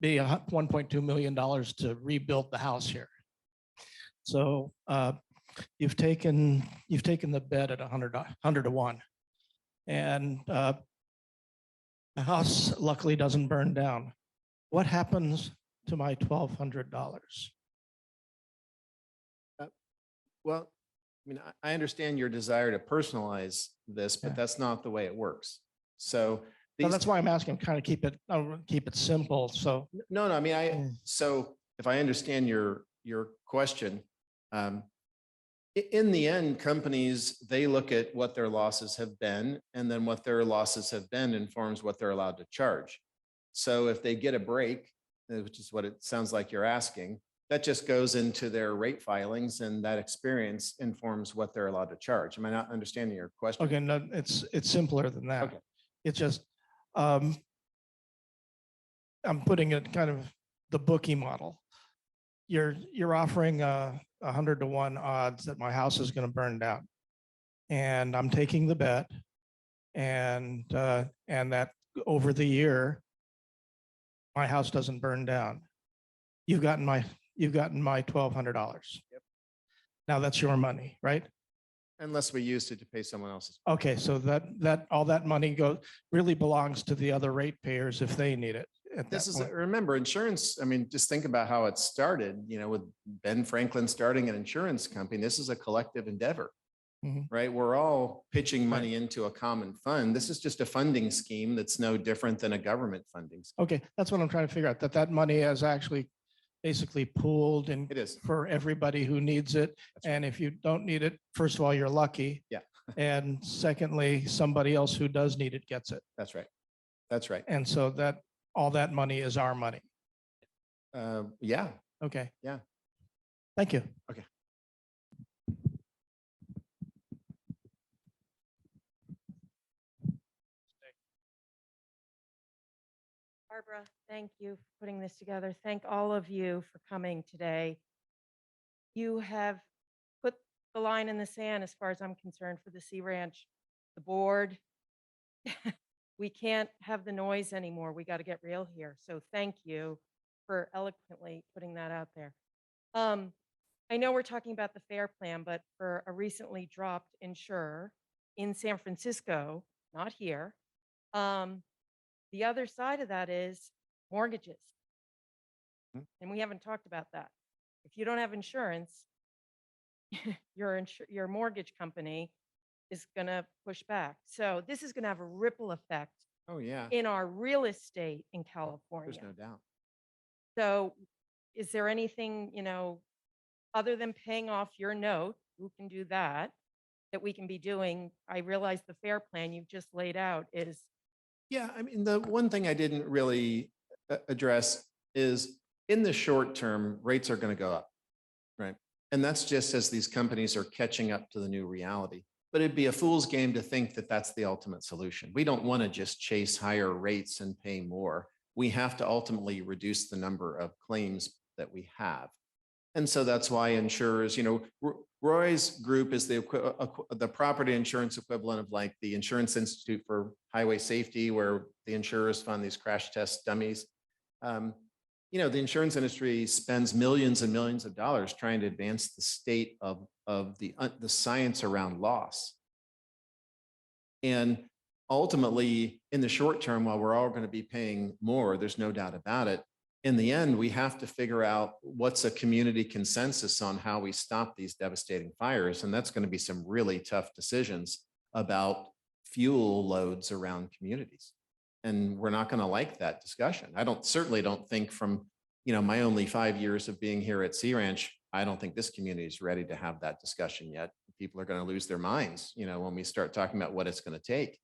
be $1.2 million to rebuild the house here. So you've taken the bet at 100 to 1, and the house luckily doesn't burn down. What happens to my $1,200? Well, I mean, I understand your desire to personalize this, but Yeah. that's not the way it works. So So these, that's why I'm asking, kind of keep it simple. So, no, I mean, Mm. so if I understand your question, in the end, companies, they look at what their losses have been, and then what their losses have been informs what they're allowed to charge. So if they get a break, which is what it sounds like you're asking, that just goes into their rate filings, and that experience informs what they're allowed to charge. Am I not understanding your question? okay, no, it's simpler than that. Okay. It's just, I'm putting it kind of the bookie model. You're offering 100-to-1 odds that my house is going to burn down, and I'm taking the bet, and that over the year, my house doesn't burn down. You've gotten my $1,200. Yep. Now that's your money, right? Unless we used it to pay someone else's. Okay, so that all that money really belongs to the other ratepayers if they need it at This that is, point. remember, insurance, I mean, just think about how it started, with Ben Franklin starting an insurance company. This is a collective endeavor, Mhm. right? We're all pitching money into a common fund. This is just a funding scheme that's no different than a government funding scheme. Okay, that's what I'm trying to figure out, that money is actually basically pooled and It is. for everybody who needs it. That's right. And if you don't need it, first of all, you're lucky. Yeah. And secondly, somebody else who does need it gets it. That's right. That's right. And so all that money is our money. Yeah. Okay. Yeah. Thank you. Okay. Barbara, thank you for putting this together. Thank all of you for coming today. You have put the line in the sand, as far as I'm concerned, for the Sea Ranch, the board. We can't have the noise anymore. We got to get real here. So thank you for eloquently putting that out there. I know we're talking about the FAIR plan, but for a recently dropped insurer in San Francisco, not here, the other side of that is mortgages. And we haven't talked about that. If you don't have insurance, your mortgage company is going to push back. So this is going to have a ripple effect Oh, yeah. in our real estate in California. There's no doubt. So is there anything, other than paying off your note, who can do that we can be doing? I realize the FAIR plan you've just laid out is. Yeah, I mean, the one thing I didn't really address is in the short term, rates are going to go up, right? And that's just as these companies are catching up to the new reality. But it'd be a fool's game to think that that's the ultimate solution. We don't want to just chase higher rates and pay more. We have to ultimately reduce the number of claims that we have. And so that's why insurers, Roy's group is the property insurance equivalent of like the Insurance Institute for Highway Safety, where the insurers fund these crash test dummies. The insurance industry spends millions and millions of dollars trying to advance the state of the science around loss. And ultimately, in the short term, while we're all going to be paying more, there's no doubt about it. In the end, we have to figure out what's a community consensus on how we stop these devastating fires. And that's going to be some really tough decisions about fuel loads around communities. And we're not going to like that discussion. Certainly don't think from, my only 5 years of being here at Sea Ranch, I don't think this community is ready to have that discussion yet. People are going to lose their minds, when we start talking about what it's going to take.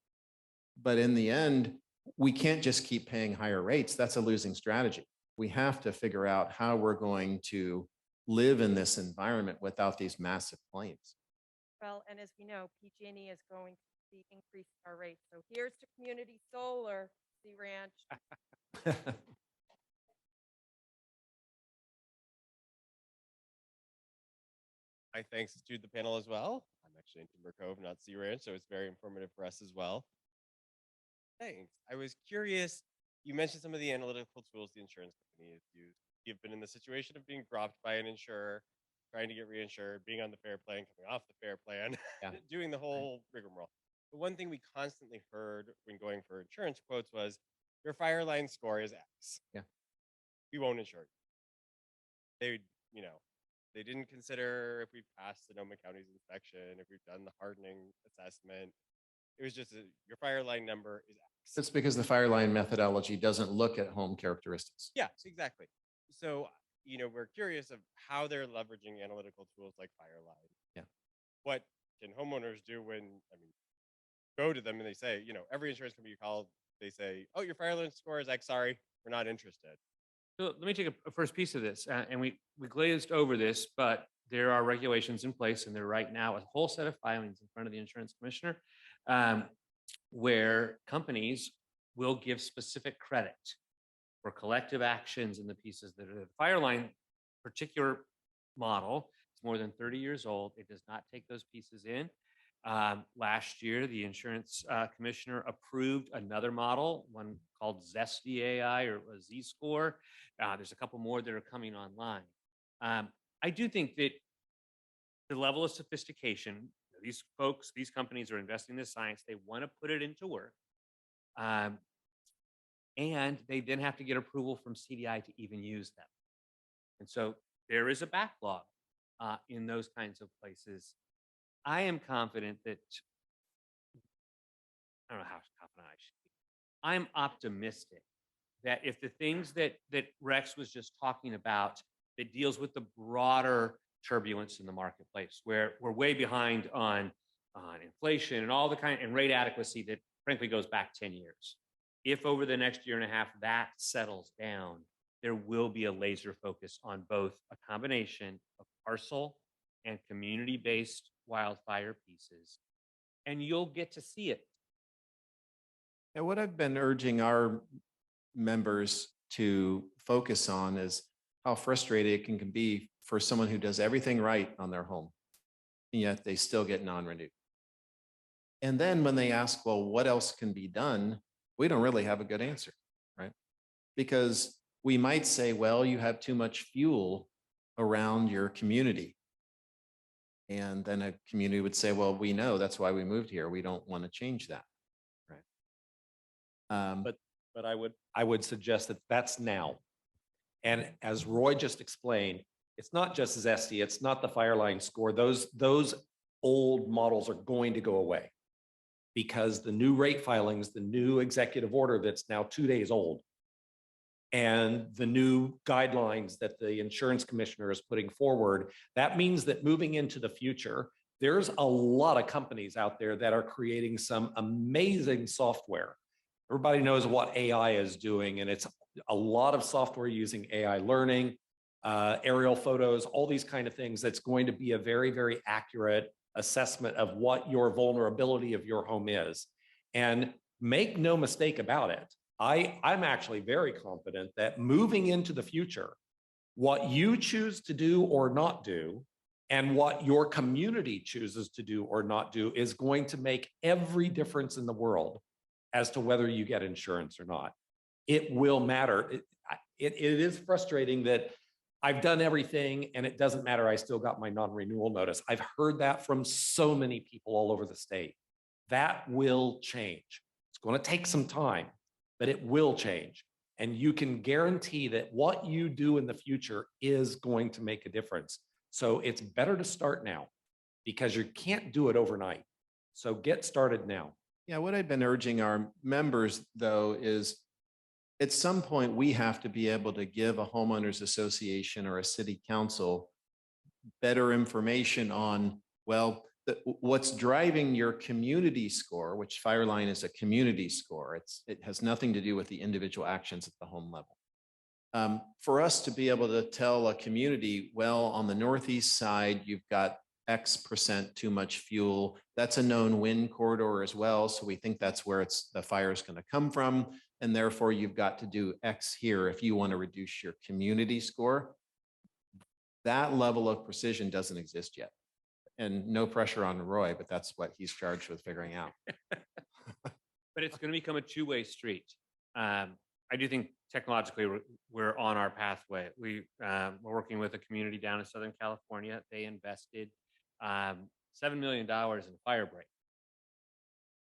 But in the end, we can't just keep paying higher rates. That's a losing strategy. We have to figure out how we're going to live in this environment without these massive claims. Well, and as we know, PG&E is going to be increasing our rates. So here's to community solar, Sea Ranch. My thanks to the panel as well. I'm actually in Timber Cove, not Sea Ranch, so it's very informative for us as well. Thanks. I was curious, you mentioned some of the analytical tools the insurance company has used. You've been in the situation of being dropped by an insurer, trying to get reinsured, being on the FAIR plan, coming off the FAIR plan, Yeah. doing the whole rigmarole. The one thing we constantly heard when going for insurance quotes was, your fire line score is X. Yeah. we won't insure you. They, you know, they didn't consider if we passed Sonoma County's inspection, if we've done the hardening assessment. It was just your fire line number is X. That's because the fire line methodology doesn't look at home characteristics. Yes, exactly. So, we're curious of how they're leveraging analytical tools like Fireline. Yeah. What can homeowners do when, go to them and they say, every insurance company you call, they say, oh, your Fireline score is X, sorry, we're not interested. So let me take a first piece of this, and we glazed over this, but there are regulations in place, and there are right now a whole set of filings in front of the insurance commissioner, where companies will give specific credit for collective actions in the pieces that are the Fireline particular model. It's more than 30 years old. It does not take those pieces in. Last year, the insurance commissioner approved another model, one called Zesty AI or a Z-score. There's a couple more that are coming online. I do think that the level of sophistication, these folks, these companies are investing in this science. They want to put it into work. And they then have to get approval from CDI to even use them. And so there is a backlog in those kinds of places. I am confident that, I don't know how confident I should be. I'm optimistic that if the things that Rex was just talking about, that deals with the broader turbulence in the marketplace, where we're way behind on inflation and all the and rate adequacy that frankly goes back 10 years. If over the next year and a half that settles down, there will be a laser focus on both a combination of parcel and community-based wildfire pieces, and you'll get to see it. And what I've been urging our members to focus on is how frustrating it can be for someone who does everything right on their home, and yet they still get non-renewed. And then when they ask, well, what else can be done? We don't really have a good answer, right? Because we might say, well, you have too much fuel around your community. And then a community would say, well, we know, that's why we moved here. We don't want to change that, right? But I would suggest that that's now. And as Roy just explained, it's not just Zesty, it's not the Fireline score. Those old models are going to go away because the new rate filings, the new executive order that's now 2 days old, and the new guidelines that the insurance commissioner is putting forward, that means that moving into the future, there's a lot of companies out there that are creating some amazing software. Everybody knows what AI is doing, and it's a lot of software using AI learning, aerial photos, all these kind of things. That's going to be a very, very accurate assessment of what your vulnerability of your home is. And make no mistake about it, I'm actually very confident that moving into the future, what you choose to do or not do, and what your community chooses to do or not do is going to make every difference in the world as to whether you get insurance or not. It will matter. It is frustrating that I've done everything and it doesn't matter. I still got my non-renewal notice. I've heard that from so many people all over the state. That will change. It's going to take some time, but it will change. And you can guarantee that what you do in the future is going to make a difference. So it's better to start now because you can't do it overnight. So get started now. Yeah, what I've been urging our members, though, is at some point we have to be able to give a homeowners association or a city council better information on, well, what's driving your community score, which Fireline is a community score. It has nothing to do with the individual actions at the home level. For us to be able to tell a community, well, on the northeast side, you've got X% too much fuel. That's a known wind corridor as well. So we think that's where the fire is going to come from. And therefore you've got to do X here if you want to reduce your community score. That level of precision doesn't exist yet. And no pressure on Roy, but that's what he's charged with figuring out. But it's going to become a two-way street. I do think technologically we're on our pathway. We're working with a community down in Southern California. They invested $7 million in fire break.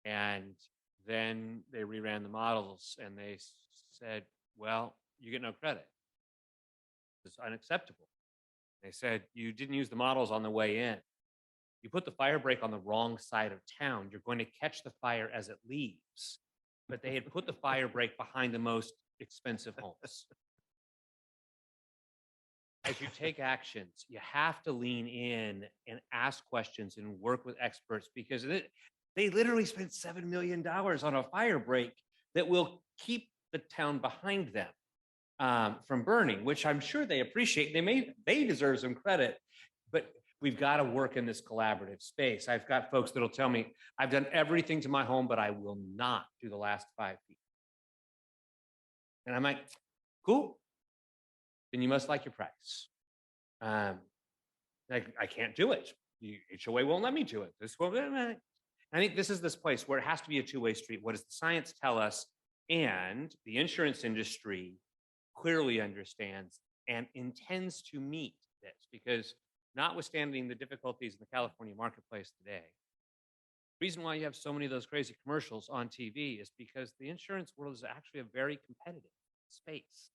And then they reran the models and they said, well, you get no credit. is unacceptable. They said, you didn't use the models on the way in. You put the fire break on the wrong side of town, you're going to catch the fire as it leaves. But they had put the fire break behind the most expensive homes. As you take actions, you have to lean in and ask questions and work with experts, because they literally spent $7 million on a fire break that will keep the town behind them from burning, which I'm sure they appreciate. They deserve some credit, but we've got to work in this collaborative space. I've got folks that'll tell me, I've done everything to my home, but I will not do the last 5 feet. And I'm like, cool. Then you must like your price. I can't do it. The HOA won't let me do it. I think this is this place where it has to be a two-way street. What does the science tell us? And the insurance industry clearly understands and intends to meet this, because notwithstanding the difficulties in the California marketplace today, the reason why you have so many of those crazy commercials on TV is because the insurance world is actually a very competitive space.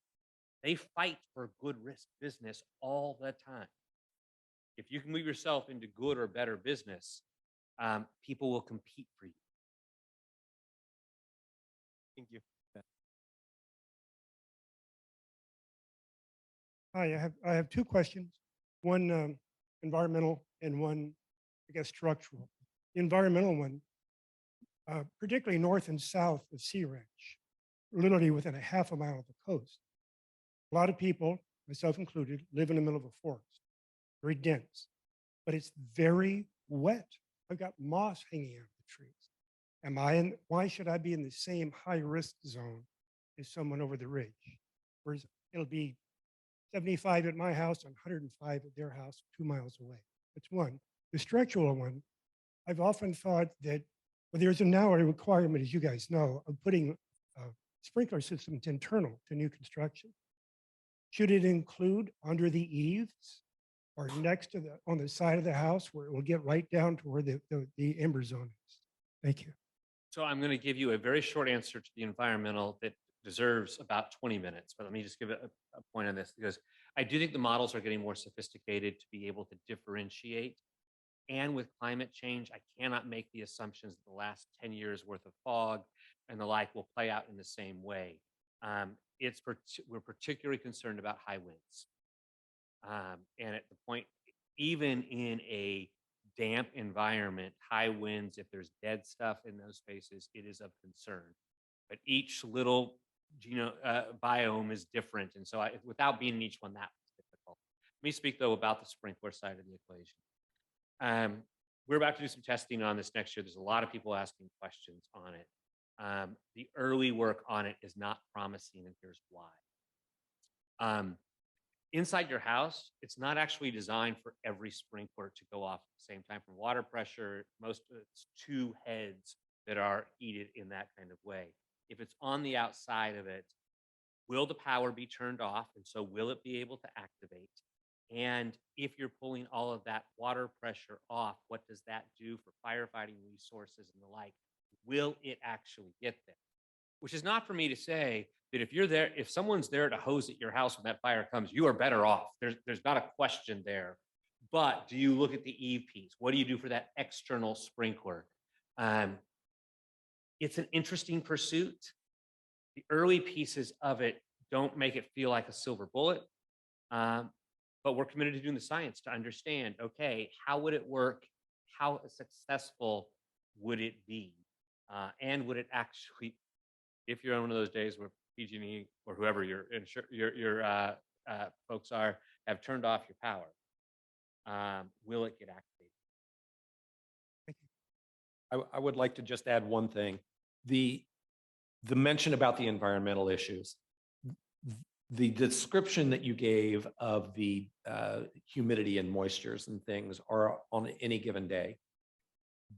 They fight for good risk business all the time. If you can move yourself into good or better business, people will compete for you. Thank you. Hi, I have two questions. One environmental and one, I guess, structural. The environmental one, particularly north and south of Sea Ranch, literally within a half a mile of the coast. A lot of people, myself included, live in the middle of a forest, very dense, but it's very wet. I've got moss hanging out of the trees. Why should I be in the same high risk zone as someone over the ridge? Whereas it'll be 75 at my house and 105 at their house 2 miles away. That's one. The structural one, I've often thought that, well, there's now a requirement, as you guys know, of putting sprinkler systems internal to new construction. Should it include under the eaves or next to on the side of the house where it will get right down to where the ember zone is? Thank you. So I'm going to give you a very short answer to the environmental that deserves about 20 minutes, but let me just give a point on this, because I do think the models are getting more sophisticated to be able to differentiate. And with climate change, I cannot make the assumptions that the last 10 years worth of fog and the like will play out in the same way. We're particularly concerned about high winds. And at the point, even in a damp environment, high winds, if there's dead stuff in those spaces, it is of concern. But each little biome is different. And so without being in each one, that was difficult. Let me speak though about the sprinkler side of the equation. We're about to do some testing on this next year. There's a lot of people asking questions on it. The early work on it is not promising, and here's why. Inside your house, it's not actually designed for every sprinkler to go off at the same time from water pressure. It's 2 heads that are heated in that kind of way. If it's on the outside of it, will the power be turned off? And so will it be able to activate? And if you're pulling all of that water pressure off, what does that do for firefighting resources and the like? Will it actually get there? Which is not for me to say that if you're there, if someone's there to hose at your house when that fire comes, you are better off. There's not a question there. But do you look at the eve piece? What do you do for that external sprinkler? It's an interesting pursuit. The early pieces of it don't make it feel like a silver bullet. But we're committed to doing the science to understand, okay, how would it work? How successful would it be? And would it actually, if you're on one of those days where PG&E or whoever your folks are have turned off your power, will it get activated? Thank you. I would like to just add one thing. The mention about the environmental issues, the description that you gave of the humidity and moistures and things are on any given day.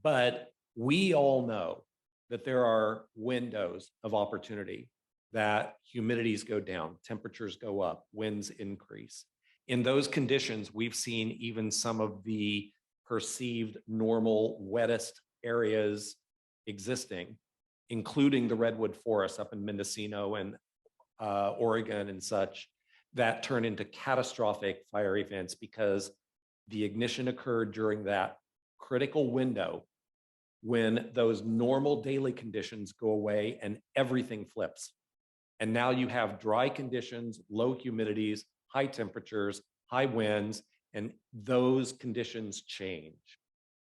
But we all know that there are windows of opportunity that humidities go down, temperatures go up, winds increase. In those conditions, we've seen even some of the perceived normal wettest areas existing, including the redwood forest up in Mendocino and Oregon and such, that turn into catastrophic fire events because the ignition occurred during that critical window when those normal daily conditions go away and everything flips. And now you have dry conditions, low humidities, high temperatures, high winds, and those conditions change.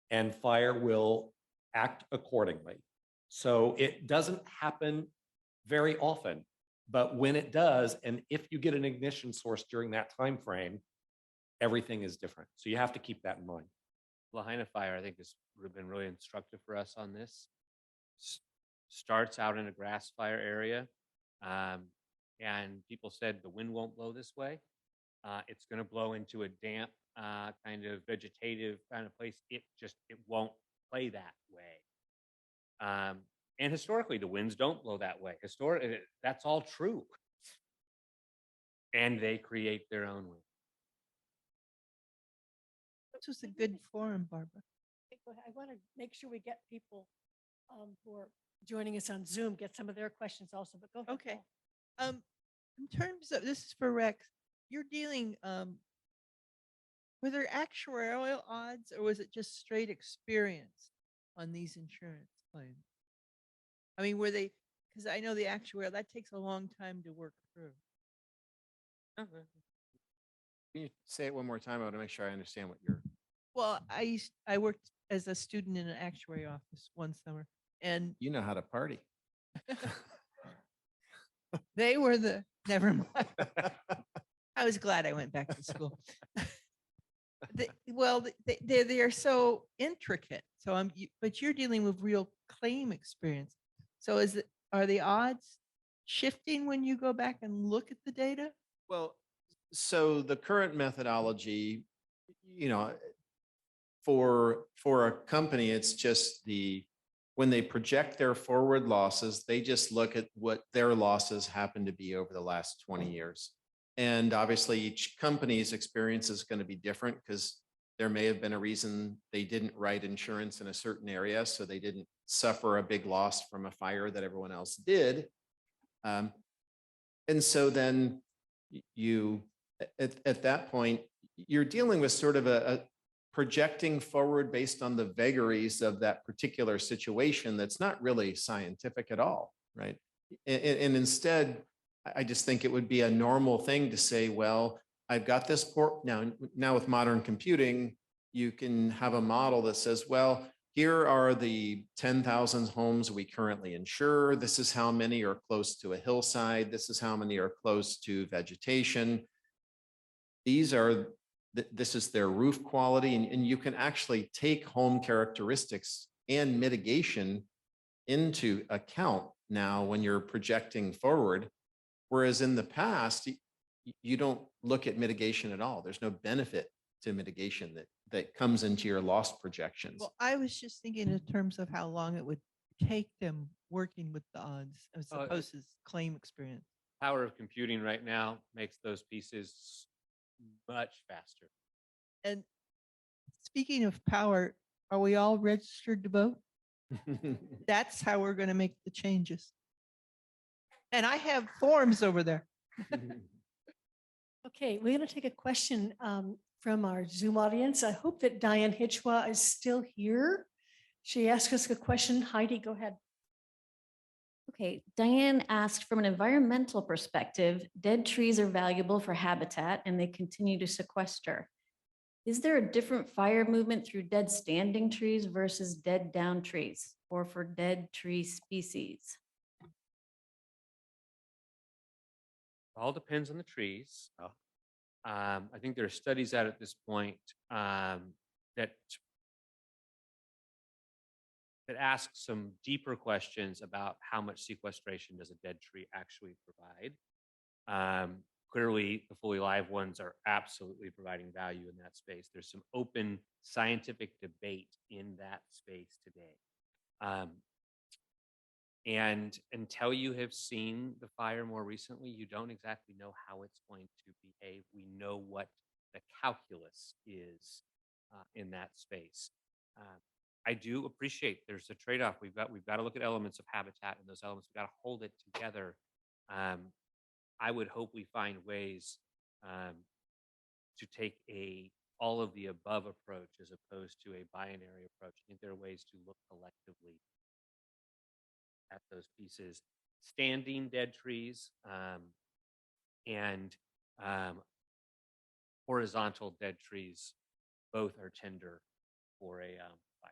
And fire will act accordingly. So it doesn't happen very often, but when it does, and if you get an ignition source during that time frame, everything is different. So you have to keep that in mind. Lahaina fire, I think, has been really instructive for us on this. Starts out in a grass fire area, and people said the wind won't blow this way. It's going to blow into a damp, kind of vegetative kind of place. It won't play that way. And historically, the winds don't blow that way. That's all true. And they create their own wind. This was a good forum, Barbara. I want to make sure we get people who are joining us on Zoom, get some of their questions also, but go ahead. Okay. Paul. In terms of, this is for Rex, you're dealing, were there actuarial odds or was it just straight experience on these insurance claims? I mean, were they, because I know the actuarial, that takes a long time to work through. Can you say it one more time? I want to make sure I understand what you're. Well, I worked as a student in an actuary office one summer, and You know how to party. they were never mind. I was glad I went back to school. They are so intricate. So but you're dealing with real claim experience. So are the odds shifting when you go back and look at the data? Well, so the current methodology, for a company, it's just when they project their forward losses, they just look at what their losses happen to be over the last 20 years. And obviously each company's experience is going to be different because there may have been a reason they didn't write insurance in a certain area, so they didn't suffer a big loss from a fire that everyone else did. And so then at that point, you're dealing with sort of a projecting forward based on the vagaries of that particular situation that's not really scientific at all, right? And instead, I just think it would be a normal thing to say, well, I've got this port now with modern computing, you can have a model that says, well, here are the 10,000 homes we currently insure. This is how many are close to a hillside. This is how many are close to vegetation. This is their roof quality. And you can actually take home characteristics and mitigation into account now when you're projecting forward. Whereas in the past, you don't look at mitigation at all. There's no benefit to mitigation that comes into your loss projections. Well, I was just thinking in terms of how long it would take them working with the odds as opposed to claim experience. Power of computing right now makes those pieces much faster. And speaking of power, are we all registered to vote? That's how we're going to make the changes. And I have forms over there. Okay, we're going to take a question from our Zoom audience. I hope that Diane Hitchwa is still here. She asked us a question. Heidi, go ahead. Okay, Diane asked, from an environmental perspective, dead trees are valuable for habitat and they continue to sequester. Is there a different fire movement through dead standing trees versus dead down trees, or for dead tree species? All depends on the trees. I think there are studies out at this point that ask some deeper questions about how much sequestration does a dead tree actually provide. Clearly, the fully live ones are absolutely providing value in that space. There's some open scientific debate in that space today. And until you have seen the fire more recently, you don't exactly know how it's going to behave. We know what the calculus is in that space. I do appreciate there's a trade-off. We've got to look at elements of habitat, and those elements, we've got to hold it together. I would hope we find ways to take all of the above approach as opposed to a binary approach. I think there are ways to look collectively at those pieces. Standing dead trees and horizontal dead trees, both are tender for a fire.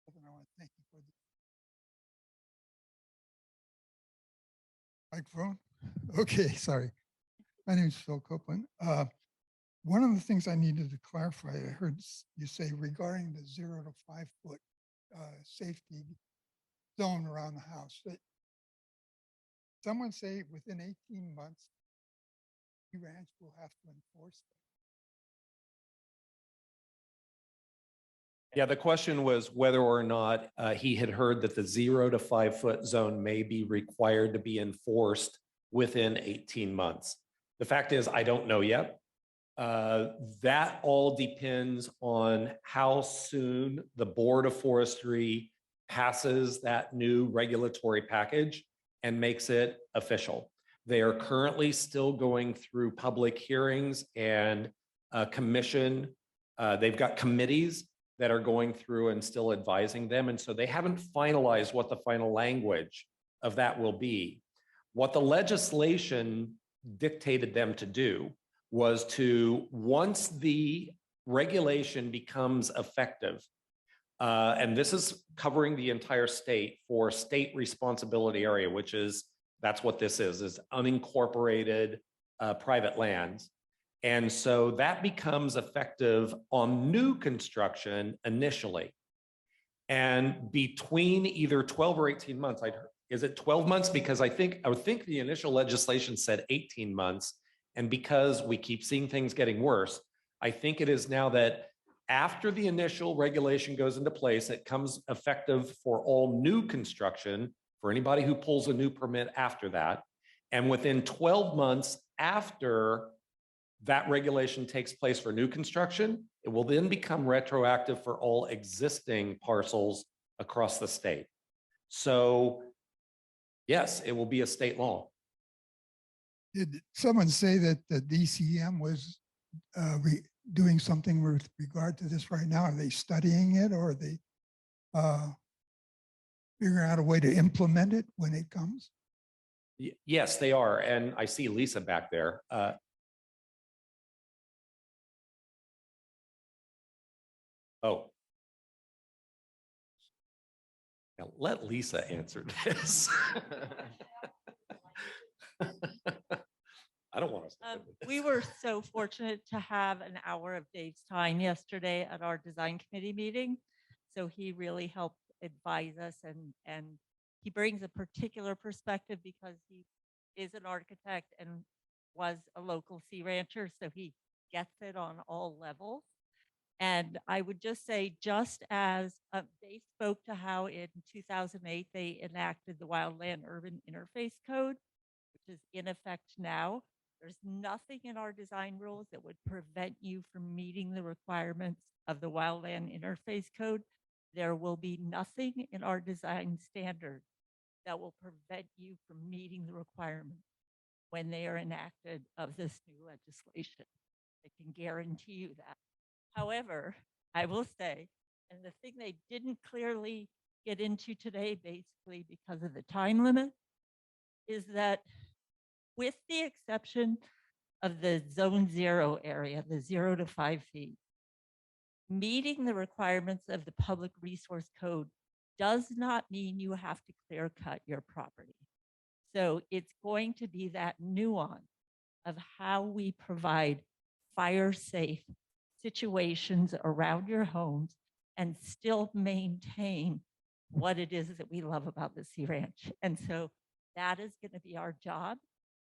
I want to thank you for the microphone. Okay, sorry. My name is Phil Copeland. One of the things I needed to clarify, I heard you say regarding the 0 to 5 foot safety zone around the house, that someone say within 18 months, the ranch will have to enforce that. Yeah, the question was whether or not he had heard that the 0 to 5 foot zone may be required to be enforced within 18 months. The fact is, I don't know yet. That all depends on how soon the Board of Forestry passes that new regulatory package and makes it official. They are currently still going through public hearings and commission. They've got committees that are going through and still advising them. And so they haven't finalized what the final language of that will be. What the legislation dictated them to do was to, once the regulation becomes effective, and this is covering the entire state for state responsibility area, which is, that's what this is unincorporated private lands. And so that becomes effective on new construction initially. And between either 12 or 18 months, is it 12 months? Because I would think the initial legislation said 18 months. And because we keep seeing things getting worse, I think it is now that after the initial regulation goes into place, it comes effective for all new construction for anybody who pulls a new permit after that. And within 12 months after that regulation takes place for new construction, it will then become retroactive for all existing parcels across the state. So yes, it will be a state law. Did someone say that the DCM was doing something with regard to this right now? Are they studying it, or are they figuring out a way to implement it when it comes? Yes, they are. And I see Lisa back there. Oh. Now let Lisa answer this. I don't want to. We were so fortunate to have an hour of Dave's time yesterday at our design committee meeting. So he really helped advise us, and he brings a particular perspective because he is an architect and was a local sea rancher. So he gets it on all levels. And I would just say, just as they spoke to how in 2008 they enacted the Wildland Urban Interface Code, which is in effect now, there's nothing in our design rules that would prevent you from meeting the requirements of the Wildland Interface Code. There will be nothing in our design standards that will prevent you from meeting the requirements when they are enacted of this new legislation. I can guarantee you that. However, I will say, and the thing they didn't clearly get into today, basically because of the time limit, is that with the exception of the zone 0 area, the 0 to 5 feet, meeting the requirements of the Public Resource Code does not mean you have to clear cut your property. So it's going to be that nuance of how we provide fire safe situations around your homes and still maintain what it is that we love about the Sea Ranch. And so that is going to be our job,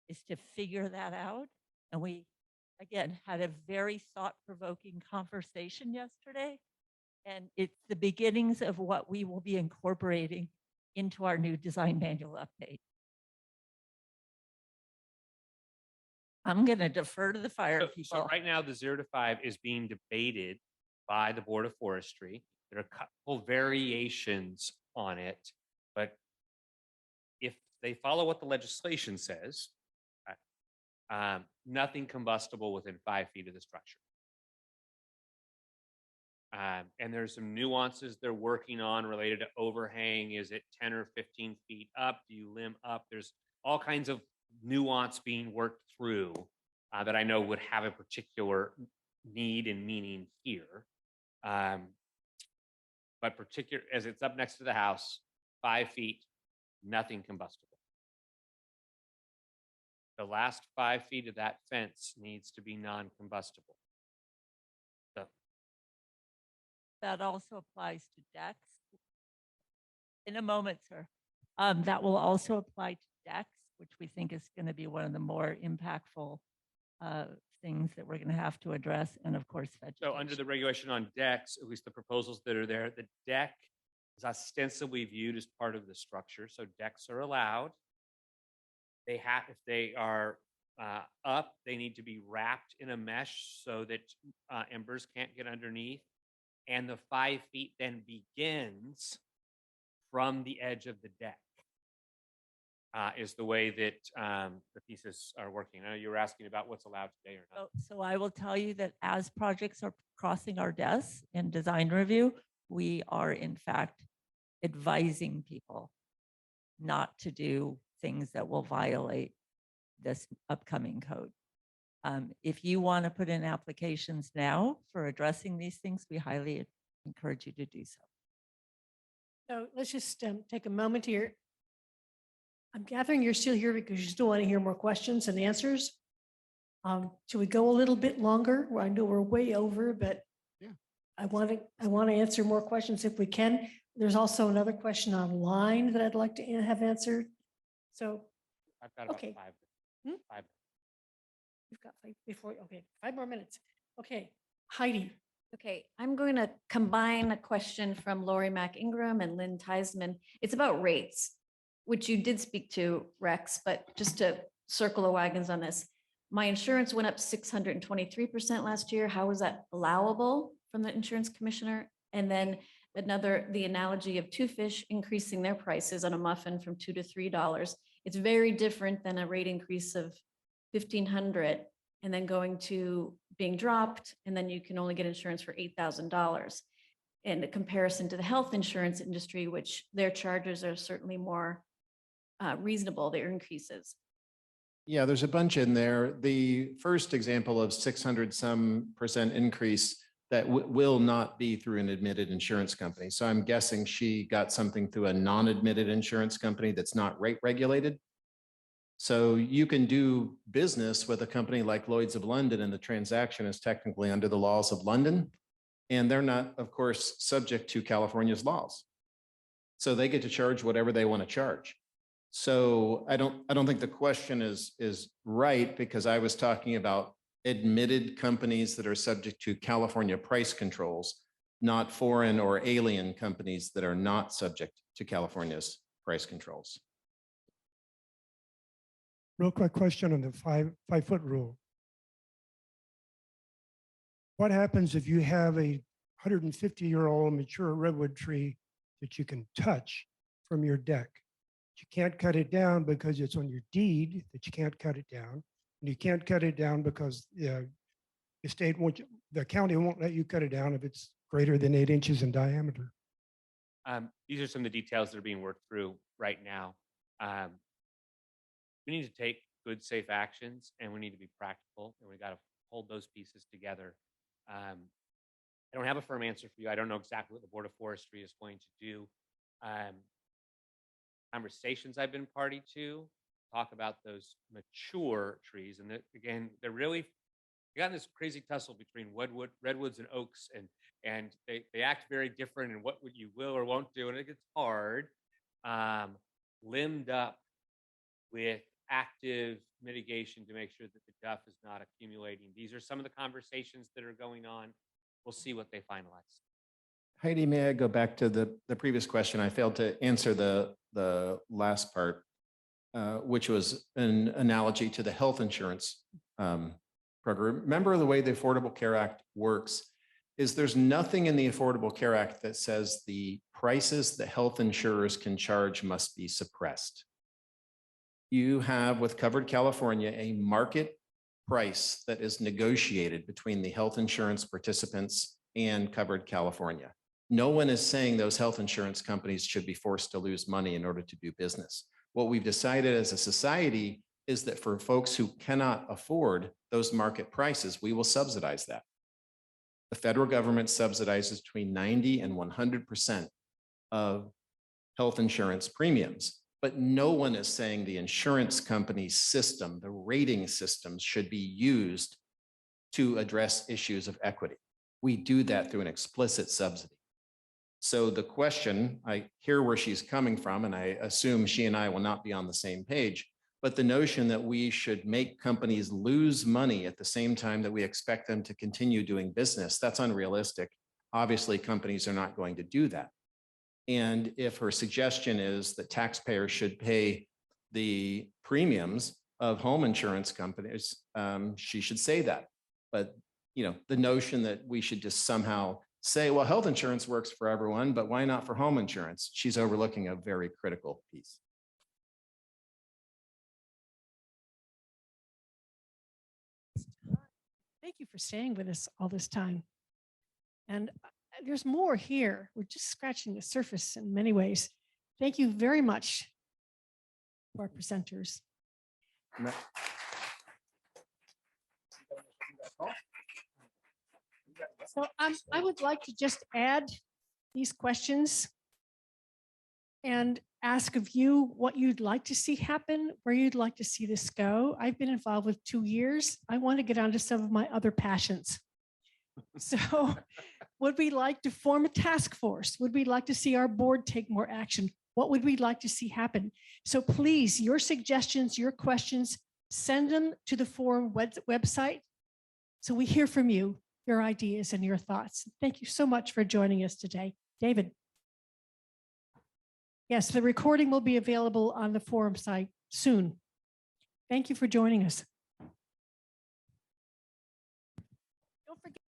is to figure that out. And we, again, had a very thought-provoking conversation yesterday. And it's the beginnings of what we will be incorporating into our new design manual update. I'm going to defer to the fire people. So right now, the 0 to 5 is being debated by the Board of Forestry. There are a couple variations on it. But if they follow what the legislation says, nothing combustible within 5 feet of the structure. And there's some nuances they're working on related to overhang. Is it 10 or 15 feet up? Do you limb up? There's all kinds of nuance being worked through that I know would have a particular need and meaning here. But particular as it's up next to the house, 5 feet, nothing combustible. The last 5 feet of that fence needs to be non-combustible. So That also applies to decks. In a moment, sir. That will also apply to decks, which we think is going to be one of the more impactful things that we're going to have to address. And of course, vegetation. So under the regulation on decks, at least the proposals that are there, the deck is ostensibly viewed as part of the structure. So decks are allowed. They have, if they are up, they need to be wrapped in a mesh so that embers can't get underneath. And the 5 feet then begins from the edge of the deck. Is the way that the pieces are working. I know you were asking about what's allowed today or not. So I will tell you that as projects are crossing our desks in design review, we are in fact advising people not to do things that will violate this upcoming code. If you want to put in applications now for addressing these things, we highly encourage you to do so. So let's just take a moment here. I'm gathering you're still here because you still want to hear more questions and answers. Should we go a little bit longer? Well, I know we're way over, but yeah, I want to answer more questions if we can. There's also another question online that I'd like to have answered. So, I've got about okay. 5. Hmm? 5. You've got 5 before. Okay, 5 more minutes. Okay, Heidi. Okay, I'm going to combine a question from Lori Mack Ingram and Lynn Theismann. It's about rates, which you did speak to, Rex, but just to circle the wagons on this. My insurance went up 623% last year. How is that allowable from the insurance commissioner? And then the analogy of Two Fish increasing their prices on a muffin from $2 to $3. It's very different than a rate increase of $1,500 and then going to being dropped, and then you can only get insurance for $8,000. In a comparison to the health insurance industry, which their charges are certainly more reasonable, their increases. Yeah, there's a bunch in there. The first example of 600% increase that will not be through an admitted insurance company. So I'm guessing she got something through a non-admitted insurance company that's not rate regulated. So you can do business with a company like Lloyd's of London, and the transaction is technically under the laws of London. And they're not, of course, subject to California's laws. So they get to charge whatever they want to charge. So I don't think the question is right, because I was talking about admitted companies that are subject to California price controls, not foreign or alien companies that are not subject to California's price controls. Real quick question on the 5-foot rule. What happens if you have a 150-year-old mature redwood tree that you can touch from your deck? You can't cut it down because it's on your deed that you can't cut it down. And you can't cut it down because the state won't, the county won't let you cut it down if it's greater than 8 inches in diameter. These are some of the details that are being worked through right now. We need to take good, safe actions, and we need to be practical, and we got to hold those pieces together. I don't have a firm answer for you. I don't know exactly what the Board of Forestry is going to do. Conversations I've been party to talk about those mature trees, and again, they're really you got this crazy tussle between redwoods and oaks, and they act very different in what you will or won't do, and it gets hard. Limbed up with active mitigation to make sure that the duff is not accumulating. These are some of the conversations that are going on. We'll see what they finalize. Heidi, may I go back to the previous question? I failed to answer the last part, which was an analogy to the health insurance program. Remember the way the Affordable Care Act works is there's nothing in the Affordable Care Act that says the prices that health insurers can charge must be suppressed. You have with Covered California a market price that is negotiated between the health insurance participants and Covered California. No one is saying those health insurance companies should be forced to lose money in order to do business. What we've decided as a society is that for folks who cannot afford those market prices, we will subsidize that. The federal government subsidizes between 90 and 100% of health insurance premiums, but no one is saying the insurance company system, the rating systems should be used to address issues of equity. We do that through an explicit subsidy. So the question, I hear where she's coming from, and I assume she and I will not be on the same page, but the notion that we should make companies lose money at the same time that we expect them to continue doing business, that's unrealistic. Obviously, companies are not going to do that. And if her suggestion is that taxpayers should pay the premiums of home insurance companies, she should say that. But the notion that we should just somehow say, well, health insurance works for everyone, but why not for home insurance? She's overlooking a very critical piece. Thank you for staying with us all this time. And there's more here. We're just scratching the surface in many ways. Thank you very much to our presenters. So I would like to just add these questions and ask of you what you'd like to see happen, where you'd like to see this go. I've been involved with 2 years. I want to get on to some of my other passions. So would we like to form a task force? Would we like to see our board take more action? What would we like to see happen? So please, your suggestions, your questions, send them to the forum website so we hear from you, your ideas and your thoughts. Thank you so much for joining us today. David. Yes, the recording will be available on the forum site soon. Thank you for joining us.